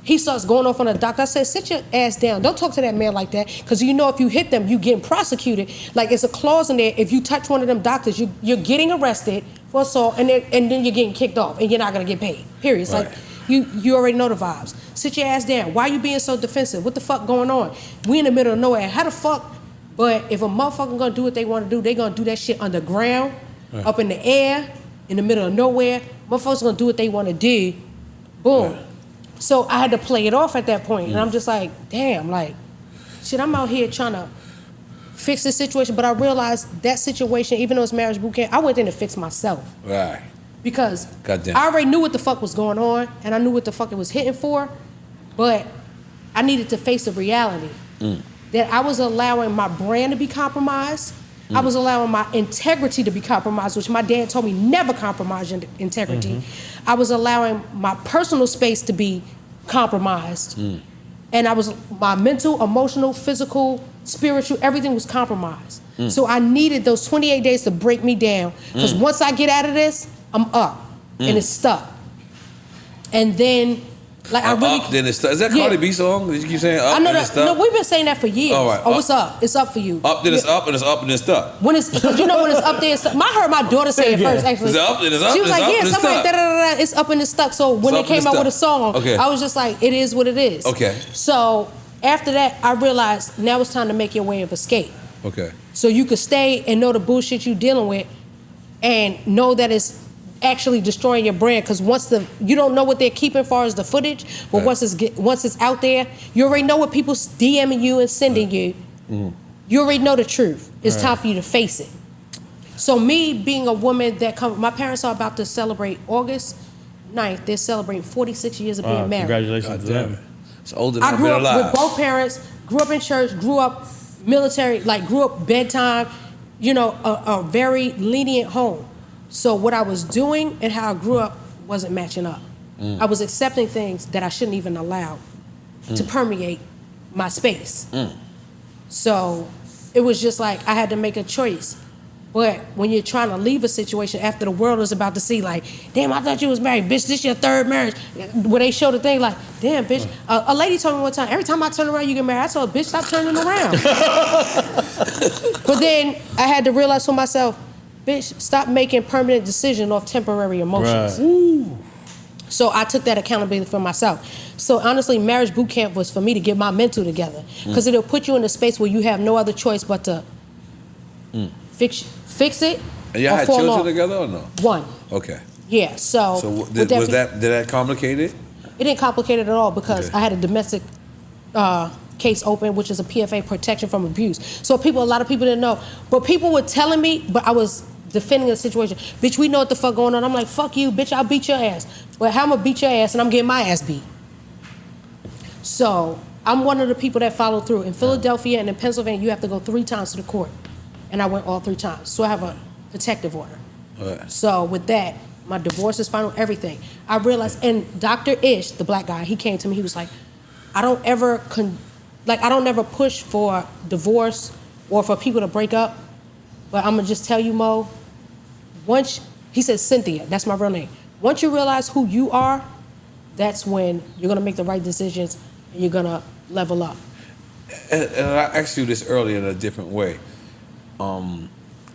He starts going off on the doctor. I said, sit your ass down. Don't talk to that man like that, because you know if you hit them, you getting prosecuted. Like, it's a clause in there. If you touch one of them doctors, you're getting arrested for assault, and then you're getting kicked off, and you're not gonna get paid. Period. It's like, you already know the vibes. Sit your ass down. Why are you being so defensive? What the fuck going on? We in the middle of nowhere. How the fuck? But if a motherfucker gonna do what they want to do, they gonna do that shit underground, up in the air, in the middle of nowhere. Motherfuckers gonna do what they want to do. Boom. So I had to play it off at that point, and I'm just like, damn, like, shit, I'm out here trying to fix this situation, but I realized that situation, even though it's marriage boot camp, I went in to fix myself. Right. Because I already knew what the fuck was going on, and I knew what the fuck it was hitting for, but I needed to face the reality that I was allowing my brand to be compromised. I was allowing my integrity to be compromised, which my dad told me never compromise your integrity. I was allowing my personal space to be compromised. And my mental, emotional, physical, spiritual, everything was compromised. So I needed those 28 days to break me down, because once I get out of this, I'm up, and it's stuck. And then, like, I really... Up, then it's stuck. Is that Cardi B song? Did you keep saying up, I know and that, it's stuck? no, we've been saying that for years. All right. Oh, it's up. It's up for you. Up, then it's up, and it's up, and it's stuck. When it's, you know, when it's up there, it's stuck. I heard my daughter say it first, actually. It's up, and it's up, she was and like, it's yeah, up, and it's something like stuck. da-da-da-da, it's up and it's stuck. So when they came out with a song, I was just like, it is what it is. Okay. So after that, I realized now it's time to make your way of escape. Okay. So you could stay and know the bullshit you're dealing with, and know that it's actually destroying your brand, because you don't know what they're keeping as far as the footage, but once it's out there, you already know what people's DMing you and sending you. You already know the truth. It's time for you to face it. So me being a woman my parents are about to celebrate August 9th. They're celebrating 46 years of being married. Congratulations to them. It's older than I I've grew been up alive. with both parents, grew up in church, grew up military, like grew up bedtime, you know, a very lenient home. So what I was doing and how I grew up wasn't matching up. I was accepting things that I shouldn't even allow to permeate my space. So it was just like I had to make a choice. But when you're trying to leave a situation after the world is about to see, like, damn, I thought you was married, bitch, this your third marriage. Where they show the thing like, damn, bitch. A lady told me one time, every time I turn around, you get married. I told her, bitch, stop turning around. But then I had to realize for myself, bitch, stop making permanent decisions off temporary emotions. Right. So I took that accountability for myself. So honestly, marriage boot camp was for me to get my mental together. Because it'll put you in a space where you have no other choice but to fix it. And y'all or had fall children off. together or no? One. Okay. Yeah, so did that complicate it? It didn't complicate it at all because Okay. I had a domestic case open, which is a PFA, protection from abuse. So a lot of people didn't know. But people were telling me, but I was defending the situation. Bitch, we know what the fuck going on. I'm like, fuck you, bitch, I'll beat your ass. But how I'm gonna beat your ass and I'm getting my ass beat? So I'm one of the people that follow through. In Philadelphia and in Pennsylvania, you have to go 3 times to the court. And I went all 3 times. So I have a protective order. Right. So with that, my divorce is final, everything. I realized, and Dr. Ish, the black guy, he came to me, he was like, I don't ever push for divorce or for people to break up, but I'm gonna just tell you, Mo, he said Cynthia, that's my real name. Once you realize who you are, that's when you're gonna make the right decisions and you're gonna level up. And I asked you this earlier in a different way.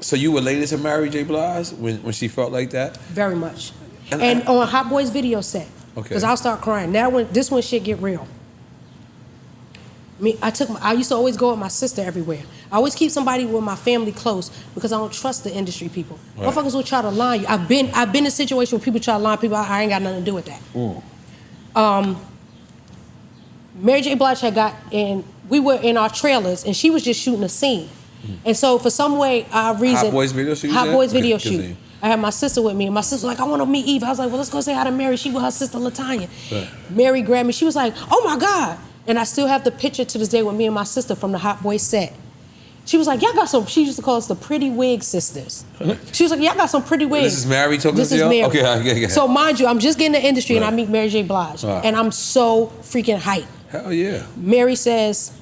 So you related to Mary J. Blige when she felt like that? Very much. And on Hot Boys video set. Okay. Because I'll start crying. Now this one shit get real. I used to always go with my sister everywhere. I always keep somebody with my family close because I don't trust the industry people. Right. Motherfuckers will try to lie you. I've been in a situation where people try to lie people. I ain't got nothing to do with that. Mary J. Blige we were in our trailers and she was just shooting a scene. And so for some reason... Hot Boys video shoot? Hot Boys video shoot. I had my sister with me, and my sister was like, I want to meet Eve. I was like, well, let's go say hi to Mary. She with her sister, LaTanya. Right. Mary grabbed me. She was like, oh, my God. And I still have the picture to this day with me and my sister from the Hot Boys set. She was like, y'all got some... She used to call us the Pretty Wig Sisters. She was like, y'all got some pretty wigs. This is Mary talking This to is y'all? Mary. Okay. So mind you, I'm just getting the industry, and Right. I meet Mary J. Blige. Right. And I'm so freaking hyped. Hell yeah. Mary says,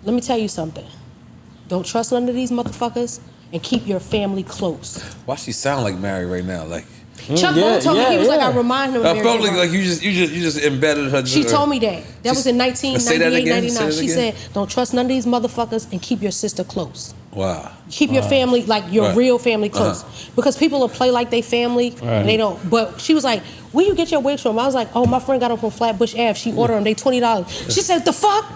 let me tell you something. Don't trust none of these motherfuckers and keep your family close. Why she sound like Mary right now? Like Chuck Bone told me, he was like, I remind him of Mary I felt J. Blige. like you just embedded her. She told me that. That was in Say that 1998, again. 99. Say She that again. said, don't trust none of these motherfuckers and keep your sister close. Wow. Keep your family, like your Right. real family close. Because people will play like they family and they don't. But she was like, where you get your wigs from? I was like, oh, my friend got them from Flatbush Ave. She ordered them, they $20. She said, the fuck?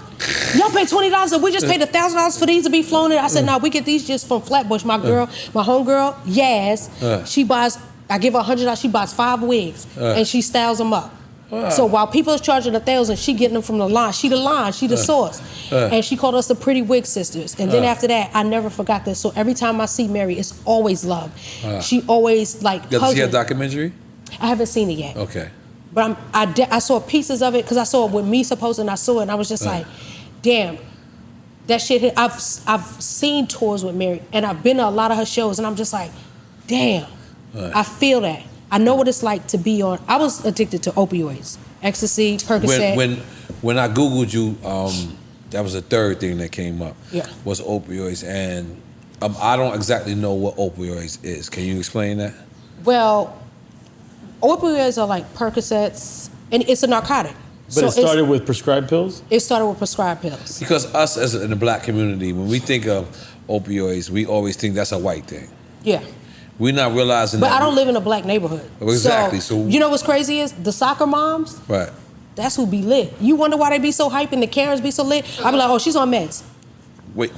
Y'all pay $20 and we just paid $1,000 for these to be flown in? I said, no, we get these just from Flatbush. My girl, my homegirl, Yaz, she buys, I give her $100, she buys 5 wigs and she styles them up. Wow. So while people is charging $1,000, she getting them from the line. She the source. And she called us the Pretty Wig Sisters. And then after that, I never forgot this. So every time I see Mary, it's always love. She always like Did you see a hugging. documentary? I haven't seen it yet. Okay. But I saw pieces of it because I saw it with me supposed and I saw it and I was just like, damn, that shit hit. I've seen tours with Mary and I've been to a lot of her shows and I'm just like, damn, I feel that. I know what it's like to be on. I was addicted to opioids, ecstasy, Percocet. When I Googled you, that was the third thing that came up. Yeah. Was opioids, and I don't exactly know what opioids is. Can you explain that? Well, opioids are like Percocets, and it's a narcotic. But it started with prescribed pills? It started with prescribed pills. Because us as in the black community, when we think of opioids, we always think that's a white thing. Yeah. We're not realizing But that. I don't live in a black neighborhood. Exactly. So you know what's crazy is the soccer moms. Right. That's who be lit. You wonder why they be so hype and the Karens be so lit? I be like, oh, she's on meds. Wait,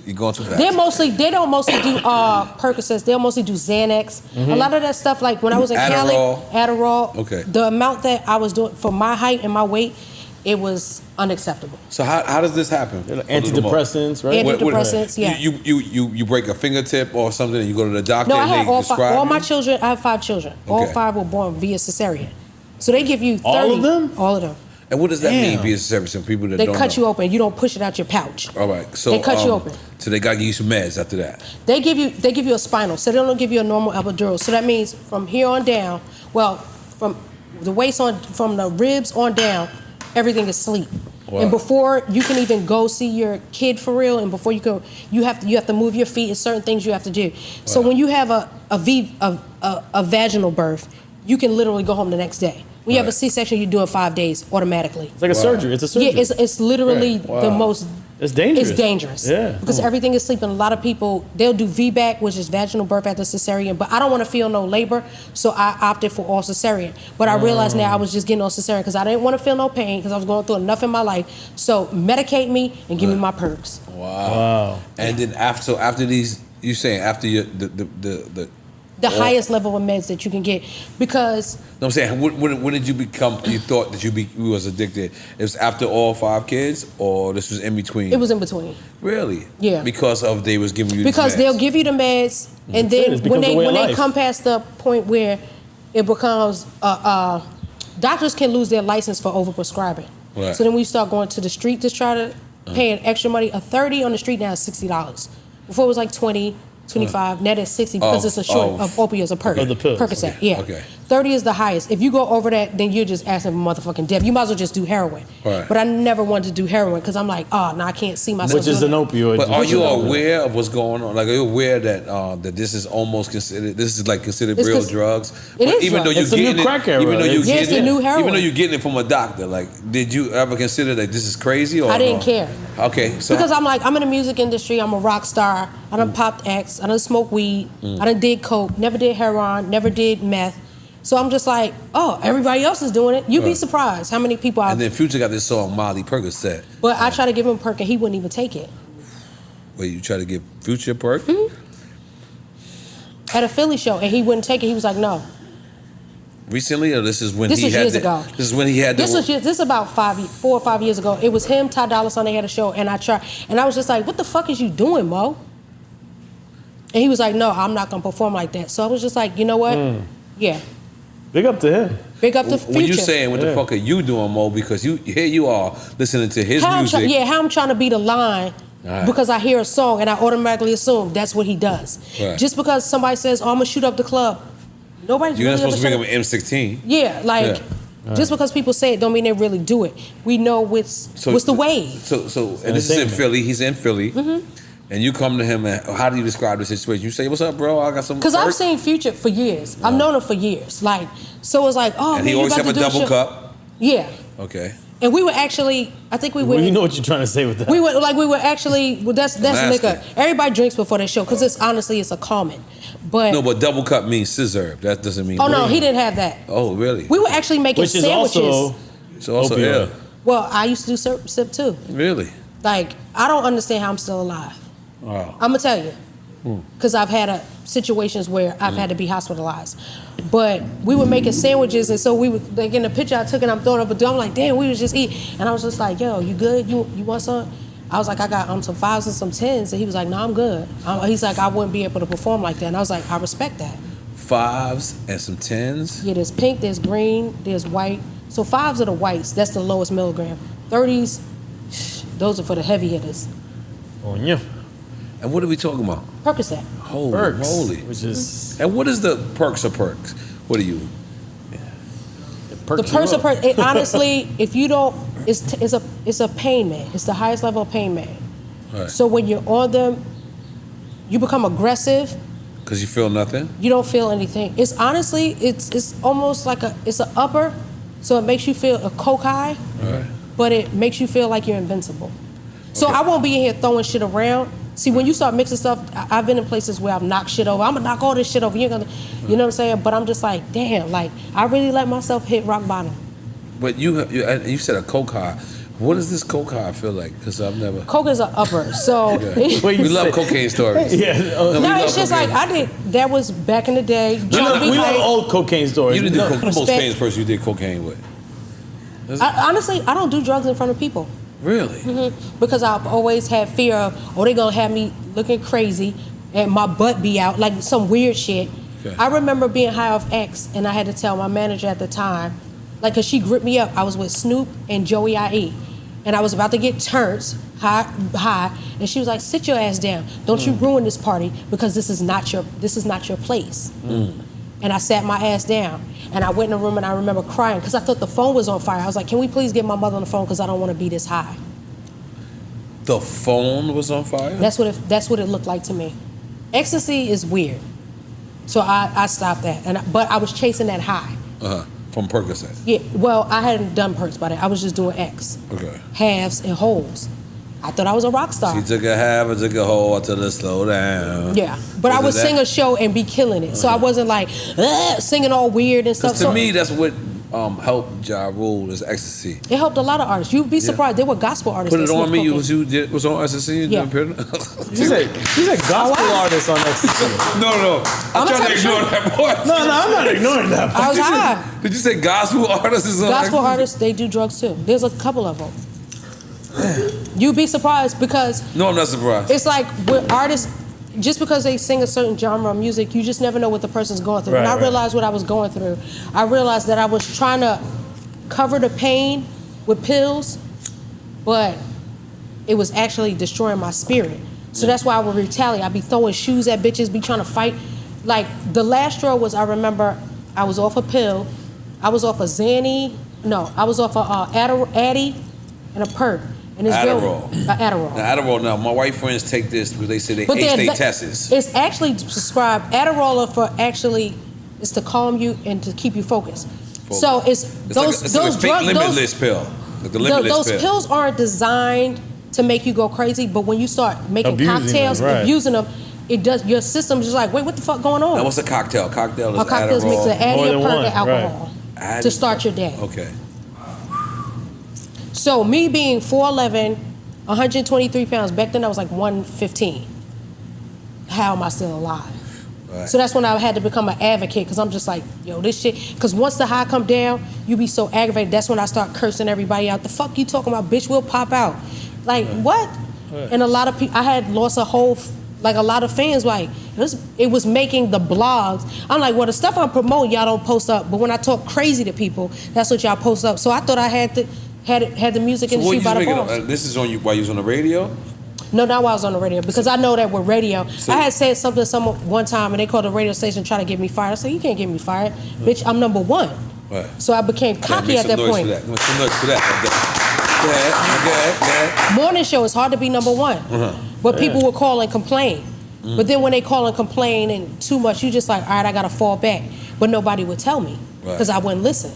you're going too fast. They don't mostly do Percocets. They'll mostly do Xanax. A lot of that stuff, like when I was in Cali, Adderall. Okay. The amount that I was doing for my height and my weight, it was unacceptable. So how does this happen? Antidepressants, right? Antidepressants, yeah. You break a fingertip or something and you go to the doctor No, I and had they all prescribe all you? my children. I have 5 children. All Okay. 5 were born via cesarean. So they give you 30. All of them? All of them. And what does that mean, Damn. via service? Some people that They don't cut know. you open. You don't push it out your pouch. All right. So They cut you open. So they got to give you some meds after that. They give you a spinal, so they don't give you a normal epidural. So that means from here on down, well, from the waist on, from the ribs on down, everything is sleep. And before you can even go see your kid for real, and before you have to move your feet. And certain things you have to do. So when you have a vaginal birth, you can literally go home the next day. When you have a C-section, you do it 5 days automatically. It's like a surgery. It's a surgery. Yeah, it's literally the most. It's dangerous. It's dangerous. Yeah. Because everything is sleeping. A lot of people, they'll do VBAC, which is vaginal birth after cesarean, but I don't want to feel no labor, so I opted for all cesarean. But I realized now I was just getting all cesarean because I didn't want to feel no pain because I was going through enough in my life. So medicate me and give me my perks. Wow. And then after these, you saying after the highest level of meds that you can get, because no, I'm saying when did you become? You thought that you was addicted? It was after all 5 kids, or this was in between? It was in between. Really? Yeah. Because of they was giving you because the meds. they'll give you the meds, and then when they come past the point where it becomes doctors can lose their license for overprescribing. Right. So then we start going to the street to try to paying extra money. A 30 on the street now is $60. Before it was like 20. 25, now that's 60 because it's a short of opioids, a Percocet. Yeah. Okay. 30 is the highest. If you go over that, then you're just asking for motherfucking death. You might as well just do heroin. Right. But I never wanted to do heroin because I'm like, no, I can't see myself. Which is an opioid. But are you aware of what's going on? Like, are you aware that that this is almost considered? This is like considered real drugs. It is even drugs. though it's a new crack era. Even though you it's the new heroin. Even though you're getting it from a doctor, like, did you ever consider that this is crazy? Or I didn't care. Okay. So because I'm like, I'm in the music industry. I'm a rock star. I done popped X. I done smoked weed. I done did coke. Never did heroin. Never did meth. So I'm just like, everybody else is doing it. You'd be surprised how many people. And then Future got this song Molly Percocet. But I tried to give him perk and he wouldn't even take it. Wait, you try to give Future perk? Mm-hmm. At a Philly show, and he wouldn't take it. He was like, no. Recently, or this is when this he was had years ago. This is when he had this is about 4 or 5 years ago. It was him, Ty Dolla $ign. They had a show, and I tried, and I was just like, what the fuck is you doing, Mo? And he was like, no, I'm not gonna perform like that. So I was just like, you know what? Yeah. Big up to him. Big up to Future. When you saying what the fuck are you doing, Mo? Because here you are listening to his music. How I'm trying to beat a line because I hear a song and I automatically assume that's what he does. Right. Just because somebody says, I'm gonna shoot up the club. Nobody's You're really not supposed to bring up an M16. Yeah, like just because people say it don't mean they really do it. We know what's the wave. So and this is in Philly. He's in Philly. Mm-hmm. And you come to him and how do you describe the situation? You say, what's up, bro? I got some. Because I've seen Future for years. I've known him for years. Like, so it's like, and he always have a double cup. Yeah. Okay. And we were actually, I think we were. Well, you know what you're trying to say with that. We were actually, that's liquor. Everybody drinks before their show because it's a common. But no, but double cup means scissor. That doesn't mean. Oh no, he didn't have that. Oh really? We were actually making sandwiches. It's also yeah. Well, I used to do sip too. Really? Like, I don't understand how I'm still alive. Wow. I'm gonna tell you, because I've had situations where I've had to be hospitalized. But we were making sandwiches, and so we were like in the picture I took, and I'm throwing up a door. I'm like, damn, we was just eating, and I was just like, yo, you good? You want some? I was like, I got some 5s and some 10s, and he was like, no, I'm good. He's like, I wouldn't be able to perform like that, and I was like, I respect that. 5s and some 10s. Yeah, there's pink, there's green, there's white. So 5s are the whites. That's the lowest milligram. 30s, those are for the heavy hitters. Oh yeah. And what are we talking about? Percocet. Holy Perks, moly. which is. And what is the perks of perks? What are you? The perks of perks. Honestly, if you don't, it's a pain med. It's the highest level of pain med. Right. So when you're on them, you become aggressive. Because you feel nothing? You don't feel anything. It's honestly, it's almost like it's an upper, so it makes you feel a coke high, but it makes you feel like you're invincible. So I won't be in here throwing shit around. See, when you start mixing stuff, I've been in places where I've knocked shit over. I'm gonna knock all this shit over. You know what I'm saying? But I'm just like, damn, like I really let myself hit rock bottom. But you said a coke high. What does this coke high feel like? Because I've never. Coke is an upper, so. We love cocaine stories. Yeah. No, it's just cocaine. Like that was back in the day. We love old cocaine stories. You didn't do cocaine. Who's the most famous person you did cocaine with? Honestly, I don't do drugs in front of people. Really? Mm-hmm. Because I've always had fear of, they gonna have me looking crazy and my butt be out, like some weird shit. Okay. I remember being high off X and I had to tell my manager at the time, like, cause she gripped me up. I was with Snoop and Joey IE. And I was about to get turned high, and she was like, sit your ass down. Don't you ruin this party because this is not your place. And I sat my ass down. And I went in the room and I remember crying because I thought the phone was on fire. I was like, can we please get my mother on the phone because I don't want to be this high. The phone was on fire? That's what it looked like to me. Ecstasy is weird. So I stopped that. But I was chasing that high. From Percocet? Yeah, well, I hadn't done perks by then. I was just doing X. Okay. Halves and wholes. I thought I was a rock star. She took a half and took a whole until it slowed down. Yeah, but I would sing a show and be killing it. So I wasn't like singing all weird and stuff. To me, that's what helped Ja Rule is ecstasy. It helped a lot of artists. You'd be surprised. There were gospel artists. Put it on me. You was on ecstasy. Yeah. She's a gospel artist on ecstasy. No. I'm trying to ignore that part. No, I'm not ignoring that. I was high. Did you say gospel artists is on Gospel ecstasy? artists, they do drugs too. There's a couple of them. You'd be surprised because No, I'm not surprised. it's like with artists, just because they sing a certain genre of music, you just never know what the person's going through. Right, and I right. realized what I was going through. I realized that I was trying to cover the pain with pills, but it was actually destroying my spirit. So that's why I would retaliate. I'd be throwing shoes at bitches, be trying to fight. Like the last straw was, I remember I was off a pill. I was off a Xanny. No, I was off a Addy and a perk. And it's Adderall. Adderall. Now, Adderall. Now, my white friends take this because they say they ace their tests. It's actually prescribed. Adderall is to calm you and to keep you focused. So it's those like a fake drugs. limitless pill. Like the limitless Those pill. pills aren't designed to make you go crazy, but when you start making cocktails, abusing them, it does. Your system's just like, wait, what the fuck going on? Now, what's a cocktail? Cocktail is A cocktail's mixed with Addy, a perk, and alcohol Right. to start your day. Okay. So me being 4'11", 123 pounds, back then I was like 115. How am I still alive? Right. So that's when I had to become an advocate because I'm just like, yo, this shit. Because once the high come down, you be so aggravated. That's when I start cursing everybody out. The fuck you talking about? Bitch, will pop out. Like, what? And a lot of people, I had lost a lot of fans. Like, it was making the blogs. I'm like, well, the stuff I'm promoting, y'all don't post up. But when I talk crazy to people, that's what y'all post up. So I thought I had the music industry by the balls. This is on you while you was on the radio? No, not while I was on the radio, because I know that with radio, I had said something to someone one time, and they called the radio station trying to get me fired. I said, you can't get me fired. Bitch, I'm number one. Right. So I became cocky at that point. Make some noise for that. Morning show, it's hard to be number one. But people would call and complain. But then when they call and complain and too much, you just like, all right, I got to fall back. But nobody would tell me, because I wouldn't listen.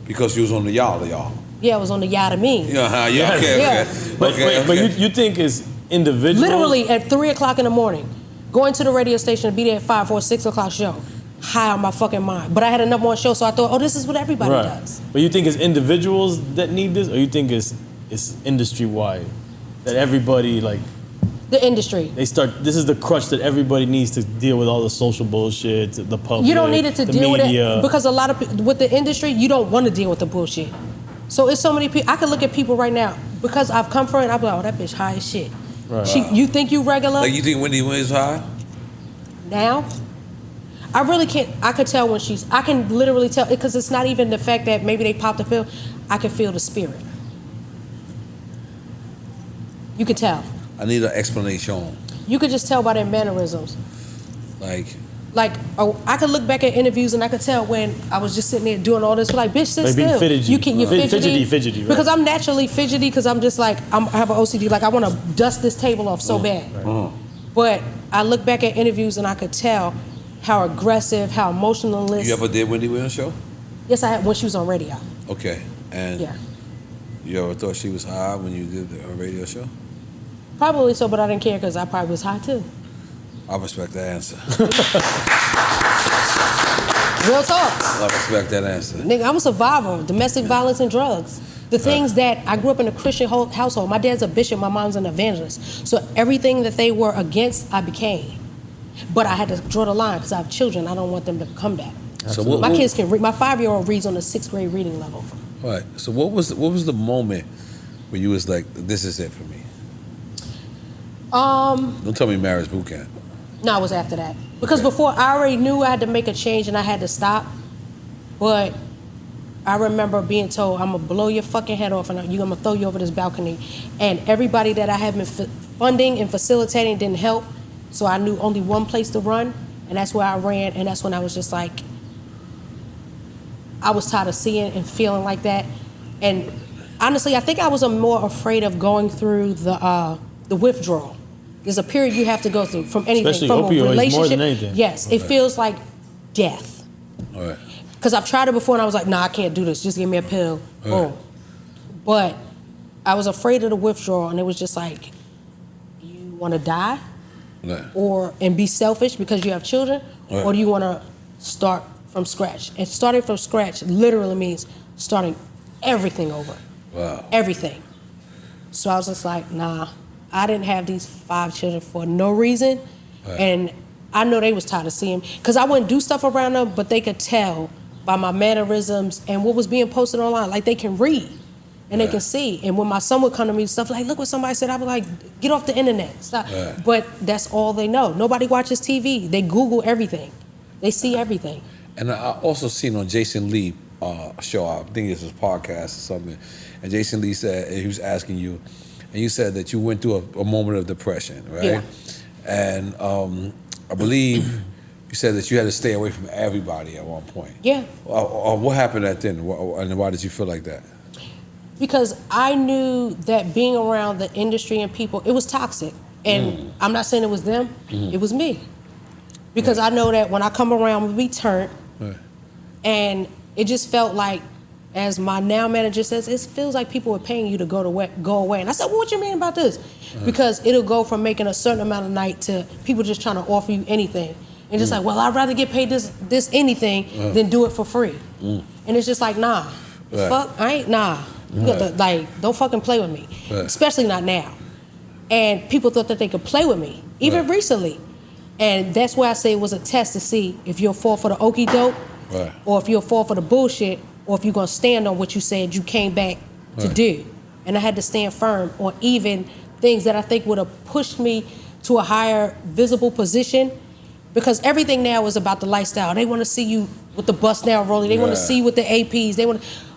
Because you was on the y'all. Yeah, I was on the Yachty. Okay. But you think it's individual? Literally at 3 o'clock in the morning, going to the radio station and be there at 5 or 6 o'clock show. High on my fucking mind. But I had a number one show, so I thought, oh, this is what everybody does. But you think it's individuals that need this, or you think it's industry wide? That everybody, like, the industry. this is the crutch that everybody needs to deal with all the social bullshit, the public, You don't need it to deal media. with it because a lot of with the industry, you don't want to deal with the bullshit. So it's so many people. I can look at people right now because I've come from it. I'm like, oh, that bitch high as shit. Right. You think you regular? Like you think Wendy Williams high? Now, I really can't. I could tell when I can literally tell because it's not even the fact that maybe they popped a pill. I can feel the spirit. You could tell. I need an explanation. You could just tell by their mannerisms. Like, oh, I could look back at interviews and I could tell when I was just sitting there doing all this. Like, bitch, sit still. Fidgety. You're fidgety. Fidgety, right? Because I'm naturally fidgety because I'm just like, I have an OCD. Like, I want to dust this table off so bad. Right. But I look back at interviews and I could tell how aggressive, how emotionalist. You ever did Wendy Williams show? Yes, I had when she was on radio. Okay. And you ever thought she was high when you did the radio show? Probably so, but I didn't care because I probably was high too. I respect that answer. Real talk. I respect that answer. Nigga, I'm a survivor. Domestic violence and drugs. The things that I grew up in a Christian household. My dad's a bishop, my mom's an evangelist. So everything that they were against, I became. But I had to draw the line because I have children. I don't want them to come back. So my kids can read. My 5-year-old reads on the 6th grade reading level. All right. So what was the moment where you was like, this is it for me? Don't tell me marriage boot camp. No, it was after that. Because before, I already knew I had to make a change and I had to stop. But I remember being told, I'm going to blow your fucking head off and I'm going to throw you over this balcony. And everybody that I had been funding and facilitating didn't help. So I knew only one place to run. And that's where I ran. And that's when I was just like, I was tired of seeing and feeling like that. And honestly, I think I was more afraid of going through the withdrawal. There's a period you have to go through from anything, especially from opioids, a relationship. more than anything. Yes, it feels like death. All right. Because I've tried it before and I was like, nah, I can't do this. Just give me a pill. Boom. But I was afraid of the withdrawal, and it was just like, you want to die, and be selfish because you have children, or do you want to start from scratch? And starting from scratch literally means starting everything over. Wow. Everything. So I was just like, nah, I didn't have these 5 children for no reason, and I know they was tired of seeing, because I wouldn't do stuff around them, but they could tell by my mannerisms and what was being posted online. Like, they can read and they can see. And when my son would come to me and stuff like, look what somebody said, I'd be like, get off the internet, stop. But that's all they know. Nobody watches TV. They Google everything. They see everything. And I also seen on Jason Lee show, I think it's his podcast or something, and Jason Lee said, he was asking you, and you said that you went through a moment of depression, right? Yeah. And I believe you said that you had to stay away from everybody at one point. Yeah. What happened at then, and why did you feel like that? Because I knew that being around the industry and people, it was toxic. And I'm not saying it was them, it was me. Because I know that when I come around, I'm gonna be turned. And it just felt like, as my now manager says, it feels like people were paying you to go away. And I said, well, what you mean about this? Because it'll go from making a certain amount a night to people just trying to offer you anything. And just like, well, I'd rather get paid this anything than do it for free. And it's just like, nah, fuck, I ain't, nah. Like, don't fucking play with me, especially not now. And people thought that they could play with me, even recently. And that's why I say it was a test to see if you'll fall for the okie doke, or if you'll fall for the bullshit, or if you're gonna stand on what you said you came back to do. And I had to stand firm on even things that I think would have pushed me to a higher visible position, because everything now is about the lifestyle. They wanna see you with the bust down rolling, they wanna see you with the APs,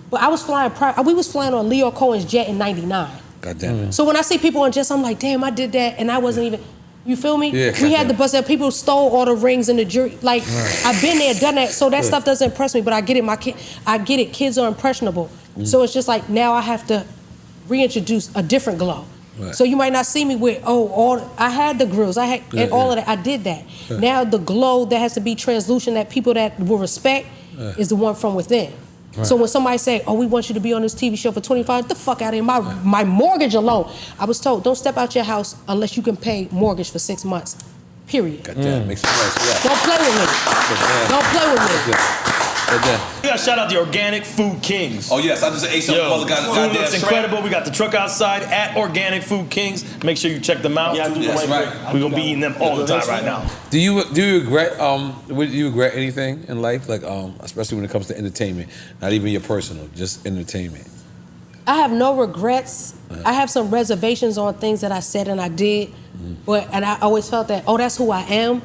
but I was flying, we was flying on Leo Cohen's jet in '99. God damn it. So when I see people on jets, I'm like, damn, I did that, and I wasn't even, you feel me? Yeah, we had the bus that people stole all the rings and the jewelry. Like, I've been there, done that, so that stuff doesn't impress me, but I get it, I get it, kids are impressionable. So it's just like, now I have to reintroduce a different glow. So you might not see me with, I had the grills, and all of that, I did that. Now the glow that has to be translucent, that people that will respect, is the one from within. So when somebody say, we want you to be on this TV show for $25, the fuck out of here. My mortgage alone. I was told, don't step out your house unless you can pay mortgage for 6 months. Period. Goddamn, makes sense. Don't play with me. Don't play with me. We got to shout out the Organic Food Kings. Oh yes, I just ate some other guy. Food looks incredible. We got the truck outside at Organic Food Kings. Make sure you check them out. That's right. We're gonna be eating them all the time right now. Do you regret anything in life, like especially when it comes to entertainment? Not even your personal, just entertainment. I have no regrets. I have some reservations on things that I said and I did, and I always felt that, that's who I am.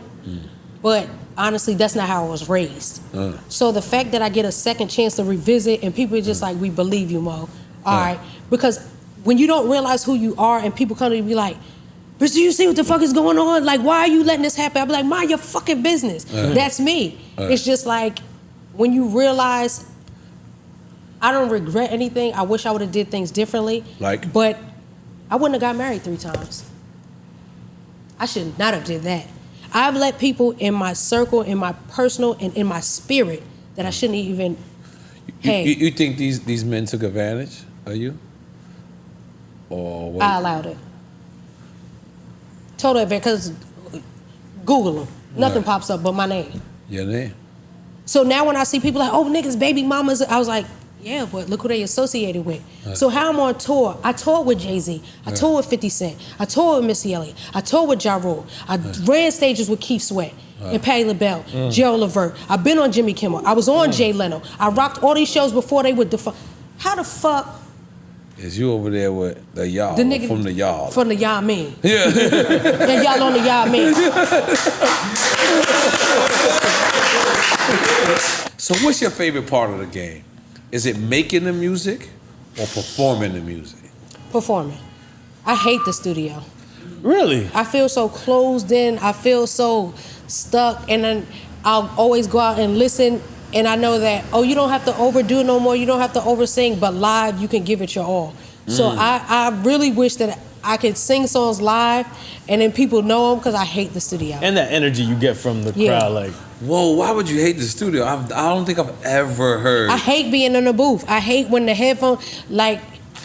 But honestly, that's not how I was raised. So the fact that I get a second chance to revisit, and people are just like, we believe you, Mo. All right. Because when you don't realize who you are and people come to you and be like, but do you see what the fuck is going on? Like, why are you letting this happen? I'll be like, mind your fucking business. That's me. It's just like, when you realize, I don't regret anything. I wish I would have did things differently. But I wouldn't have got married 3 times. I should not have did that. I've let people in my circle, in my personal, and in my spirit that I shouldn't even. You think these men took advantage of you? Or what? I allowed it. Total advantage, because Google them. Nothing pops up but my name. Your name. So now when I see people like, niggas, baby mamas, I was like, yeah, but look who they associated with. So how I'm on tour, I toured with Jay-Z, I toured with 50 Cent, I toured with Missy Elliott, I toured with Ja Rule, I ran stages with Keith Sweat and Patti LaBelle, Gerald Levert, I've been on Jimmy Kimmel, I was on Jay Leno, I rocked all these shows before they would how the fuck? Is you over there with the y'all, from the y'all? From the y'all mean. Yeah. And y'all on the y'all mean. So what's your favorite part of the game? Is it making the music or performing the music? Performing. I hate the studio. Really? I feel so closed in. I feel so stuck. And then I'll always go out and listen And I know that, you don't have to overdo it no more. You don't have to oversing, but live, you can give it your all. So I really wish that I could sing songs live and then people know them because I hate the studio. And that energy you get from the crowd, like. Whoa, why would you hate the studio? I don't think I've ever heard. I hate being in the booth. I hate when the headphones, like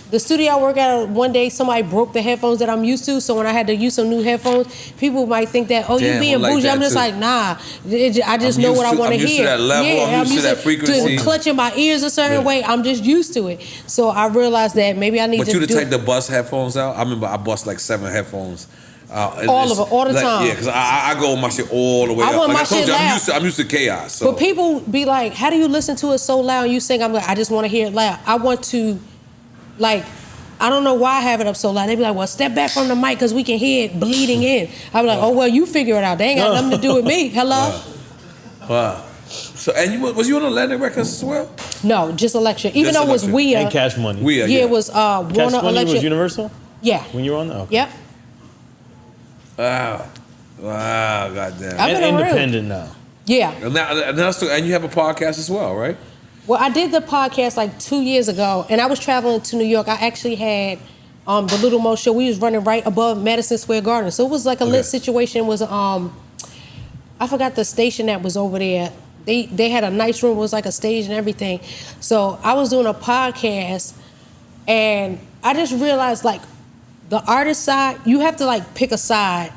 the studio I work at, one day somebody broke the headphones that I'm used to. So when I had to use some new headphones, people might think that, you being bougie. I'm just like, nah. I just know what I want to hear. I'm used to that level. I'm used to that frequency. To clutching my ears a certain way. I'm just used to it. So I realized that maybe I need to. But you the type to bust headphones out? I remember I bust like 7 headphones. All of it, all the time. Yeah, because I go with my shit all the way up. Want my shit loud. I'm used to chaos. So. But people be like, how do you listen to it so loud and you sing? I'm like, I just want to hear it loud. I want to, like, I don't know why I have it up so loud. They be like, well, step back from the mic because we can hear it bleeding in. I be like, well, you figure it out. They ain't got nothing to do with me. Hello? Wow. So, and was you on Atlantic Records as well? No, just Elektra. Even though it was WEA. And Cash Money. WEA, yeah. It was Warner Cash Money Elektra. was Universal? Yeah. When you were on that? Okay. Yep. Wow, goddamn. And independent now. Yeah. And you have a podcast as well, right? Well, I did the podcast like 2 years ago, and I was traveling to New York. I actually had the Lil Mo show. We was running right above Madison Square Garden, so it was like a lit situation. It was I forgot the station that was over there. They had a nice room. It was like a stage and everything. So I was doing a podcast, and I just realized like the artist side, you have to like pick a side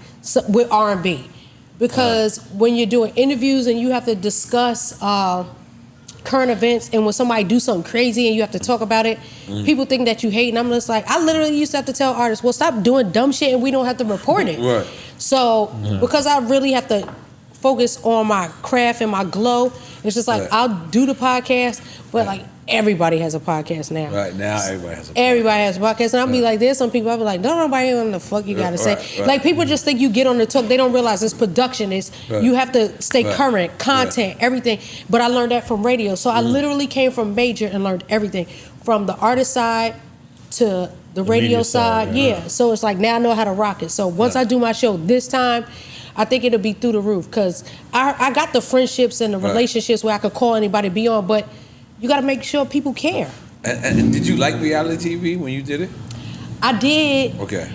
with R&B, because when you're doing interviews and you have to discuss current events, and when somebody do something crazy and you have to talk about it, people think that you hate, and I'm just like, I literally used to have to tell artists, well, stop doing dumb shit and we don't have to report it. Right. So because I really have to focus on my craft and my glow, it's just like I'll do the podcast, but like everybody has a podcast now. Right, now everybody has a podcast. Everybody has a podcast, and I'll be like, there's some people, I'll be like, don't nobody know what the fuck you gotta say. Right. Like, people just think you get on the talk, they don't realize it's production, you have to stay current, content, everything. But I learned that from radio. So I literally came from major and learned everything, from the artist side to the radio side. Yeah, so it's like, now I know how to rock it. So once I do my show this time, I think it'll be through the roof, because I got the friendships and the relationships where I could call anybody, be on, but you got to make sure people care. And did you like reality TV when you did it? I did. Okay.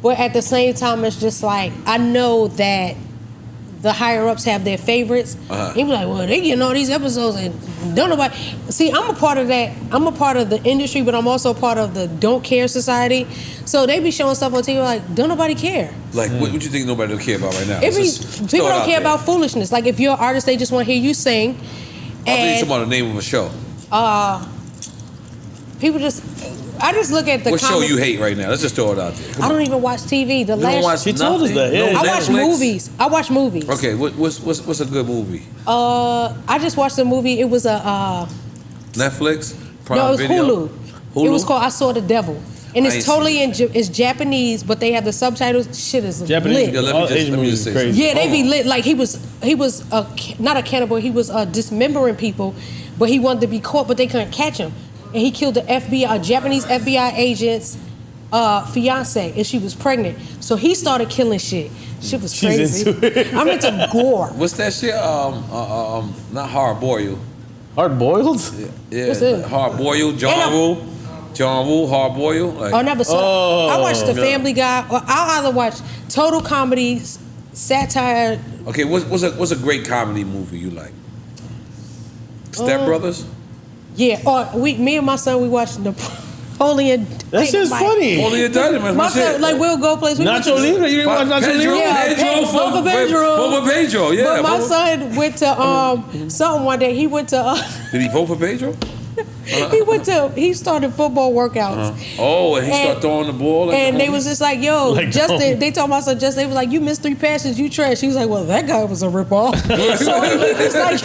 But at the same time, it's just like, I know that the higher ups have their favorites. They be like, well, they getting all these episodes and don't nobody. See, I'm a part of that. I'm a part of the industry, but I'm also a part of the don't care society. So they be showing stuff on TV like, don't nobody care. Like, what you think nobody will care about right now? People don't care about foolishness. Like, if you're an artist, they just want to hear you sing. I think it's about the name of a show. People I just look at the. What show you hate right now? Let's just throw it out there. I don't even watch TV. She told us that. Yeah. I watch movies. Okay, what's a good movie? I just watched a movie. It was a Netflix, Prime no, it was Video? Hulu. It was called I Saw the Devil, and it's totally it's Japanese, but they have the subtitles. Shit is Japanese. lit. Yeah, let me just say crazy. Yeah, they be lit. Like he was not a cannibal. He was dismembering people, but he wanted to be caught, but they couldn't catch him. And he killed the FBI, a Japanese FBI agent's fiance, and she was pregnant. So he started killing shit. Shit was crazy. I'm into gore. What's that shit? Not hard boiled. Hard boiled? Yeah. What's it? Hard boiled. John Woo, hard boiled. Like, I never saw. I watched The Family Guy. Or I'll either watch total comedies, satire. Okay, what's a great comedy movie you like? Step Brothers. Yeah, or me and my son, we watched Napoleon. That shit's funny. Napoleon Dynamite. My son, like, we'll go places. Nacho Libre? You didn't watch Nacho Libre? Yeah, Vote for Pedro. Yeah. But my son went to something one day. He went to. Did he vote for Pedro? He started football workouts. Oh, and he started throwing the ball. And they was just like, yo, Justin, they told my son, Justin, they was like, you missed 3 passes, you trash. He was like, well, that guy was a ripoff. So he was like,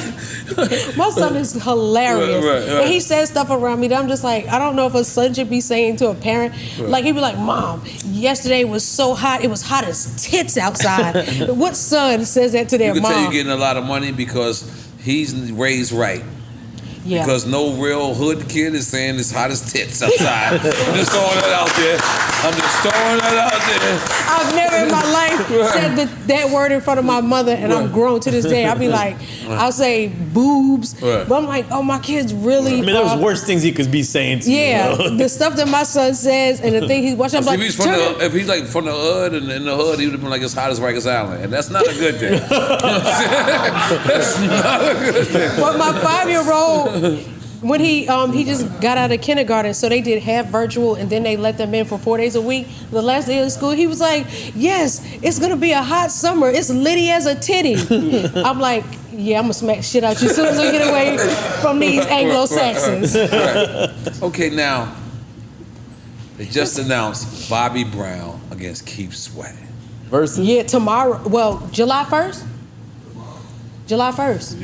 my son is hilarious. Right. And he says stuff around me that I'm just like, I don't know if a son should be saying to a parent. Like, he'd be like, Mom, yesterday was so hot, it was hot as tits outside. What son says that to their mom? You can tell you're getting a lot of money because he's raised right. Yeah. Because no real hood kid is saying it's hot as tits outside. I'm just throwing that out there. I've never in my life said that word in front of my mother, and I'm grown to this day. I'll be like, I'll say boobs, but I'm like, oh, my kid's really. I mean, there's worse things he could be saying to you. The stuff that my son says and the thing he's watching, I'm like, if he's like from the hood and in the hood, he would have been like as hot as Rikers Island, and that's not a good thing. That's not a good thing. But my 5-year-old, when he just got out of kindergarten, so they did half virtual and then they let them in for 4 days a week. The last day of school, he was like, yes, it's gonna be a hot summer. It's litty as a titty. I'm like, yeah, I'm gonna smack shit out you as soon as we get away from these Anglo-Saxons. Right. Okay, now, they just announced Bobby Brown against Keith Sweat. Versus? Yeah, tomorrow. Well, July 1st? July 1st.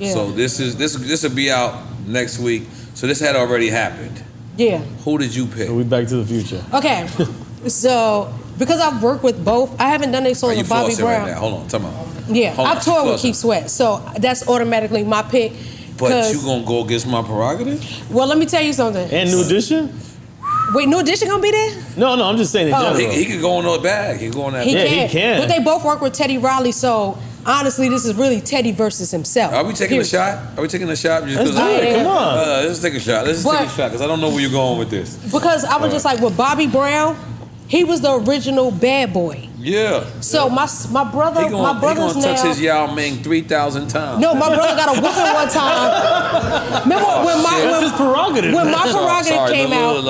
Yeah. So this will be out next week. So this had already happened. Yeah. Who did you pick? So we Back to the Future. Okay. So because I've worked with both, I haven't done a song with Bobby Brown. Right now. Hold on, time out. Yeah, I've toured with Keith Sweat, so that's automatically my pick. But you gonna go against my prerogative? Well, let me tell you something. And New Edition? Wait, New Edition gonna be there? No, I'm just saying in general. He could go on that bag. He can go on that. He bag. can. But they both work with Teddy Riley, so honestly, this is really Teddy versus himself. Are we taking a shot? Are we taking a shot? Let's do it. Come on. Let's take a shot. Let's take a shot because I don't know where you're going with this. Because I was just like with Bobby Brown, he was the original bad boy. Yeah. So my brother's he gonna now touch his Yao Ming 3,000 times. No, my brother got a whooping one time. Remember that's his prerogative. When my prerogative came out,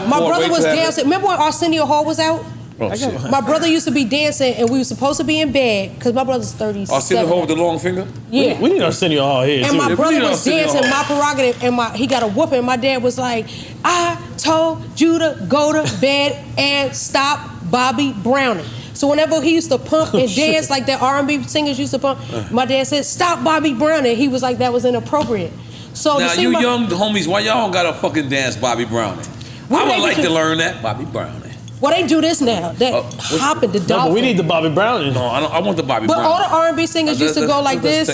my brother was dancing. Remember when Arsenio Hall was out? Oh, shit. My brother used to be dancing, and we were supposed to be in bed because my brother's 37. Arsenio Hall with the long finger? Yeah. We need Arsenio Hall here. And my brother was dancing, my prerogative, and he got a whooping. And my dad was like, I told you to go to bed and stop Bobby Browning. So whenever he used to pump and dance like that R&B singers used to pump, my dad said, stop Bobby Browning. He was like, that was inappropriate. So now, you young homies, why y'all don't gotta fucking dance Bobby Browning? I would like to learn that, Bobby Browning. Well, they do this now. That hopping the dolphin. No, but we need the Bobby Browning. No, I want the Bobby Browning. But all the R&B singers used to go like this.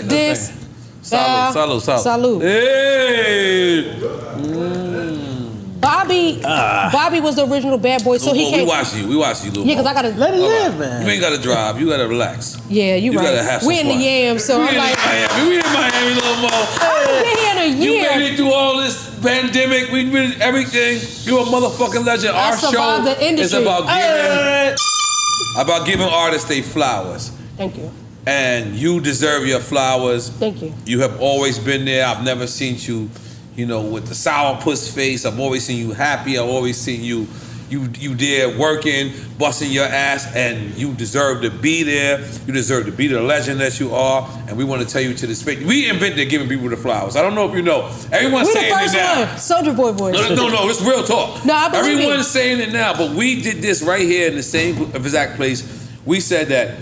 Salud. Hey! Bobby was the original bad boy, so he can't. We watch you, Lil Mo. Yeah, because I gotta let it live, man. You ain't gotta drive. You gotta relax. Yeah, you right. Gotta have some we in fun. the yam, so I'm like. We in Miami, Lil Mo. I've been here in a year. You made it through all this pandemic. We did everything. You a motherfucking legend. I Our show the industry. is about giving artists their flowers. Thank you. And you deserve your flowers. Thank you. You have always been there. I've never seen you, with the sourpuss face. I've always seen you happy. I've always seen you there working, busting your ass, and you deserve to be there. You deserve to be the legend that you are. And we want to tell you to this face. We invented giving people the flowers. I don't know if you know. Everyone's saying it now. Soulja Boy voice. No, it's real talk. No, I believe Everyone's saying it now, but we did this right here in the same exact place. We said that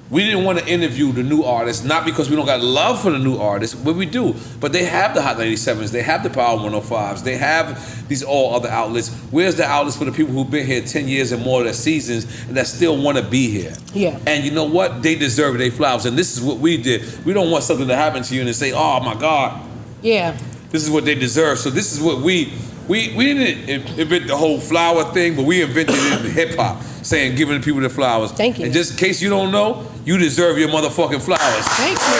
we didn't want to interview the new artists, not because we don't got love for the new artists, but we do. But they have the Hot 97s, they have the Power 105s, they have these all other outlets. Where's the outlets for the people who've been here 10 years and more, their seasons, and that still want to be here? Yeah. And you know what? They deserve their flowers, and this is what we did. We don't want something to happen to you and say, oh my God. Yeah. This is what they deserve. So this is what we didn't invent the whole flower thing, but we invented it in hip hop, saying giving people the flowers. Thank you. And just in case you don't know, you deserve your motherfucking flowers. Thank you.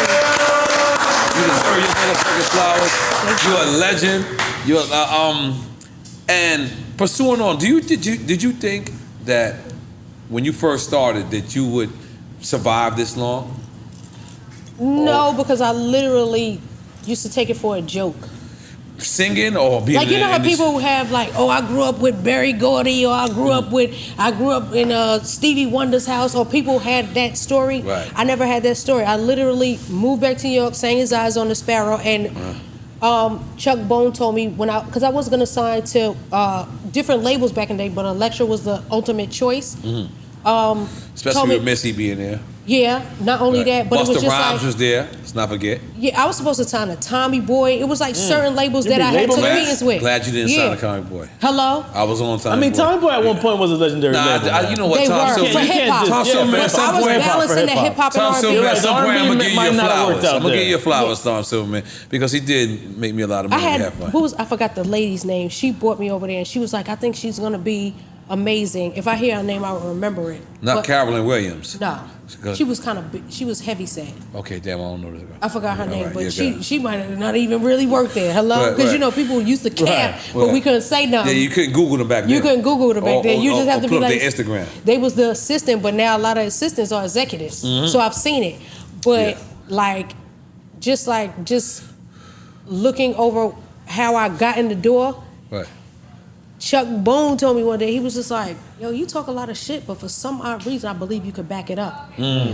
You deserve your motherfucking flowers. You're a legend. You're and pursuing on. Did you think that when you first started that you would survive this long? No, because I literally used to take it for a joke. Singing or being like, you know how people have like, oh, I grew up with Berry Gordy, or I grew up in Stevie Wonder's house, or people had that story. Right. I never had that story. I literally moved back to New York, sang His Eyes on the Sparrow, and Chuck Bone told me because I was gonna sign to different labels back in the day, but Elektra was the ultimate choice. Especially with Missy being there. Yeah, not only that, but Busta it was just Rhymes like was there. not forget. Yeah, I was supposed to sign a Tommy Boy. It was like certain labels that I had took meetings with. Glad you didn't sign a Tommy Boy. Hello? I was on Tommy Boy. I mean, Tommy Boy at one point was a legendary label. You know what? They Tom were Silver. for hip hop. Tom Silver at some I was point. balancing the hip hop and Tom R&B. Silver at some point, I'm gonna give you your flowers. I'm gonna give you your flowers, Yeah. Tom Silverman, because he did make me a lot of money. I forgot the lady's name. She brought me over there and she was like, I think she's gonna be amazing. If I hear her name, I will remember it. Not Carolyn Williams. No. She was kind of she was heavy set. Okay, damn, I don't know this. I forgot her name, right, but yeah, she might have not even really worked there. Hello? Because you know people used to camp, but we couldn't say nothing. Yeah, you couldn't Google them back then. You couldn't Google them back then. You just have to be like their Instagram. They was the assistant, but now a lot of assistants are executives. So I've seen it. But just looking over how I got in the door. Right. Chuck Boone told me one day, he was just like, yo, you talk a lot of shit, but for some odd reason, I believe you could back it up.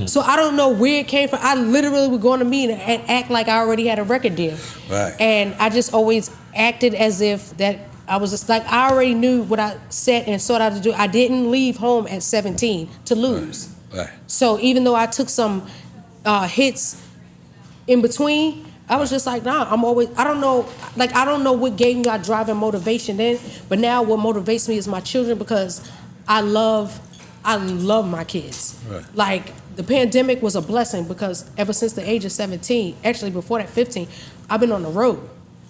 So I don't know where it came from. I literally would go on a meeting and act like I already had a record deal. Right. And I just always acted as if that I was just like, I already knew what I said and sought out to do. I didn't leave home at 17 to lose. Right. So even though I took some hits in between, I was just like, nah, I don't know what gave me that drive and motivation then, but now what motivates me is my children because I love my kids. Right. Like, the pandemic was a blessing because ever since the age of 17, actually before that 15, I've been on the road.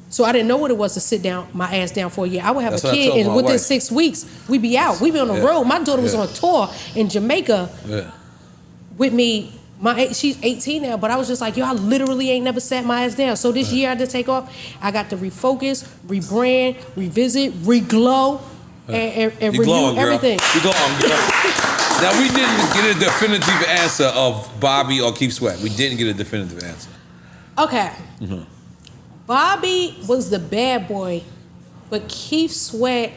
So I didn't know what it was to sit my ass down for a year. I would have a kid and within 6 weeks, we'd be out. We'd be on the road. My daughter was on tour in Jamaica with me. She's 18 now, but I was just like, yo, I literally ain't never sat my ass down. So this year I had to take off. I got to refocus, rebrand, revisit, reglow, and renew glowing, everything. You glowing, girl. Now, we didn't get a definitive answer of Bobby or Keith Sweat. We didn't get a definitive answer. Okay. Bobby was the bad boy, but Keith Sweat.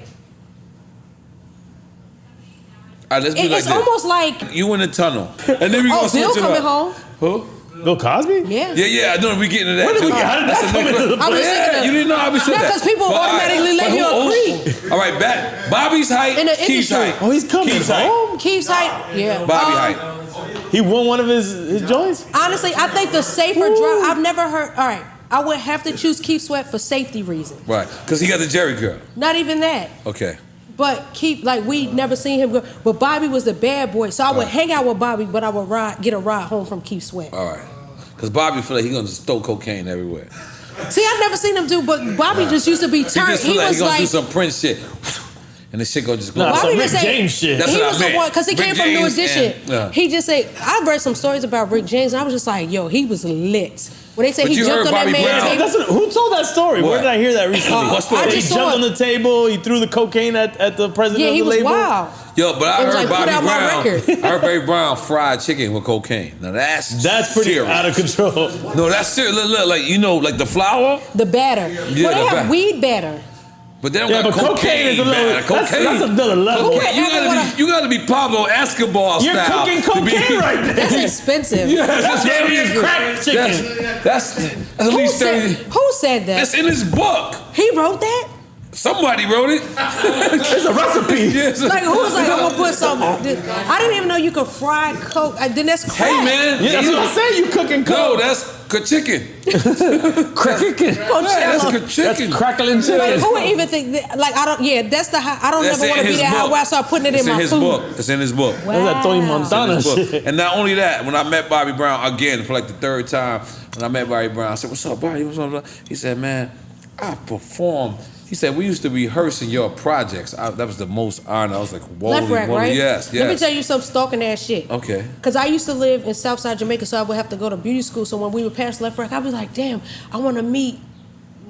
All right, let's be like It's this. almost like You in the tunnel, and then we gonna switch Bill it coming up. home. Who? Bill Cosby? Yeah. Yeah. I know we getting to that. Where did too. we get? How did that come into the I was play? thinking of- You didn't know how we said Not that. 'cause people But, all right, automatically let but you who- agree. All right, Bobby's height, In the Keith's industry. height. Oh, he's coming Keith's height. home? Keith's height, yeah. Bobby height. He won one of his joints? Honestly, I think the safer drive. I've never heard. All right, I would have to choose Keith Sweat for safety reasons. Right, because he got the Jerry curl. Not even that. Okay. But Keith, like we never seen him go. But Bobby was the bad boy, so I would hang out with Bobby, but I would get a ride home from Keith Sweat. All right. Because Bobby feel like he gonna just throw cocaine everywhere. See, I've never seen him do, but Bobby just used to be He turned. just feel He like was he gonna like, do some Prince shit. And the shit gonna just go. Nah, Bobby some just Rick say- James shit. That's he what I was the meant. one because he Rick came from New James Edition. and- He just said, I've read some stories about Rick James, and I was just like, yo, he was lit. When they say But he you jumped heard on that Bobby man's Brown. table. Who told that story? What? Where did I hear that recently? What story? I He just jumped saw on it. the table, he threw the cocaine at the president Yeah, of the he was label. wild. Yo, but I It was heard like, put Bobby out my Brown. record. I heard Bobby Brown fried chicken with cocaine. Now that's Pretty serious. out of control. No, that's serious. Look, like like the flour. The batter. Yeah, Well, they the have batter. weed batter. But they don't Yeah, got but cocaine is a little. batter. That's Cocaine. another level. Cocaine. You gotta be Pablo Escobar You're style. cooking to be- cocaine right there. That's expensive. Yes, that's Damn, what it you is. crack chicken. That's at Who least 30. said that? That's in his book. He wrote that? Somebody wrote it. It's a recipe. Yes. Like, who was like, I'm gonna put some. I didn't even know you could fry coke. Then that's crack. Hey man, Yeah, that's what I'm saying. You cooking no, coke. that's chicken. chicken. That's chicken. Crackling Like, chicken. who would even think that? Like, I don't. Yeah, that's the. I don't That's ever want to in be his that high book. where I start putting it It's in my his food. book. It's in his book. Wow. That's that Tony It's in Montana his book. shit. And not only that, when I met Bobby Brown again for like the third time, when I met Bobby Brown, I said, "What's up, Bobby? What's up?" He said, "Man, I performed." He said, "We used to rehearse in your projects." That was the most honor. I was like, "Whoa, Left rack, right? Yes, yes." Let me tell you some stalking ass shit. Okay. Because I used to live in Southside Jamaica, so I would have to go to beauty school. So when we would pass Left Rack, I'd be like, damn, I want to meet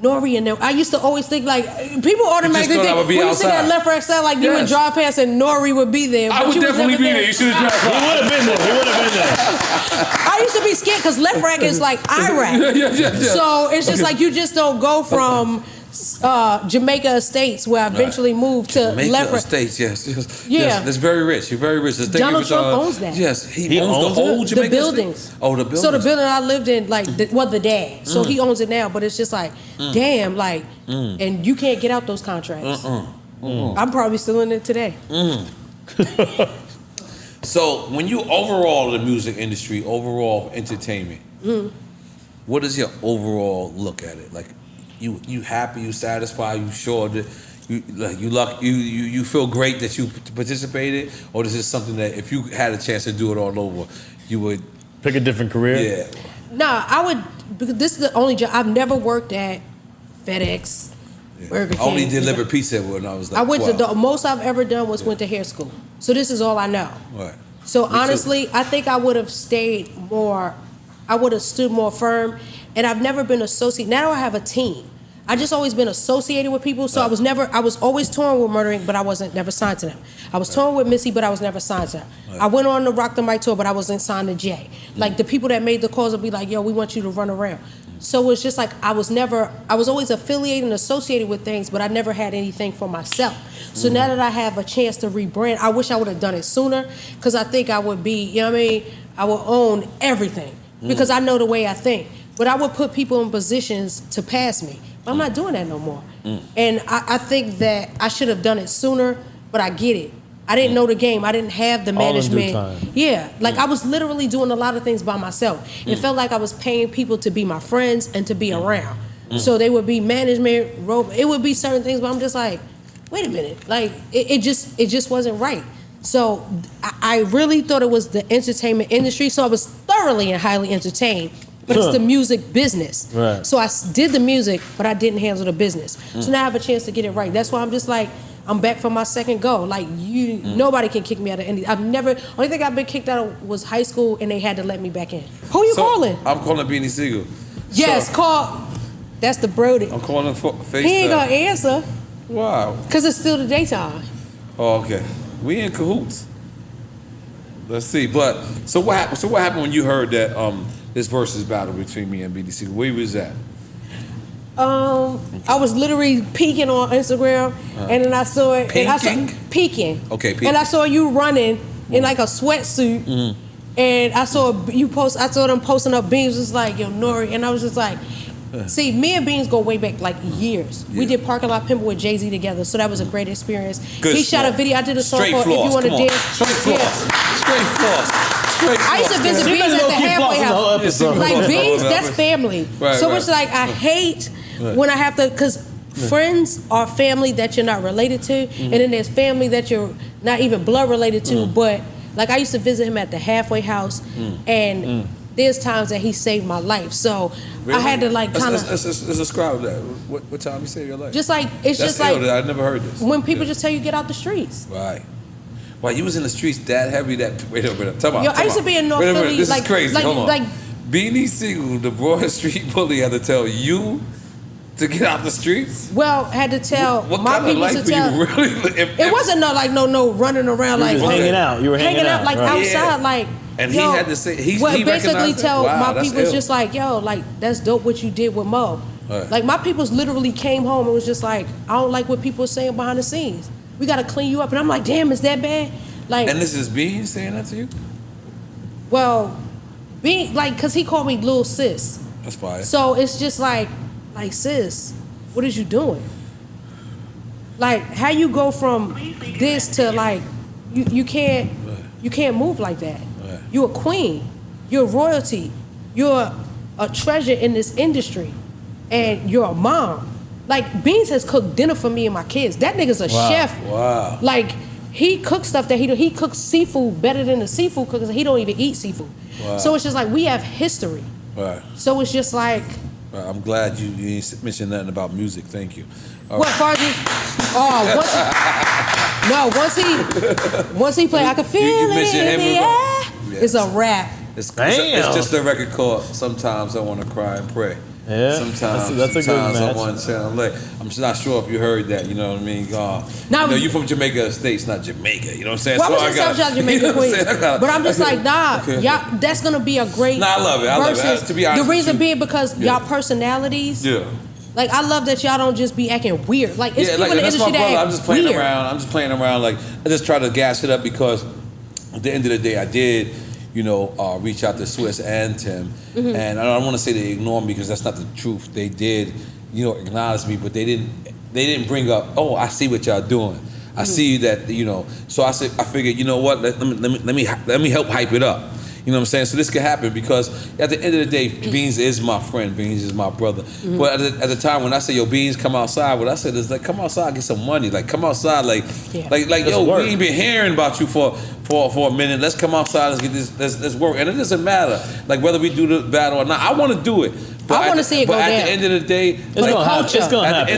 N.O.R.E. and them. I used to always think like, people automatically thought I think, would be when you see that outside. Left Rack side, like you would Yes. drive past and N.O.R.E. would be there. I but would you was definitely never be there. You should have He dropped would have been there. He would have been there. I used to be scared because Left Rack is like Iraq. Yeah. So it's just like you just don't go from Jamaica Estates, where I eventually moved to Jamaica Left Rack. Estates, yes. Yeah. Yes, that's very rich. You're very rich. Donald Trump owns that. Yes, he He owns the owns whole it? Jamaica The buildings. Estate. Oh, the buildings. So the building I lived in, like, the dad. So he owns it now, but it's just like, damn, like, and you can't get out those contracts. I'm probably still in it today. So when you overall the music industry, overall entertainment, what is your overall look at it? Like, you happy, you satisfied, you sure that you feel great that you participated, or is this something that if you had a chance to do it all over, you would pick a different career? Yeah. Nah, I would, because this is the only job I've never worked at FedEx. Burger King. I only delivered pizza when I was like I went 12. to the most I've ever done was went to hair school. So this is all I know. Right. So Me honestly, too. I think I would have stayed more, I would have stood more firm, and I've never been associated. Now I have a team. I just always been associated with people, so I was always touring with Murder Inc., but I wasn't never signed to them. I was touring with Missy, but I was never signed to them. I went on the Rock the Mic tour, but I wasn't signed to Jay. Like the people that made the calls would be like, yo, we want you to run around. So it's just like I was always affiliated and associated with things, but I never had anything for myself. So now that I have a chance to rebrand, I wish I would have done it sooner, because I think I would be, you know what I mean? I would own everything, because I know the way I think. But I would put people in positions to pass me. I'm not doing that no more. And I think that I should have done it sooner, but I get it. I didn't know the game. I didn't have the management. All in due time. Yeah, like I was literally doing a lot of things by myself. It felt like I was paying people to be my friends and to be around. So they would be management, it would be certain things, but I'm just like, wait a minute. Like it just wasn't right. So I really thought it was the entertainment industry. So I was thoroughly and highly entertained. But it's the music business. Right. So I did the music, but I didn't handle the business. So now I have a chance to get it right. That's why I'm just like, I'm back for my second go. Like nobody can kick me out of any. Only thing I've been kicked out of was high school, and they had to let me back in. Who you calling? I'm calling Beanie Siegel. Yes, call. That's the Brody. I'm calling for FaceTime. He ain't gonna answer. Wow. Cause it's still the daytime. Oh, okay. We in cahoots. Let's see. But so what happened? So what happened when you heard that this versus battle between me and Beanie Siegel? Where was that? I was literally peeking on Instagram, and then I saw it. Peeking. Okay, peeking. And I saw you running in like a sweatsuit, and I saw you post. I saw them posting up Beans. Was like, yo, N.O.R.E, and I was just like, see, me and Beans go way back like years. We did Parking Lot Pimple with Jay-Z together, so that was a great experience. Good he shot a video. I did a song called If You Want to Dance. Straight floss. Straight floss. I used to visit Beans at the halfway house. Like Beans, that's family. Right, so it's like I hate when I have to, because friends are family that you're not related to, and then there's family that you're not even blood related to. But like I used to visit him at the halfway house, and there's times that he saved my life. So Really? I had to like kind of. Let's describe that. What time he saved your life? Just like it's That's just like I never heard this. when people just tell you get out the streets. Right. Why you was in the streets that heavy? Wait a minute. Talk about. Yo, I used to be in North Philly. This like, is crazy. Like, Hold on. like Beanie Siegel, the Broad Street bully, had to tell you to get out the streets. Well, had to tell What my kind of people life to tell. were you really? It wasn't no running around like hanging out. You were hanging out like right. outside, like. And yo, he had to say he basically recognized tell that? Wow, my that's people ill. just like, yo, like that's dope what you did with Mo. Right. Like my people's literally came home and was just like, I don't like what people are saying behind the scenes. We gotta clean you up, and I'm like, damn, is that bad? Like, And this is Bean saying that to you? well, being like, cause he called me little sis. That's fire. So it's just like sis, what is you doing? Like, how you go from this to like, you can't move like that. Right. You're a queen. You're royalty. You're a treasure in this industry, and you're a mom. Like Beans has cooked dinner for me and my kids. That nigga's a chef. Wow. Like he cooks stuff that he cooks seafood better than the seafood cookers. He don't even eat seafood. Wow. So it's just like we have history. Right. So it's just like. Right. I'm glad you ain't mentioned nothing about music. Thank you. All What right. once he play, I can feel You it mentioned in him the about- air. Yes. It's a rap. It's just a record called Sometimes I Want to Cry and Pray. Yeah, Sometimes that's a good I match. want to sound like. I'm just not sure if you heard that. You know what I mean? Now- you from Jamaica States, not Jamaica. You know what I'm saying? Well, So I was in South Jamaica you know what I'm Queen, saying? but I'm just like, nah, y'all. That's gonna be a great. Nah, I love it. I love it. versus- To be honest the reason with you. being because y'all personalities. Yeah. Like I love that y'all don't just be acting weird. Like it's people in the that's my industry brother. that I'm act just playing weird. around. I'm just playing around. Like I just try to gas it up because at the end of the day, I did, reach out to Swiss and Tim, and I don't want to say they ignored me because that's not the truth. They did, acknowledge me, but they didn't bring up. Oh, I see what y'all doing. I see that, So I figured, you know what? Let me help hype it up. You know what I'm saying? So this could happen because at the end of the day, Beans is my friend. Beans is my brother. But at the time when I say, yo, Beans, come outside, what I said is like, come outside, get some money. Like, come outside, like yo, we ain't been hearing about you for a minute. Let's come outside, let's get this, let's work. And it doesn't matter, like whether we do the battle or not. I want to do it. But I want to see it go down. But at the end of the day, it's gonna happen.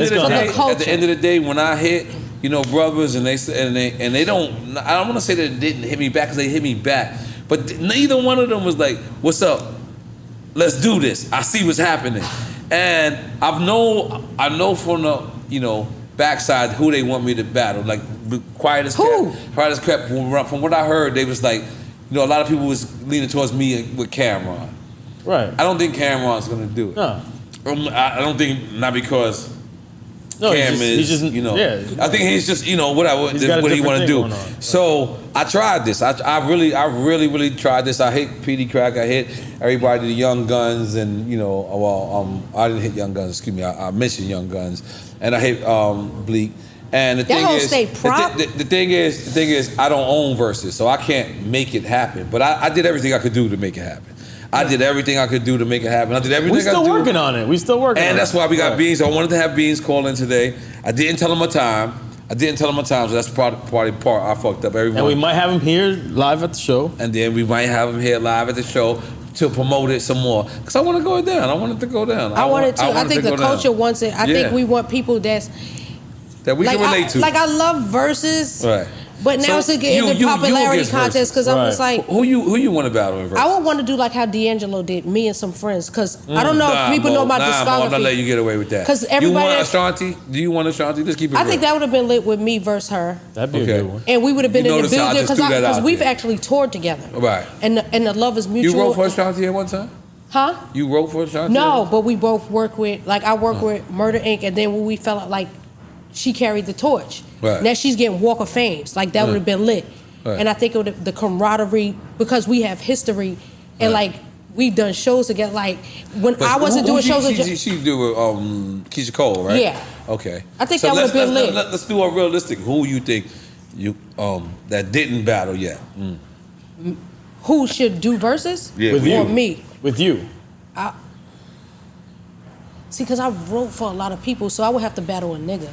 It's gonna happen. At the end of the day, when I hit, you know, brothers, and they don't. I don't want to say that it didn't hit me back because they hit me back, but neither one of them was like, "What's up? Let's do this." I see what's happening, and I know from the backside who they want me to battle. Like quiet as kept. From what I heard, they was like, a lot of people was leaning towards me with Cameron. Right. I don't think Cameron's gonna do it. No. I don't think, not because No, Cam he's just, yeah. I think he's just, whatever, what he want to do. So I tried this. I really tried this. I hit PD Crack. I hit everybody, the Young Guns, and I didn't hit Young Guns. Excuse me. I mentioned Young Guns, and I hit Bleak. And the thing is, I don't own verses, so I can't make it happen. But I did everything I could do to make it happen. I did everything I could do to make it happen. I did everything I could do. We're still working on it. We still working on it. And that's why we got Beans. I wanted to have Beans call in today. I didn't tell him a time. So that's part I fucked up. Everyone. And we might have him here live at the show. And then we might have him here live at the show to promote it some more. Because I want to go down. I want it to go down. I want it to. I think the culture wants it. I think we want people that we can relate to. Like I love verses. Right. But now it's getting into popularity contest because I'm just like, who you want to battle in verses? I would want to do like how D'Angelo did, me and some friends, because I don't know if people know my discography. I'm not letting you get away with that. Because everybody. You want Ashanti? Do you want Ashanti? Let's keep it real. I think that would have been lit with me versus her. That'd be a good one. And we would have been in the building because we've actually toured together. Right. And the love is mutual. You wrote for Ashanti at one time? Huh? You wrote for Ashanti? No, but we both work with, like I work with Murder Inc. And then when we felt like she carried the torch. Right. Now she's getting Walk of Fame. Like that would have been lit. Right. And I think it would the camaraderie, because we have history and like we've done shows together. Like when I wasn't doing shows, she do with Keisha Cole, right? Yeah. Okay. I think that would have been lit. Let's do a realistic. Who you think that didn't battle yet? Who should do verses? Yeah. With you. Or me? With you. See, because I wrote for a lot of people, so I would have to battle a nigga.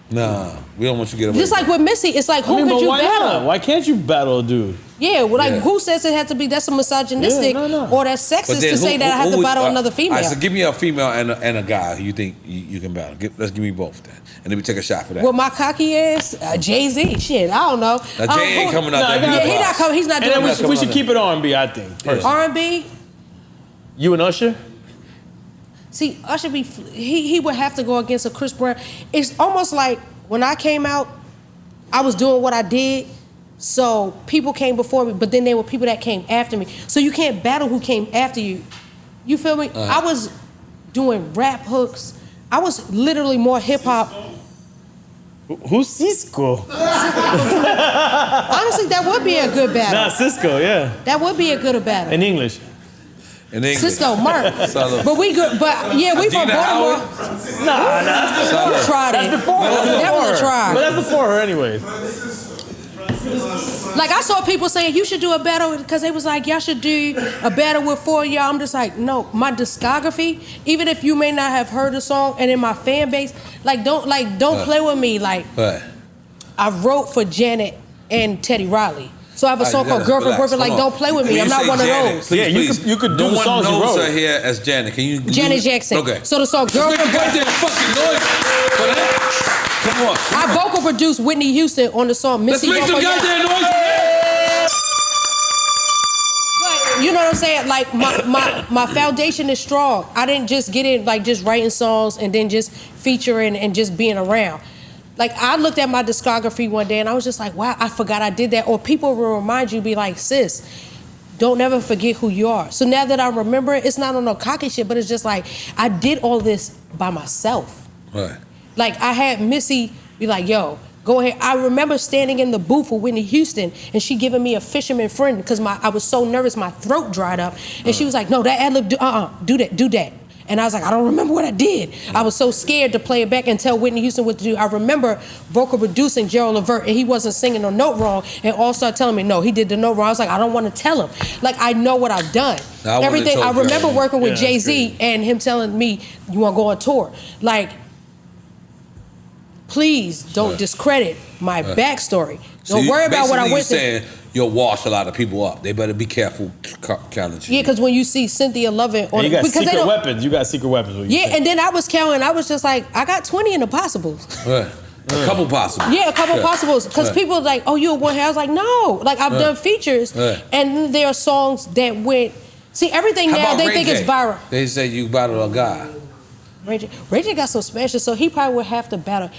Nah, we don't want you to get away. Just like with Missy, it's like who could you battle? Not? Why can't you battle a dude? Yeah, well, like who says it has to be? That's a misogynistic or that's sexist to say that I have to battle another female. All right, so give me a female and a guy who you think you can battle. Let's give me both then, and then we take a shot for that. Well, my cocky ass, Jay-Z, shit, I don't know. Now, Jay ain't coming out there. Yeah, he not coming. He's not doing it. We should keep it R&B, I think. R&B. You and Usher. See, Usher he would have to go against a Chris Brown. It's almost like when I came out, I was doing what I did, so people came before me, but then there were people that came after me. So you can't battle who came after you. You feel me? I was doing rap hooks. I was literally more hip hop. Who's Cisco? Honestly, that would be a good battle. Nah, Cisco, yeah. That would be a good battle. In English. Cisco, Mark. But we good. But yeah, we from Baltimore. Nah. We tried it. That's before her. That was a try. But that's before her anyway. Like I saw people saying you should do a battle because they was like y'all should do a battle with 4 of y'all. I'm just like, no, my discography, even if you may not have heard the song, and in my fan base, don't play with me. Like I wrote for Janet and Teddy Riley. So I have a song called Girlfriend Boyfriend. Like, don't play with me. I'm not one of those. Please, yeah, you could do the songs you wrote. No one knows her here as Janet. Can you? Janet Jackson. Okay. So the song Girlfriend Boyfriend. Fucking noise for that. Come on. I vocal produced Whitney Houston on the song Missy Elliott. Let's make some goddamn noise. But you know what I'm saying? Like my foundation is strong. I didn't just get in like just writing songs and then just featuring and just being around. Like, I looked at my discography one day and I was just like, wow, I forgot I did that. Or people will remind you, be like, sis, don't ever forget who you are. So now that I remember it, it's not on no cocky shit, but it's just like, I did all this by myself. Right. Like, I had Missy be like, yo, go ahead. I remember standing in the booth with Whitney Houston and she giving me a fisherman friend because I was so nervous, my throat dried up. And she was like, no, that ad-lib, do that. And I was like, I don't remember what I did. I was so scared to play it back and tell Whitney Houston what to do. I remember vocal producing Gerald Levert, and he wasn't singing the note wrong, and all started telling me, no, he did the note wrong. I was like, I don't want to tell him. Like, I know what I've done. Everything. I remember working with Jay-Z and him telling me, you want to go on tour. Like, please don't discredit my backstory. Don't worry about what I went through. Saying you'll wash a lot of people up. They better be careful challenging. Yeah, because when you see Cynthia Lovin on you got secret weapons. You got secret weapons. Yeah, and then I was counting. I was just like, I got 20 in the possibles. Right. A couple possibles. Yeah, a couple possibles. Because people like, oh, you a one hit. I was like, no. Like, I've done features, and there are songs that went. See, everything now they think it's viral. They say you battle a guy. Ray J got some smashes, so he probably would have to battle.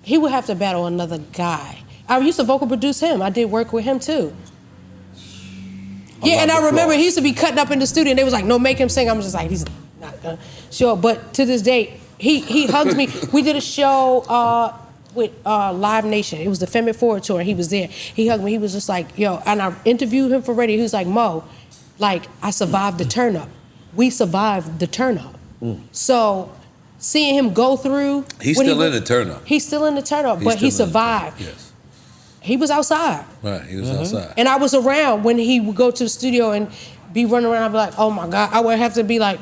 He would have to battle another guy. I used to vocal produce him. I did work with him too. Yeah, and I remember he used to be cutting up in the studio, and they was like, no, make him sing. I'm just like, he's not gonna. Sure, but to this day, he hugs me. We did a show with Live Nation. It was the Femme Forward tour, and he was there. He hugged me. He was just like, yo, and I interviewed him for radio. He was like, Mo, like, I survived the turn up. We survived the turn up. So seeing him go through. He's still in the turn up. He's still in the turn up, but he survived. Yes. He was outside. Right, he was outside. And I was around when he would go to the studio and be running around. I'd be like, oh my God. I would have to be like,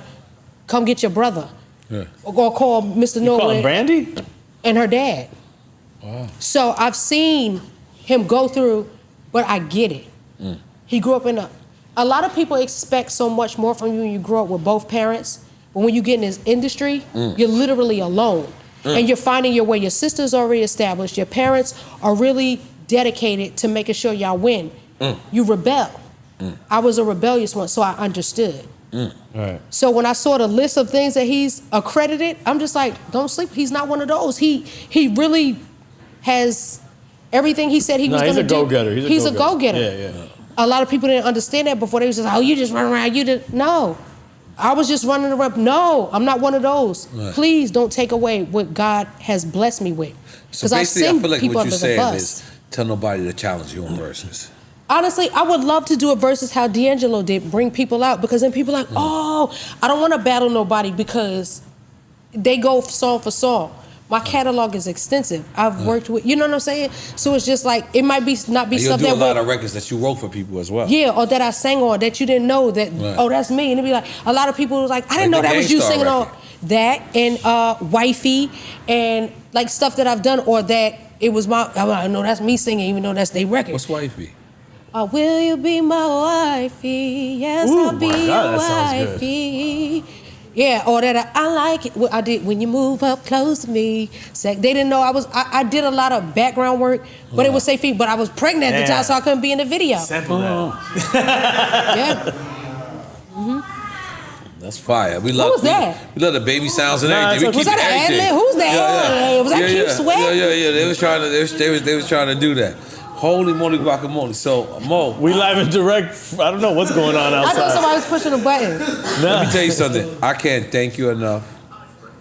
come get your brother. Yeah. Or call Mr. N.O.R.E. You call him Brandy? And her dad. Wow. So I've seen him go through, but I get it. He grew up in a lot of people expect so much more from you when you grow up with both parents. But when you get in this industry, you're literally alone. And you're finding your way. Your sister's already established. Your parents are really dedicated to making sure y'all win. You rebel. I was a rebellious one, so I understood. Right. So when I saw the list of things that he's accredited, I'm just like, don't sleep. He's not one of those. He really has everything he said he was going to do. He's a go-getter. Yeah. A lot of people didn't understand that before. They was just like, oh, you just run around. You did. No. I was just running around. No, I'm not one of those. Right. Please don't take away what God has blessed me with. So basically, I feel like what you're saying is tell nobody to challenge you on verses. Honestly, I would love to do a versus how D'Angelo did, bring people out, because then people are like, oh, I don't want to battle nobody because they go song for song. My catalog is extensive. I've worked with, you know what I'm saying? So it's just like, it might be not be something that you do a lot of records that you wrote for people as well. Yeah, or that I sang on that you didn't know that, oh, that's me. And it'd be like, a lot of people was like, I didn't know that was you singing on that, and Wifey, and like stuff that I've done, or that it was my, I know that's me singing, even though that's their record. What's Wifey? Will you be my wifey? Yes, I'll be your wifey. Yeah, or that I like it. I did when you move up close to me. They didn't know I did a lot of background work, but it was safe. But I was pregnant at the time, so I couldn't be in the video. Sample that. Yeah. That's fire. We love. Who was that? We love the baby sounds and everything. Was that an ad-lib? Who's that? Was that Keith Sweat? Yeah. They was trying to. They was trying to do that. Holy moly guacamole. So, Mo. We live and direct. I don't know what's going on outside. I know somebody was pushing a button. Let me tell you something. I can't thank you enough.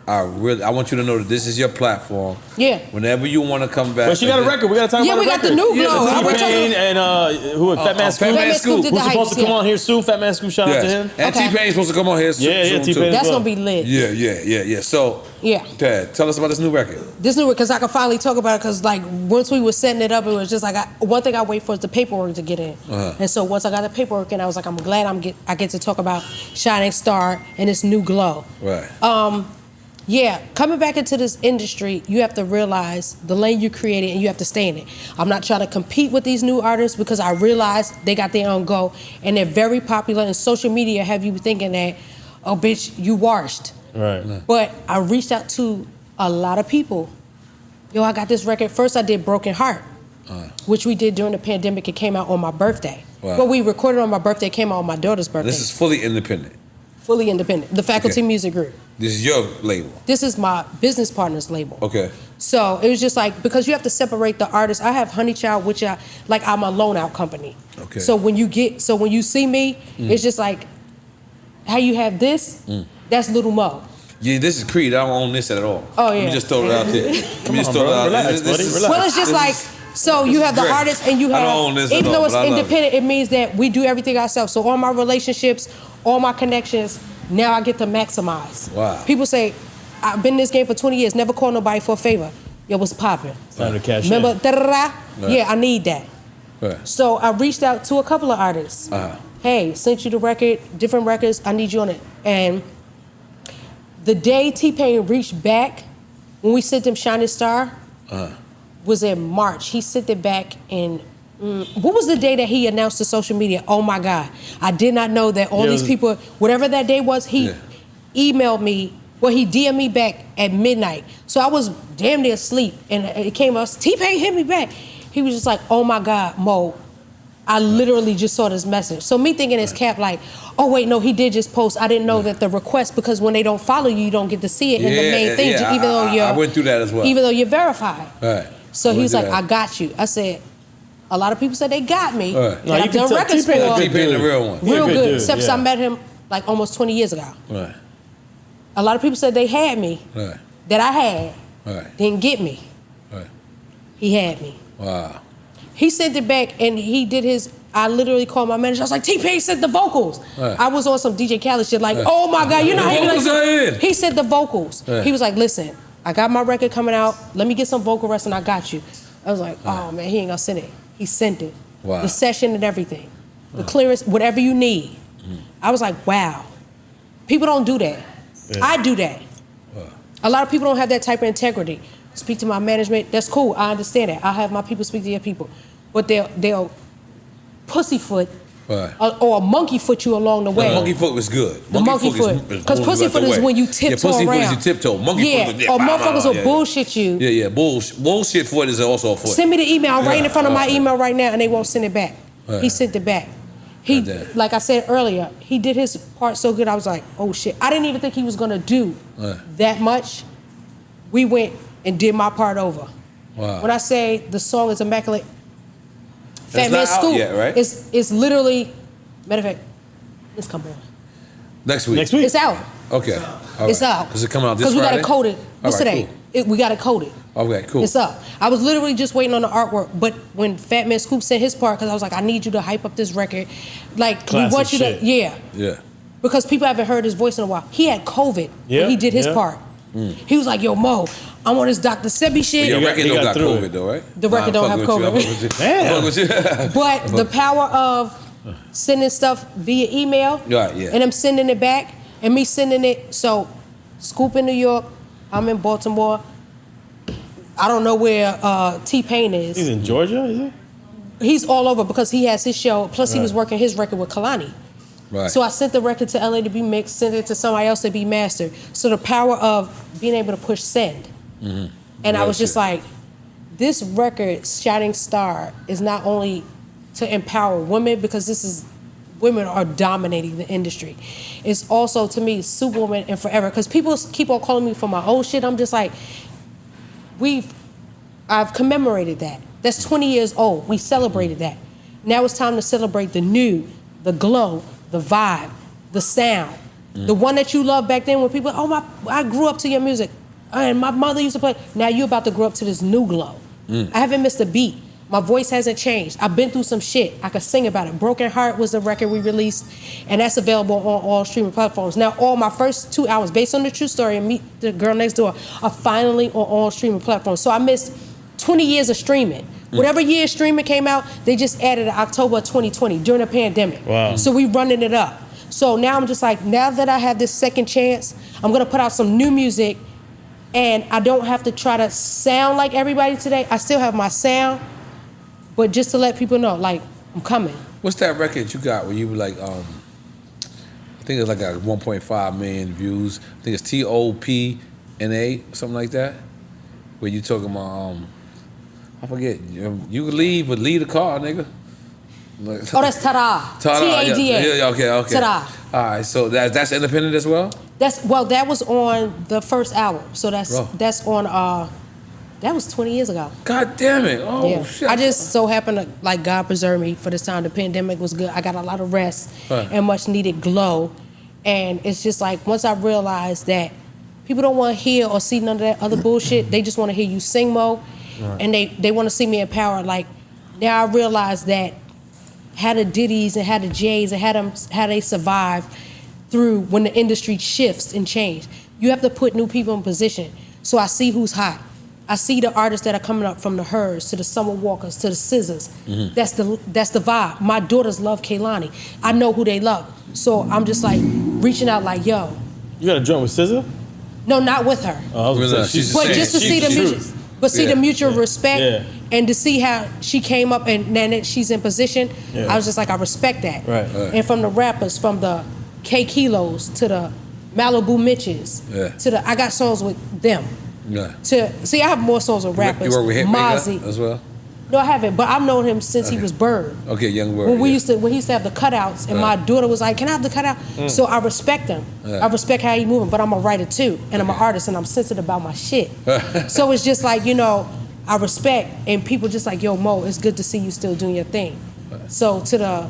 I want you to know that this is your platform. Yeah. Whenever you want to come back. But she got a record. We got to talk about the record. Yeah, we got the new Glow. T-Pain and Fat Man Scoop. Fat Man Scoop Who's supposed to come on here soon? Fat Man Scoop, shout out to him. And T-Pain's supposed to come on here soon. Yeah, T-Pain. That's going to be lit. Yeah. So, Dad, tell us about this new record. This new record, because I can finally talk about it, because like once we were setting it up, it was just like, one thing I wait for is the paperwork to get in. And so once I got the paperwork in, I was like, I'm glad I get to talk about Shining Star and this new glow. Right. Yeah, coming back into this industry, you have to realize the lane you created and you have to stay in it. I'm not trying to compete with these new artists because I realize they got their own go and they're very popular, and social media have you thinking that, oh bitch, you washed. Right. But I reached out to a lot of people. Yo, I got this record. First I did Broken Heart, which we did during the pandemic. It came out on my birthday. Wow. But we recorded on my birthday, it came out on my daughter's birthday. This is fully independent. Fully independent. The Faculty Music Group. This is your label. This is my business partner's label. Okay. So it was just like, because you have to separate the artists. I have Honey Child, which I'm a loan out company. Okay. So when you see me, it's just like, how you have this, that's Lil Mo. Yeah, this is Creed. I don't own this at all. Oh, yeah. Let me just throw it out there. Relax, buddy. Well, it's just like, so you have the artists and you have, even though it's independent, it means that we do everything ourselves. So all my relationships, all my connections, now I get to maximize. Wow. People say, I've been in this game for 20 years, never called nobody for a favor. Yo, what's poppin'? Time to cash Remember, in. da-da-da? Right. Yeah, I need that. Right. So I reached out to a couple of artists. Hey, sent you the record, different records, I need you on it. And the day T-Pain reached back, when we sent him Shining Star, was in March. He sent it back in, what was the day that he announced to social media? Oh my God, I did not know that all these people, whatever that day was, he emailed me, well, he DM'd me back at midnight. So I was damn near asleep, and it came up, T-Pain hit me back. He was just like, oh my God, Mo, I literally just saw this message. So me thinking it's cap like, oh wait, no, he did just post. I didn't know that the request, because when they don't follow you, you don't get to see it in the main thing, even though you're, I went through that as well. Even though you're verified. Right. So he was like, I got you. I said, a lot of people said they got me. Right. No, I've done records for. T-Pain the real one. Real good, except I met him like almost 20 years ago. Right. A lot of people said they had me, that I had, didn't get me. Right. He had me. Wow. He sent it back and he did his, I literally called my manager. I was like, T-Pain sent the vocals. I was on some DJ Khaled shit like, oh my God, you know how vocals are in. He said the vocals. He was like, listen, I got my record coming out. Let me get some vocal rest and I got you. I was like, oh man, he ain't gonna send it. He sent it. Wow. The session and everything. The clearest, whatever you need. I was like, wow. People don't do that. I do that. A lot of people don't have that type of integrity. Speak to my management, that's cool, I understand that. I'll have my people speak to your people. But they'll pussyfoot or a monkey foot you along the way. The monkey foot was good. The monkey foot. Because pussyfoot is when you tiptoe around. Pussyfoot is you tiptoe. Monkey foot is or motherfuckers will bullshit you. Yeah. Bullshit foot is also a foot. Send me the email right in front of my email right now and they won't send it back. He sent it back. He, like I said earlier, he did his part so good, I was like, oh shit. I didn't even think he was gonna do that much. We went and did my part over. Wow. When I say the song is immaculate, Fat Man not out Scoop, yet, right? it's literally, matter of fact, it's coming out. Next week. It's out. Okay. It's out. Because it come out this Because we got Friday? it coded. What's today? We got it coded. Okay, cool. It's up. I was literally just waiting on the artwork, but when Fat Man Scoop sent his part, because I was like, I need you to hype up this record. Like, Classic we want you shit. to, Yeah. because people haven't heard his voice in a while. He had COVID when he did his part. He was like, yo, Mo, I'm on this Dr. Sebi shit. Your record don't got COVID though, right? The record don't have COVID. Damn. But the power of sending stuff via email, and I'm sending it back, and me sending it, so Scoop in New York, I'm in Baltimore. I don't know where T-Pain is. He's in Georgia, is he? He's all over because he has his show, plus he was working his record with Kalani. Right. So I sent the record to LA to be mixed, sent it to somebody else to be mastered. So the power of being able to push send. And I was just like, this record, Shining Star, is not only to empower women, because women are dominating the industry. It's also, to me, Superwoman and forever. Because people keep on calling me for my old shit. I'm just like, I've commemorated that. That's 20 years old. We celebrated that. Now it's time to celebrate the new, the glow, the vibe, the sound. The one that you loved back then when people, I grew up to your music. And my mother used to play. Now you're about to grow up to this new glow. I haven't missed a beat. My voice hasn't changed. I've been through some shit. I could sing about it. Broken Heart was the record we released, and that's available on all streaming platforms. Now, all my first 2 hours, based on the true story and Meet the Girl Next Door, are finally on all streaming platforms. So I missed 20 years of streaming. Whatever year streaming came out, they just added it October of 2020 during the pandemic. Wow. So we running it up. So now I'm just like, now that I have this second chance, I'm gonna put out some new music, and I don't have to try to sound like everybody today. I still have my sound, but just to let people know, like, I'm coming. What's that record you got where you were like, I think it's like 1.5 million views. I think it's TOPNA, something like that. Where you talking about, I forget, you can leave, but leave the car, nigga. Oh, that's Ta-Da. T-A-D-A. Yeah, okay. Ta-Da. All right, so that's independent as well? That was on the first album. So that's on, that was 20 years ago. God damn it. Oh, yeah. shit. I just so happened to, like, God preserve me for this time. The pandemic was good. I got a lot of rest and much needed glow. And it's just like, once I realized that people don't want to hear or see none of that other bullshit, they just want to hear you sing, Mo. And they want to see me empowered. Like, now I realize that how the Diddy's and how the J's and how they survive, through when the industry shifts and change. You have to put new people in position. So I see who's hot. I see the artists that are coming up from the Hers to the Summer Walkers to the Scissors. Mm-hmm. That's the vibe. My daughters love Kehlani. I know who they love. So I'm just like reaching out like, yo. You got a joint with SZA? No, not with her. Oh, but just to see the mutual respect and to see how she came up and then she's in position. I was just like, I respect that. Right. And from the rappers, from the K Kilos to the Malibu Mitches to the, I got songs with them. Yeah. I have more songs with rappers. You work with Mozzie as well? No, I haven't, but I've known him since he was Bird. Okay, Young Bird. When he used to have the cutouts, and my daughter was like, "Can I have the cutout?" So I respect him. I respect how he moving, but I'm a writer too, and I'm an artist, and I'm sensitive about my shit. So it's just like, I respect, and people just like, "Yo, Mo, it's good to see you still doing your thing." So to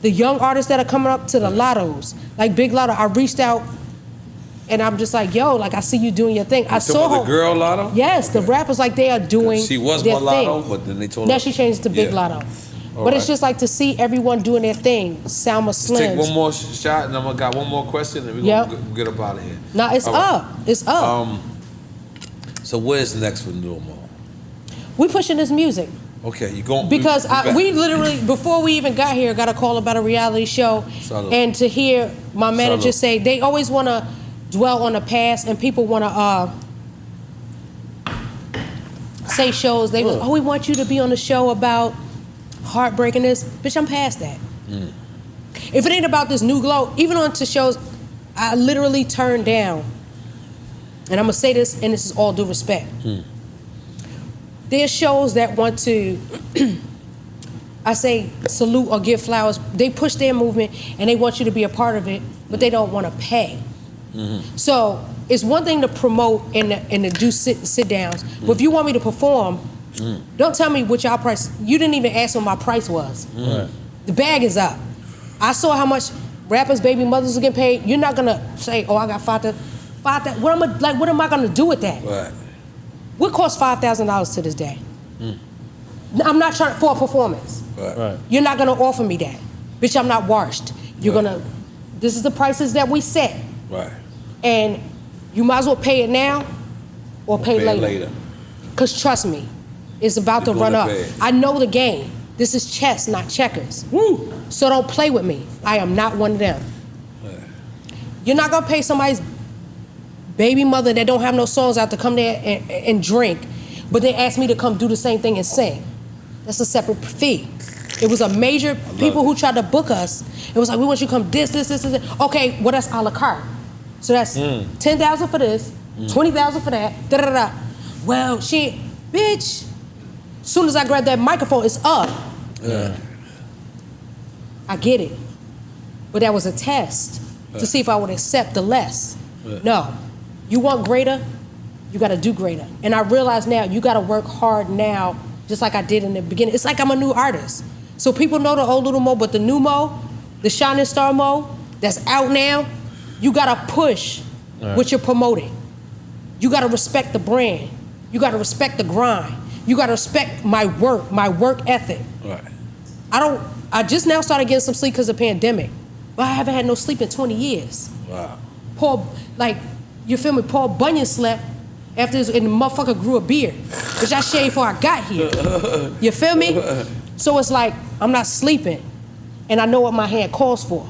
the young artists that are coming up, to the Lottos, like Big Lotto, I reached out. And I'm just like, yo, like I see you doing your thing. I saw her. The girl Lotto? Yes, the rappers like they are doing. She was their more Lotto, thing. but then they told her. Now she changed to Big Lotto. But it's just like to see everyone doing their thing. Salma Slim. Take one more shot, and I got one more question, and we're gonna get up out of here. Nah, it's up. It's up. So where's next for Lil Mo? We pushing this music. Okay, you going because we literally before we even got here got a call about a reality show, and to hear my manager say they always want to dwell on the past, and people want to say shows. They go, we want you to be on a show about heartbreak and this. Bitch, I'm past that. If it ain't about this new glow, even on to shows, I literally turn down. And I'm gonna say this, and this is all due respect. There's shows that want to, I say salute or give flowers. They push their movement, and they want you to be a part of it, but they don't want to pay. So it's one thing to promote and to do sit downs, but if you want me to perform, don't tell me what y'all price. You didn't even ask what my price was. The bag is up. I saw how much rappers' baby mothers are getting paid. You're not gonna say, I got $5,000. What am I gonna do with that? Right. What costs $5,000 to this day? I'm not trying for a performance. Right. You're not gonna offer me that, bitch. I'm not washed. You're gonna. This is the prices that we set. Right. And you might as well pay it now or pay later. Because trust me, it's about to run up. I know the game. This is chess, not checkers. Woo! So don't play with me. I am not one of them. You're not going to pay somebody's baby mother that don't have no songs out to come there and drink, but they ask me to come do the same thing and sing. That's a separate fee. It was a major people who tried to book us. It was like, we want you to come this. Okay, well, that's a la carte. So that's $10,000 for this, $20,000 for that, da-da-da. Well, shit, bitch. As soon as I grab that microphone, it's up. I get it. But that was a test to see if I would accept the less. No. You want greater, you got to do greater. And I realize now, you got to work hard now, just like I did in the beginning. It's like I'm a new artist. So people know the old Lil Mo, but the new Mo, the shining star Mo, that's out now, you gotta push what you're promoting. You gotta respect the brand. You gotta respect the grind. You gotta respect my work ethic. Right. I just now started getting some sleep because of the pandemic, but I haven't had no sleep in 20 years. Wow. You feel me? Paul Bunyan slept after this, and the motherfucker grew a beard, which I shaved before I got here. You feel me? So it's like, I'm not sleeping, and I know what my hand calls for.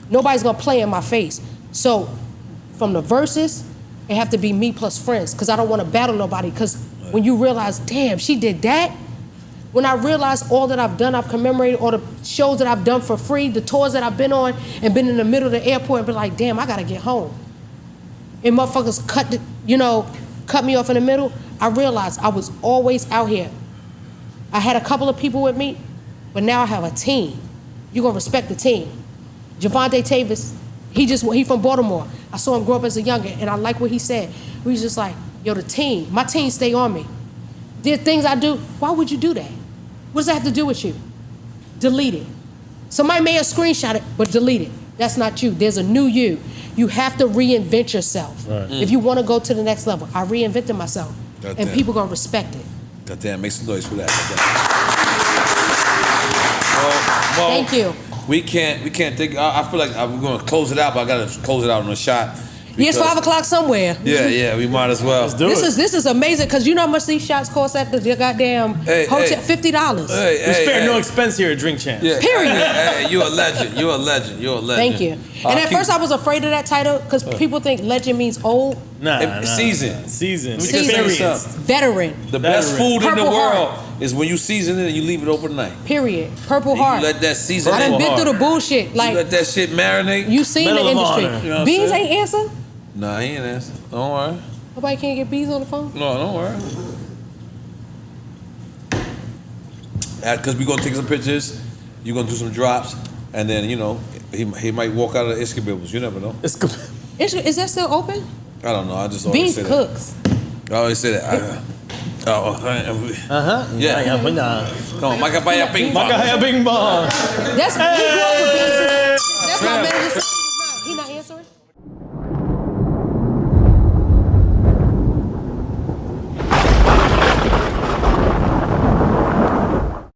Nobody's gonna play in my face. So from the verses, it have to be me plus friends, because I don't want to battle nobody. Because when you realize, damn, she did that. When I realize all that I've done, I've commemorated all the shows that I've done for free, the tours that I've been on, and been in the middle of the airport and been like, damn, I gotta get home. And motherfuckers cut me off in the middle. I realized I was always out here. I had a couple of people with me, but now I have a team. You're gonna respect the team. Javante Tavis, he from Baltimore. I saw him grow up as a youngin', and I like what he said. He's just like, yo, my team stay on me. There's things I do, why would you do that? What does that have to do with you? Delete it. Somebody may have screenshot it, but delete it. That's not you. There's a new you. You have to reinvent yourself. If you want to go to the next level. I reinvented myself, and people gonna respect it. Goddamn, make some noise for that. Thank you. We can't think. I feel like I'm going to close it out, but I got to close it out on a shot. It's 5 o'clock somewhere. Yeah, we might as well. Let's do it. This is amazing because you know how much these shots cost at the goddamn hotel? $50. We spare no expense here at Drink Champs. Period. Hey, you a legend. You a legend. You a legend. Thank you. And at first I was afraid of that title because people think legend means old. Nah. Seasoned. Experienced. Veteran. The best food in the Purple world Heart. is when you season it and you leave it overnight. Period. Purple Heart. You let that season. I done been through the bullshit. You let that shit marinate. You seen Medal the of industry. Honor. You know what Beans I'm ain't answer. Nah, he ain't answer. Don't worry. Nobody can't get Beans on the phone? No, don't worry. Because we're going to take some pictures, you're going to do some drops, and then, you know, he might walk out of the Escabables. You never know. Is that still open? I don't know. I just always Beans say cooks. that. I always say that. Yeah. Come on, Maka Paya Ping Pong. Maka Paya Ping Pong. That's he grew up with Beans. That's my man. He not answering.